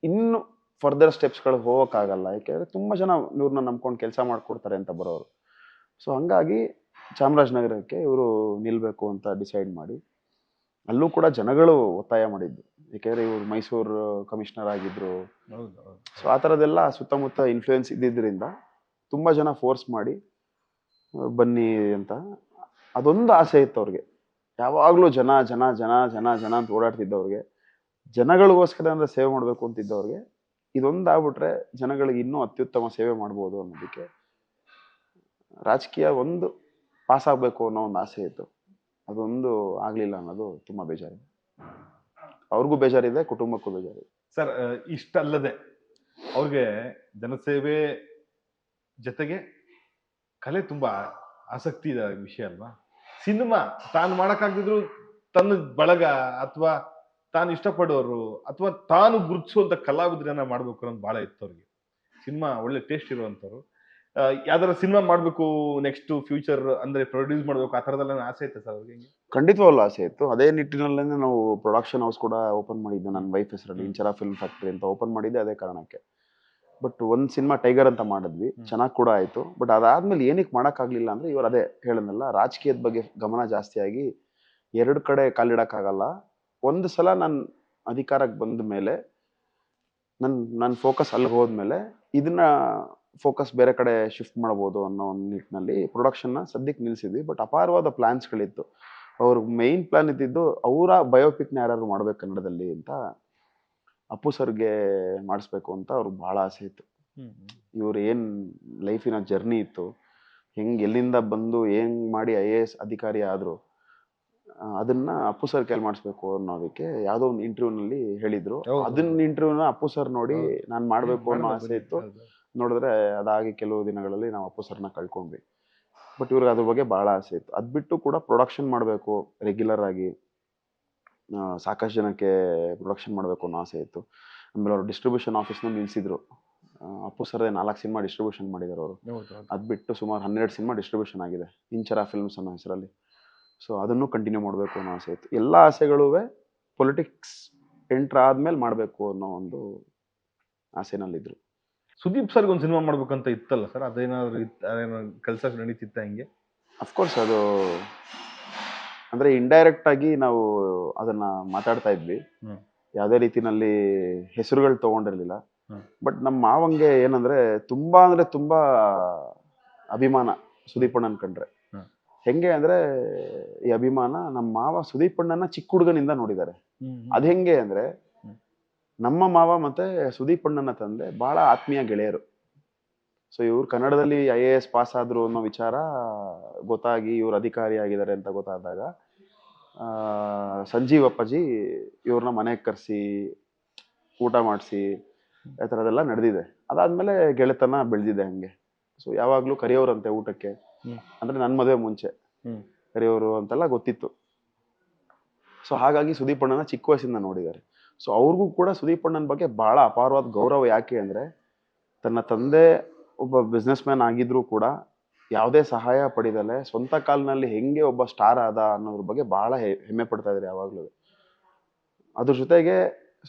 ಇನ್ನೂ ಫರ್ದರ್ ಸ್ಟೆಪ್ಸ್ಗಳು ಹೋಗೋಕ್ಕಾಗಲ್ಲ, ಯಾಕೆಂದರೆ ತುಂಬ ಜನ ಇವ್ರನ್ನ ನಂಬ್ಕೊಂಡು ಕೆಲಸ ಮಾಡಿಕೊಡ್ತಾರೆ ಅಂತ ಬರೋರು. ಸೊ ಹಂಗಾಗಿ ಚಾಮರಾಜನಗರಕ್ಕೆ ಇವರು ನಿಲ್ಲಬೇಕು ಅಂತ ಡಿಸೈಡ್ ಮಾಡಿ, ಅಲ್ಲೂ ಕೂಡ ಜನಗಳು ಒತ್ತಾಯ ಮಾಡಿದ್ದು, ಏಕೆಂದರೆ ಇವರು ಮೈಸೂರು ಕಮಿಷನರ್ ಆಗಿದ್ದರು. ಸೊ ಆ ಥರದ್ದೆಲ್ಲ ಸುತ್ತಮುತ್ತ ಇನ್ಫ್ಲೂಯೆನ್ಸ್ ಇದ್ದಿದ್ದರಿಂದ ತುಂಬ ಜನ ಫೋರ್ಸ್ ಮಾಡಿ ಬನ್ನಿ ಅಂತ. ಅದೊಂದು ಆಸೆ ಇತ್ತು ಅವ್ರಿಗೆ, ಯಾವಾಗಲೂ ಜನ ಜನ ಜನ ಜನ ಜನ ಅಂತ ಓಡಾಡ್ತಿದ್ದವ್ರಿಗೆ, ಜನಗಳಿಗೋಸ್ಕರ ಅಂದರೆ ಸೇವೆ ಮಾಡಬೇಕು ಅಂತಿದ್ದವ್ರಿಗೆ ಇದೊಂದು ಆಗ್ಬಿಟ್ರೆ ಜನಗಳಿಗೆ ಇನ್ನೂ ಅತ್ಯುತ್ತಮ ಸೇವೆ ಮಾಡ್ಬೋದು ಅನ್ನೋದಕ್ಕೆ ರಾಜಕೀಯ ಒಂದು ಪಾಸ್ ಆಗಬೇಕು ಅನ್ನೋ ಒಂದು ಆಸೆ ಇತ್ತು. ಅದೊಂದು ಆಗಲಿಲ್ಲ ಅನ್ನೋದು ತುಂಬ ಬೇಜಾರಿದೆ. ಅವ್ರಿಗೂ ಬೇಜಾರಿದೆ, ಕುಟುಂಬಕ್ಕೂ ಬೇಜಾರಿದೆ. ಸರ್ ಇಷ್ಟಲ್ಲದೆ ಅವ್ರಿಗೆ ಜನಸೇವೆ ಜೊತೆಗೆ ಕಲೆ ತುಂಬಾ ಆಸಕ್ತಿ ಇದೆ ವಿಷಯ ಅಲ್ವಾ? ಸಿನಿಮಾ ತಾನು ಮಾಡಕ್ಕಾಗದಿದ್ರು ತನ್ನ ಬಳಗ ಅಥವಾ ತಾನು ಇಷ್ಟಪಡೋರು ಅಥವಾ ತಾನು ಗುರುತಿಸುವಂತ ಕಲಾವಿದ್ರನ್ನ ಮಾಡ್ಬೇಕು ಅನ್ನೋದು ಬಹಳ ಇತ್ತು ಅವ್ರಿಗೆ. ಸಿನಿಮಾ ಒಳ್ಳೆ ಟೇಸ್ಟ್ ಇರುವಂತವ್ರು. ಯಾವ್ದಾರ ಸಿನಿಮಾ ಮಾಡ್ಬೇಕು ನೆಕ್ಸ್ಟ್ ಫ್ಯೂಚರ್ ಅಂದ್ರೆ ಪ್ರೊಡ್ಯೂಸ್ ಮಾಡ್ಬೇಕು ಆ ತರದೆಲ್ಲ ಆಸೆ ಐತೆ ಸರ್ ಅವ್ರಿಗೆ? ಖಂಡಿತವಾಗ್ಲೂ ಆಸೆ ಇತ್ತು. ಅದೇ ನಿಟ್ಟಿನಲ್ಲೇ ನಾವು ಪ್ರೊಡಕ್ಷನ್ ಹೌಸ್ ಕೂಡ ಓಪನ್ ಮಾಡಿದ್ದು ನನ್ನ ವೈಫ್ ಹೆಸರಲ್ಲಿ, ಇಂಚರ ಫಿಲ್ಮ್ ಫ್ಯಾಕ್ಟರಿ ಅಂತ ಓಪನ್ ಮಾಡಿದ್ದೆ ಅದೇ ಕಾರಣಕ್ಕೆ. ಬಟ್ ಒಂದು ಸಿನಿಮಾ ಟೈಗರ್ ಅಂತ ಮಾಡಿದ್ವಿ, ಚೆನ್ನಾಗಿ ಕೂಡ ಆಯಿತು. ಬಟ್ ಅದಾದ್ಮೇಲೆ ಏನಕ್ಕೆ ಮಾಡೋಕ್ಕಾಗಲಿಲ್ಲ ಅಂದರೆ ಇವರು ಅದೇ ಹೇಳಿದ್ನಲ್ಲ, ರಾಜಕೀಯದ ಬಗ್ಗೆ ಗಮನ ಜಾಸ್ತಿ ಆಗಿ ಎರಡು ಕಡೆ ಕಾಲಿಡೋಕ್ಕಾಗಲ್ಲ. ಒಂದು ಸಲ ನಾನು ಅಧಿಕಾರಕ್ಕೆ ಬಂದ ಮೇಲೆ ನನ್ನ ಫೋಕಸ್ ಅಲ್ಲಿಗೆ ಹೋದ್ಮೇಲೆ ಇದನ್ನ ಫೋಕಸ್ ಬೇರೆ ಕಡೆ ಶಿಫ್ಟ್ ಮಾಡ್ಬೋದು ಅನ್ನೋ ಒಂದು ನಿಟ್ಟಿನಲ್ಲಿ ಪ್ರೊಡಕ್ಷನ್ನ ಸದ್ಯಕ್ಕೆ ನಿಲ್ಲಿಸಿದ್ವಿ. ಬಟ್ ಅಪಾರವಾದ ಪ್ಲಾನ್ಸ್ಗಳಿತ್ತು. ಅವ್ರ ಮೈನ್ ಪ್ಲಾನ್ ಇದ್ದಿದ್ದು ಅವರ ಬಯೋಪಿಕ್ನ ಯಾರು ಮಾಡ್ಬೇಕು ಕನ್ನಡದಲ್ಲಿ ಅಂತ, ಅಪ್ಪು ಸರ್ಗೆ ಮಾಡಿಸ್ಬೇಕು ಅಂತ ಅವ್ರಿಗೆ ಭಾಳ ಆಸೆ ಇತ್ತು. ಇವ್ರು ಏನು ಲೈಫಿನ ಜರ್ನಿ ಇತ್ತು, ಎಲ್ಲಿಂದ ಬಂದು ಮಾಡಿ IAS ಅಧಿಕಾರಿ ಆದರು, ಅದನ್ನ ಅಪ್ಪು ಸರ್ ಕೈಲಿ ಮಾಡಿಸ್ಬೇಕು ಅನ್ನೋದಕ್ಕೆ ಯಾವುದೋ ಒಂದು ಇಂಟರ್ವ್ಯೂನಲ್ಲಿ ಹೇಳಿದ್ರು. ಅದನ್ನ ಇಂಟರ್ವ್ಯೂನ ಅಪ್ಪು ಸರ್ ನೋಡಿ ನಾನು ಮಾಡಬೇಕು ಅನ್ನೋ ಆಸೆ ಇತ್ತು. ನೋಡಿದ್ರೆ ಅದಾಗಿ ಕೆಲವು ದಿನಗಳಲ್ಲಿ ನಾವು ಅಪ್ಪು ಸರ್ನ ಕಳ್ಕೊಂಡ್ವಿ. ಬಟ್ ಇವ್ರಿಗೆ ಅದ್ರ ಬಗ್ಗೆ ಭಾಳ ಆಸೆ ಇತ್ತು. ಅದು ಬಿಟ್ಟು ಕೂಡ ಪ್ರೊಡಕ್ಷನ್ ಮಾಡಬೇಕು ರೆಗ್ಯುಲರ್ ಆಗಿ, ಸಾಕಷ್ಟು ಜನಕ್ಕೆ ಪ್ರೊಡಕ್ಷನ್ ಮಾಡಬೇಕು ಅನ್ನೋ ಆಸೆ ಇತ್ತು. ಆಮೇಲೆ ಅವರು ಡಿಸ್ಟ್ರಿಬ್ಯೂಷನ್ ಆಫೀಸ್ನ ನಿಲ್ಲಿಸಿದ್ರು. ಅಪ್ಪು ಸರ್ದೇ 4 ಸಿನಿಮಾ ಡಿಸ್ಟ್ರಿಬ್ಯೂಷನ್ ಮಾಡಿದ್ದಾರೆ ಅವರು. ಅದು ಬಿಟ್ಟು ಸುಮಾರು 12 ಸಿನಿಮಾ ಡಿಸ್ಟ್ರಿಬ್ಯೂಷನ್ ಆಗಿದೆ ಇಂಚರ ಫಿಲ್ಮ್ಸ್ ಅನ್ನೋ ಹೆಸರಲ್ಲಿ. ಸೊ ಅದನ್ನು ಕಂಟಿನ್ಯೂ ಮಾಡಬೇಕು ಅನ್ನೋ ಆಸೆ ಇತ್ತು. ಎಲ್ಲ ಆಸೆಗಳೂ ಪೊಲಿಟಿಕ್ಸ್ ಎಂಟ್ರ್ ಆದ್ಮೇಲೆ ಮಾಡಬೇಕು ಅನ್ನೋ ಒಂದು ಆಸೆನಲ್ಲಿದ್ರು. ಸುದೀಪ್ ಸರ್ಗೆ ಒಂದು ಸಿನಿಮಾ ಮಾಡ್ಬೇಕಂತ ಇತ್ತಲ್ಲ ಸರ್, ಅದೇನಾದ್ರು ಕೆಲಸ ನಡೀತಿತ್ತ ಹಿಂಗೆ? ಅಫ್ಕೋರ್ಸ್ ಅದು ಅಂದರೆ ಇಂಡೈರೆಕ್ಟ್ ಆಗಿ ನಾವು ಅದನ್ನ ಮಾತಾಡ್ತಾ ಇದ್ವಿ. ಯಾವುದೇ ರೀತಿನಲ್ಲಿ ಹೆಸರುಗಳು ತಗೊಂಡಿರ್ಲಿಲ್ಲ. ಬಟ್ ನಮ್ಮ ಮಾವಂಗೆ ಏನಂದ್ರೆ ತುಂಬಾ ಅಭಿಮಾನ ಸುದೀಪ್ ಅಣ್ಣನ್ ಕಂಡ್ರೆ. ಹೆಂಗೆ ಅಂದ್ರೆ ಈ ಅಭಿಮಾನ, ನಮ್ಮ ಮಾವ ಸುದೀಪ್ ಅಣ್ಣನ ಚಿಕ್ಕ ಹುಡುಗನಿಂದ ನೋಡಿದ್ದಾರೆ. ಅದ್ ಹೆಂಗೆ ಅಂದ್ರೆ ನಮ್ಮ ಮಾವ ಮತ್ತೆ ಸುದೀಪ್ ಅಣ್ಣನ ತಂದೆ ಬಹಳ ಆತ್ಮೀಯ ಗೆಳೆಯರು. ಸೊ ಇವ್ರು ಕನ್ನಡದಲ್ಲಿ IAS ಪಾಸ್ ಆದ್ರು ಅನ್ನೋ ವಿಚಾರ ಗೊತ್ತಾಗಿ ಇವ್ರು ಅಧಿಕಾರಿ ಆಗಿದ್ದಾರೆ ಅಂತ ಗೊತ್ತಾದಾಗ ಸಂಜೀವ್ ಅಪ್ಪಾಜಿ ಇವ್ರನ್ನ ಮನೆಗೆ ಕರೆಸಿ ಊಟ ಮಾಡಿಸಿ ಆ ಥರದೆಲ್ಲ ನಡೆದಿದೆ. ಅದಾದ್ಮೇಲೆ ಗೆಳೆತನ ಬೆಳೆದಿದೆ ಹಂಗೆ. ಸೊ ಯಾವಾಗಲೂ ಕರೆಯೋರಂತೆ ಊಟಕ್ಕೆ, ಅಂದ್ರೆ ನನ್ನ ಮದುವೆ ಮುಂಚೆ ಕರೆಯೋರು ಅಂತೆಲ್ಲ ಗೊತ್ತಿತ್ತು. ಸೊ ಹಾಗಾಗಿ ಸುದೀಪ್ ಅಣ್ಣನ ಚಿಕ್ಕ ವಯಸ್ಸಿಂದ ನೋಡಿದ್ದಾರೆ. ಸೊ ಅವ್ರಿಗೂ ಕೂಡ ಸುದೀಪ್ ಅಣ್ಣನ ಬಗ್ಗೆ ಬಹಳ ಅಪಾರವಾದ ಗೌರವ. ಯಾಕೆ ಅಂದ್ರೆ ತನ್ನ ತಂದೆ ಒಬ್ಬ ಬಿಸ್ನೆಸ್ ಮ್ಯಾನ್ ಆಗಿದ್ರೂ ಕೂಡ ಯಾವುದೇ ಸಹಾಯ ಪಡೆದಲೆ ಸ್ವಂತ ಕಾಲಿನಲ್ಲಿ ಹೆಂಗೆ ಒಬ್ಬ ಸ್ಟಾರ್ ಆದ ಅನ್ನೋದ್ರ ಬಗ್ಗೆ ಬಹಳ ಹೆಮ್ಮೆ ಪಡ್ತಾ ಇದ್ದಾರೆ ಯಾವಾಗಲೂ. ಅದ್ರ ಜೊತೆಗೆ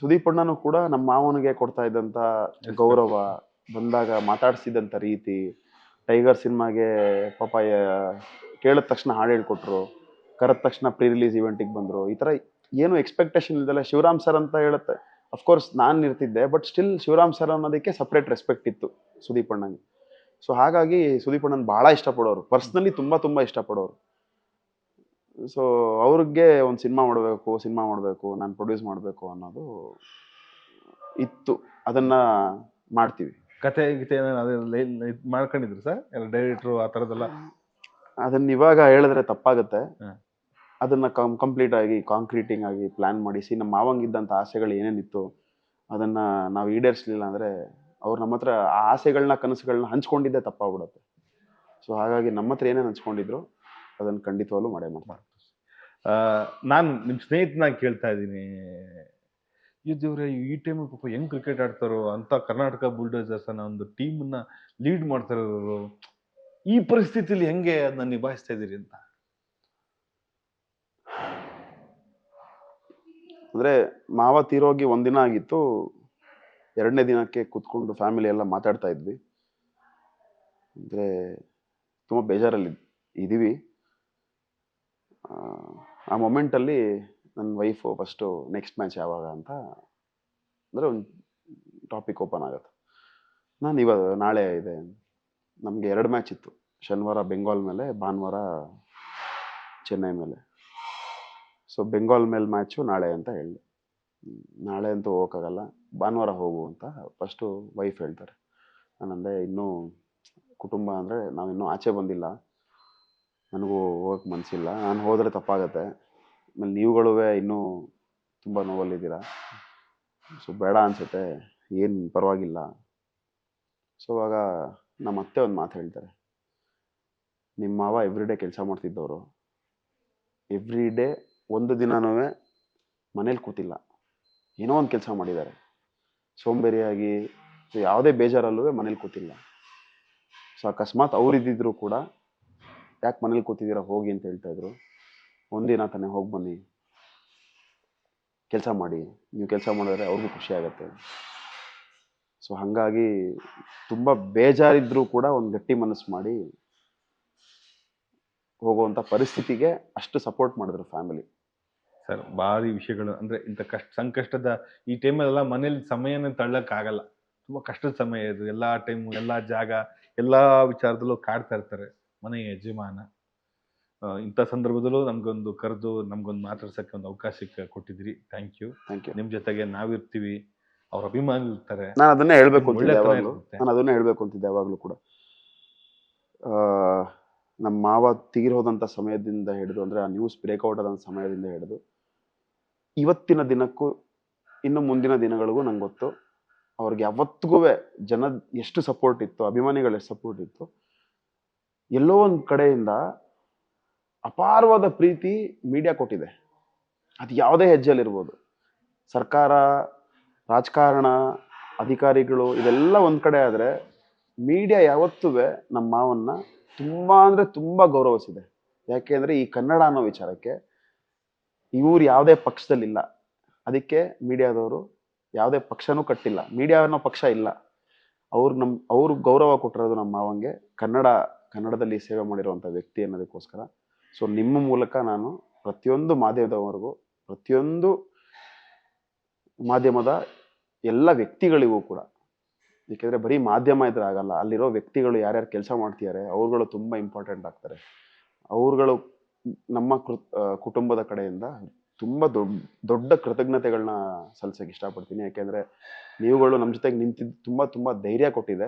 ಸುದೀಪ್ ಅಣ್ಣನೂ ಕೂಡ ನಮ್ಮ ಮಾವನಿಗೆ ಕೊಡ್ತಾ ಇದ್ದಂಥ ಗೌರವ, ಬಂದಾಗ ಮಾತಾಡ್ಸಿದಂಥ ರೀತಿ, ಟೈಗರ್ ಸಿನಿಮಾಗೆ ಪಾಪ ಕೇಳಿದ ತಕ್ಷಣ ಹಾಡು ಹೇಳ್ಕೊಟ್ರು, ಕರೆದ ತಕ್ಷಣ ಪ್ರೀ ರಿಲೀಸ್ ಇವೆಂಟಿಗೆ ಬಂದರು. ಈ ಥರ ಏನು ಎಕ್ಸ್ಪೆಕ್ಟೇಷನ್ ಇಲ್ದಲ್ಲ ಶಿವರಾಮ್ ಸರ್ ಅಂತ ಹೇಳುತ್ತೆ. ಅಫ್ಕೋರ್ಸ್ ನಾನು ಇರ್ತಿದ್ದೆ, ಬಟ್ ಸ್ಟಿಲ್ ಶಿವರಾಮ್ ಸರ್ ಅನ್ನೋದಕ್ಕೆ ಸಪ್ರೇಟ್ ರೆಸ್ಪೆಕ್ಟ್ ಇತ್ತು ಸುದೀಪ್ ಅಣ್ಣಂಗೆ. ಸೊ ಹಾಗಾಗಿ ಸುದೀಪ್ ಅಣ್ಣನ ಭಾಳ ಇಷ್ಟಪಡೋರು, ಪರ್ಸ್ನಲಿ ತುಂಬ ಇಷ್ಟಪಡೋರು. ಸೊ ಅವ್ರಿಗೆ ಒಂದು ಸಿನಿಮಾ ಮಾಡಬೇಕು, ನಾನು ಪ್ರೊಡ್ಯೂಸ್ ಮಾಡಬೇಕು ಅನ್ನೋದು ಇತ್ತು. ಅದನ್ನ ಮಾಡ್ತೀವಿ. ಕತೆ ಗೀತೆ ಮಾಡ್ಕೊಂಡಿದ್ರು ಸರ್ ಎಲ್ಲ ಡೈರೆಕ್ಟ್ರು ಆ ಥರದ್ದೆಲ್ಲ? ಅದನ್ನ ಇವಾಗ ಹೇಳಿದ್ರೆ ತಪ್ಪಾಗುತ್ತೆ. ಅದನ್ನ ಕಂಪ್ಲೀಟ್ ಆಗಿ ಕಾಂಕ್ರೀಟಿಂಗ್ ಆಗಿ ಪ್ಲಾನ್ ಮಾಡಿಸಿ ನಮ್ಮ ಮಾವಂಗಿದ್ದಂಥ ಆಸೆಗಳು ಏನೇನಿತ್ತು ಅದನ್ನ ನಾವು ಈಡೇರಿಸಲಿಲ್ಲ ಅಂದ್ರೆ ಅವ್ರು ನಮ್ಮ ಹತ್ರ ಆ ಆಸೆಗಳನ್ನ ಕನಸುಗಳನ್ನ ಹಂಚ್ಕೊಂಡಿದ್ದೆ ತಪ್ಪಾಗ್ಬಿಡುತ್ತೆ. ಸೊ ಹಾಗಾಗಿ ನಮ್ಮ ಹತ್ರ ಏನೇನು ಹಂಚ್ಕೊಂಡಿದ್ರು ಅದನ್ನು ಖಂಡಿತವಾಗ್ಲೂ ಮಾಡೇ ಮಾಡ್ತಾರೆ. ನಾನು ನಿಮ್ಮ ಸ್ನೇಹಿತನಾಗಿ ಕೇಳ್ತಾ ಇದ್ದೀನಿ, ಇವ್ರೆ ಈ ಟೈಮ್ ಪಾಪ ಹೆಂಗ್ ಕ್ರಿಕೆಟ್ ಆಡ್ತಾರೋ ಅಂತ ಕರ್ನಾಟಕ ಬುಲ್ಡೋಸರ್ಸ್ ಅನ್ನೋ ಒಂದು ಟೀಮ್ನ ಲೀಡ್ ಮಾಡ್ತಾ ಇರೋರು, ಈ ಪರಿಸ್ಥಿತಿಲಿ ಹೆಂಗೆ ಅದನ್ನ ನಿಭಾಯಿಸ್ತಾ ಇದ್ದೀರಿ ಅಂತ? ಅಂದ್ರೆ ಮಾವ ತೀರೋಗಿ ಒಂದಿನ ಆಗಿತ್ತು. 2ನೇ ದಿನಕ್ಕೆ ಕೂತ್ಕೊಂಡು ಫ್ಯಾಮಿಲಿ ಎಲ್ಲ ಮಾತಾಡ್ತಾ ಇದ್ವಿ. ಅಂದ್ರೆ ತುಂಬ ಬೇಜಾರಲ್ಲಿ ಇದೀವಿ. ಆ ಮೊಮೆಂಟಲ್ಲಿ ನನ್ನ ವೈಫು ಫಸ್ಟು ನೆಕ್ಸ್ಟ್ ಮ್ಯಾಚ್ ಯಾವಾಗ ಅಂತ ಅಂದರೆ ಒಂದು ಟಾಪಿಕ್ ಓಪನ್ ಆಗುತ್ತೆ. ನಾನು ಇವಾಗ ನಾಳೆ ಇದೆ, ನಮಗೆ 2 ಮ್ಯಾಚ್ ಇತ್ತು. ಶನಿವಾರ ಬೆಂಗಾಲ್ ಮೇಲೆ, ಭಾನುವಾರ ಚೆನ್ನೈ ಮೇಲೆ. ಸೊ ಬೆಂಗಾಲ್ ಮೇಲೆ ಮ್ಯಾಚು ನಾಳೆ ಅಂತ ಹೇಳಿದೆ. ನಾಳೆ ಅಂತೂ ಹೋಗೋಕ್ಕಾಗಲ್ಲ, ಭಾನುವಾರ ಹೋಗು ಅಂತ ಫಸ್ಟು ವೈಫ್ ಹೇಳ್ತಾರೆ. ನಾನಂದೆ ಇನ್ನೂ ಕುಟುಂಬ ಅಂದರೆ ನಾವಿನ್ನೂ ಆಚೆ ಬಂದಿಲ್ಲ, ನನಗೂ ಹೋಗೋಕ್ಕೆ ಮನಸ್ಸಿಲ್ಲ. ನಾನು ಹೋದರೆ ತಪ್ಪಾಗತ್ತೆ. ಆಮೇಲೆ ನೀವುಗಳೂ ಇನ್ನೂ ತುಂಬ ನೋವಲ್ಲಿದ್ದೀರಾ. ಸೊ ಬೇಡ ಅನಿಸುತ್ತೆ, ಏನು ಪರವಾಗಿಲ್ಲ. ಸೊ ಆವಾಗ ನಮ್ಮ ಅತ್ತೆ ಒಂದು ಮಾತು ಹೇಳ್ತಾರೆ, ನಿಮ್ಮ ಮಾವ ಎವ್ರಿಡೇ ಕೆಲಸ ಮಾಡ್ತಿದ್ದವರು, ಎವ್ರಿಡೇ ಒಂದು ದಿನನೂ ಮನೇಲಿ ಕೂತಿಲ್ಲ, ಏನೋ ಒಂದು ಕೆಲಸ ಮಾಡಿದ್ದಾರೆ. ಸೋಂಬೇರಿಯಾಗಿ ಯಾವುದೇ ಬೇಜಾರಲ್ಲೂ ಮನೇಲಿ ಕೂತಿಲ್ಲ. ಸೊ ಅಕಸ್ಮಾತ್ ಅವರಿದ್ದಿದ್ರು ಕೂಡ ಯಾಕೆ ಮನೇಲಿ ಕೂತಿದ್ದೀರಾ ಹೋಗಿ ಅಂತ ಹೇಳ್ತಾಯಿದ್ರು. ಒಂದಿನ ತಾನೇ ಹೋಗಿ ಬನ್ನಿ, ಕೆಲಸ ಮಾಡಿ, ನೀವು ಕೆಲಸ ಮಾಡಿದ್ರೆ ಅವ್ರಿಗೂ ಖುಷಿ ಆಗುತ್ತೆ. ಸೊ ಹಾಗಾಗಿ ತುಂಬ ಬೇಜಾರಿದ್ರೂ ಕೂಡ ಒಂದು ಗಟ್ಟಿ ಮನಸ್ಸು ಮಾಡಿ ಹೋಗುವಂಥ ಪರಿಸ್ಥಿತಿಗೆ ಅಷ್ಟು ಸಪೋರ್ಟ್ ಮಾಡಿದ್ರು ಫ್ಯಾಮಿಲಿ. ಸರ್ ಭಾರಿ ವಿಷಯಗಳು, ಅಂದರೆ ಇಂಥ ಸಂಕಷ್ಟದ ಈ ಟೈಮಲ್ಲೆಲ್ಲ ಮನೇಲಿ ಸಮಯನೇ ತಳ್ಳಕ್ಕಾಗಲ್ಲ. ತುಂಬ ಕಷ್ಟದ ಸಮಯ ಇದು. ಎಲ್ಲ ಟೈಮು, ಎಲ್ಲ ಜಾಗ, ಎಲ್ಲ ವಿಚಾರದಲ್ಲೂ ಕಾಡ್ತಾ ಇರ್ತಾರೆ ಮನೆಯ ಯಜಮಾನ. ಇಂಥ ಸಂದರ್ಭದಲ್ಲೂ ನಮಗೊಂದು ಕರೆದು ನಮಗೊಂದು ಮಾತಾಡ್ಸೋಕ್ಕೆ ಒಂದು ಅವಕಾಶ ಕೊಟ್ಟಿದ್ದೀರಿ. Thank you. ನಿಮ್ಮ ಜೊತೆಗೆ ನಾವಿರ್ತೀವಿ, ಅವ್ರ ಅಭಿಮಾನಿ ಇರ್ತಾರೆ. ನಾನು ಅದನ್ನೇ ಹೇಳಬೇಕು ಅಂತಿದ್ದೆ ಯಾವಾಗಲೂ ಕೂಡ. ನಮ್ಮ ಮಾವ ತೀರೋದಂಥ ಸಮಯದಿಂದ ಹಿಡಿದು, ಅಂದರೆ ಆ ನ್ಯೂಸ್ ಬ್ರೇಕ್ಔಟ್ ಆದಂಥ ಸಮಯದಿಂದ ಹಿಡಿದು ಇವತ್ತಿನ ದಿನಕ್ಕೂ ಇನ್ನು ಮುಂದಿನ ದಿನಗಳಿಗೂ ನಂಗೆ ಗೊತ್ತು, ಅವ್ರಿಗೆ ಯಾವತ್ತಿಗೂ ಜನ ಎಷ್ಟು ಸಪೋರ್ಟ್ ಇತ್ತು, ಅಭಿಮಾನಿಗಳು ಎಷ್ಟು ಸಪೋರ್ಟ್ ಇತ್ತು. ಎಲ್ಲೋ ಒಂದು ಕಡೆಯಿಂದ ಅಪಾರವಾದ ಪ್ರೀತಿ ಮೀಡಿಯಾ ಕೊಟ್ಟಿದೆ. ಅದು ಯಾವುದೇ ಹೆಜ್ಜೆಯಲ್ಲಿರ್ಬೋದು, ಸರ್ಕಾರ, ರಾಜಕಾರಣ, ಅಧಿಕಾರಿಗಳು, ಇದೆಲ್ಲ ಒಂದು ಕಡೆ ಆದರೆ ಮೀಡಿಯಾ ಯಾವತ್ತೂ ನಮ್ಮ ಮಾವನ್ನ ತುಂಬ ಅಂದರೆ ತುಂಬ ಗೌರವಿಸಿದೆ. ಯಾಕೆಂದರೆ ಈ ಕನ್ನಡ ಅನ್ನೋ ವಿಚಾರಕ್ಕೆ ಇವ್ರು ಯಾವುದೇ ಪಕ್ಷದಲ್ಲಿಲ್ಲ. ಅದಕ್ಕೆ ಮೀಡಿಯಾದವರು ಯಾವುದೇ ಪಕ್ಷನೂ ಕಟ್ಟಿಲ್ಲ, ಮೀಡಿಯಾ ಅನ್ನೋ ಪಕ್ಷ ಇಲ್ಲ. ಅವ್ರು ಗೌರವ ಕೊಟ್ಟಿರೋದು ನಮ್ಮ ಮಾವಂಗೆ, ಕನ್ನಡದಲ್ಲಿ ಸೇವೆ ಮಾಡಿರುವಂಥ ವ್ಯಕ್ತಿ ಅನ್ನೋದಕ್ಕೋಸ್ಕರ. ಸೊ ನಿಮ್ಮ ಮೂಲಕ ನಾನು ಪ್ರತಿಯೊಂದು ಮಾಧ್ಯಮದವರೆಗೂ, ಪ್ರತಿಯೊಂದು ಮಾಧ್ಯಮದ ಎಲ್ಲ ವ್ಯಕ್ತಿಗಳಿಗೂ ಕೂಡ, ಏಕೆಂದರೆ ಬರೀ ಮಾಧ್ಯಮ ಇದ್ರೆ ಆಗಲ್ಲ, ಅಲ್ಲಿರೋ ವ್ಯಕ್ತಿಗಳು ಯಾರ್ಯಾರು ಕೆಲಸ ಮಾಡ್ತಿದ್ದಾರೆ ಅವ್ರುಗಳು ತುಂಬ ಇಂಪಾರ್ಟೆಂಟ್ ಆಗ್ತಾರೆ. ಅವ್ರುಗಳು ನಮ್ಮ ಕುಟುಂಬದ ಕಡೆಯಿಂದ ತುಂಬ ದೊಡ್ಡ ಕೃತಜ್ಞತೆಗಳನ್ನ ಸಲ್ಲಿಸೋಕೆ ಇಷ್ಟಪಡ್ತೀನಿ. ಯಾಕೆಂದರೆ ನೀವುಗಳು ನಮ್ಮ ಜೊತೆಗೆ ನಿಂತಿದ್ದು ತುಂಬ ಧೈರ್ಯ ಕೊಟ್ಟಿದೆ.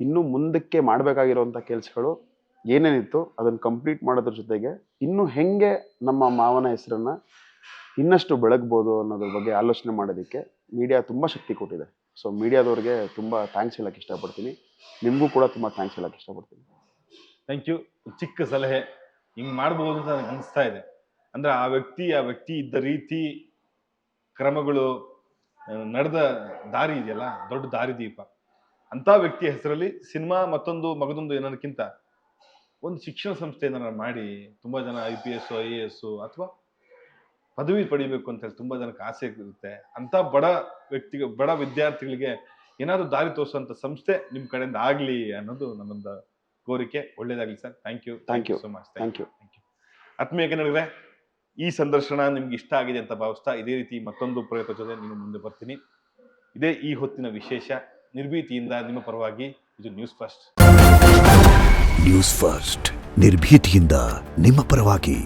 ಇನ್ನು ಮುಂದಕ್ಕೆ ಮಾಡಬೇಕಾಗಿರುವಂಥ ಕೆಲಸಗಳು ಏನೇನಿತ್ತು ಅದನ್ನು ಕಂಪ್ಲೀಟ್ ಮಾಡೋದ್ರ ಜೊತೆಗೆ ಇನ್ನು ಹೆಂಗೆ ನಮ್ಮ ಮಾವನ ಹೆಸರನ್ನು ಇನ್ನಷ್ಟು ಬೆಳಗ್ಬೋದು ಅನ್ನೋದ್ರ ಬಗ್ಗೆ ಆಲೋಚನೆ ಮಾಡೋದಕ್ಕೆ ಮೀಡಿಯಾ ತುಂಬ ಶಕ್ತಿ ಕೊಟ್ಟಿದೆ. ಸೊ ಮೀಡಿಯಾದವ್ರಿಗೆ ತುಂಬ ಥ್ಯಾಂಕ್ಸ್ ಹೇಳೋಕ್ಕೆ ಇಷ್ಟಪಡ್ತೀನಿ. ನಿಮಗೂ ಕೂಡ ತುಂಬ ಥ್ಯಾಂಕ್ಸ್ ಹೇಳೋಕ್ಕೆ ಇಷ್ಟಪಡ್ತೀನಿ. Thank you. ಚಿಕ್ಕ ಸಲಹೆ ಹಿಂಗೆ ಮಾಡ್ಬೋದು ಅಂತ ನನಗೆ ಅನಿಸ್ತಾ ಇದೆ. ಅಂದರೆ ಆ ವ್ಯಕ್ತಿ ಇದ್ದ ರೀತಿ, ಕ್ರಮಗಳು, ನಡೆದ ದಾರಿ ಇದೆಯಲ್ಲ, ದೊಡ್ಡ ದಾರಿದೀಪ. ಅಂಥ ವ್ಯಕ್ತಿಯ ಹೆಸರಲ್ಲಿ ಸಿನಿಮಾ ಮಗದೊಂದು ಏನೋದಕ್ಕಿಂತ ಒಂದು ಶಿಕ್ಷಣ ಸಂಸ್ಥೆ ಏನಾರು ಮಾಡಿ ತುಂಬ ಜನ IPS, IAS ಅಥವಾ ಪದವಿ ಪಡಿಬೇಕು ಅಂತ ಹೇಳಿ ತುಂಬ ಜನಕ್ಕೆ ಆಸೆ ಇರುತ್ತೆ. ಅಂಥ ಬಡ ವಿದ್ಯಾರ್ಥಿಗಳಿಗೆ ಏನಾದರೂ ದಾರಿ ತೋರಿಸುವಂಥ ಸಂಸ್ಥೆ ನಿಮ್ಮ ಕಡೆಯಿಂದ ಆಗಲಿ ಅನ್ನೋದು ನಮ್ಮೊಂದು ಕೋರಿಕೆ. ಒಳ್ಳೇದಾಗಲಿ sir. Thank you so much. Thank you. ಆತ್ಮೀಯ ಕನ್ನಡಿಗರೇ, ಈ ಸಂದರ್ಶನ ನಿಮ್ಗೆ ಇಷ್ಟ ಆಗಿದೆ ಅಂತ ಭಾವಿಸ್ತಾ ಇದೇ ರೀತಿ ಮತ್ತೊಂದು ಪ್ರಯತ್ನ ಜೊತೆ ನಿಮ್ಮ ಮುಂದೆ ಬರ್ತೀನಿ. ಇದೇ ಈ ಹೊತ್ತಿನ ವಿಶೇಷ. ನಿರ್ಭೀತಿಯಿಂದ ನಿಮ್ಮ ಪರವಾಗಿ ಇದು ನ್ಯೂಸ್ ಫಸ್ಟ್. ನ್ಯೂಸ್ ಫಸ್ಟ್, ನಿರ್ಭೀತಿಯಿಂದ ನಿಮ್ಮ ಪರವಾಗಿ.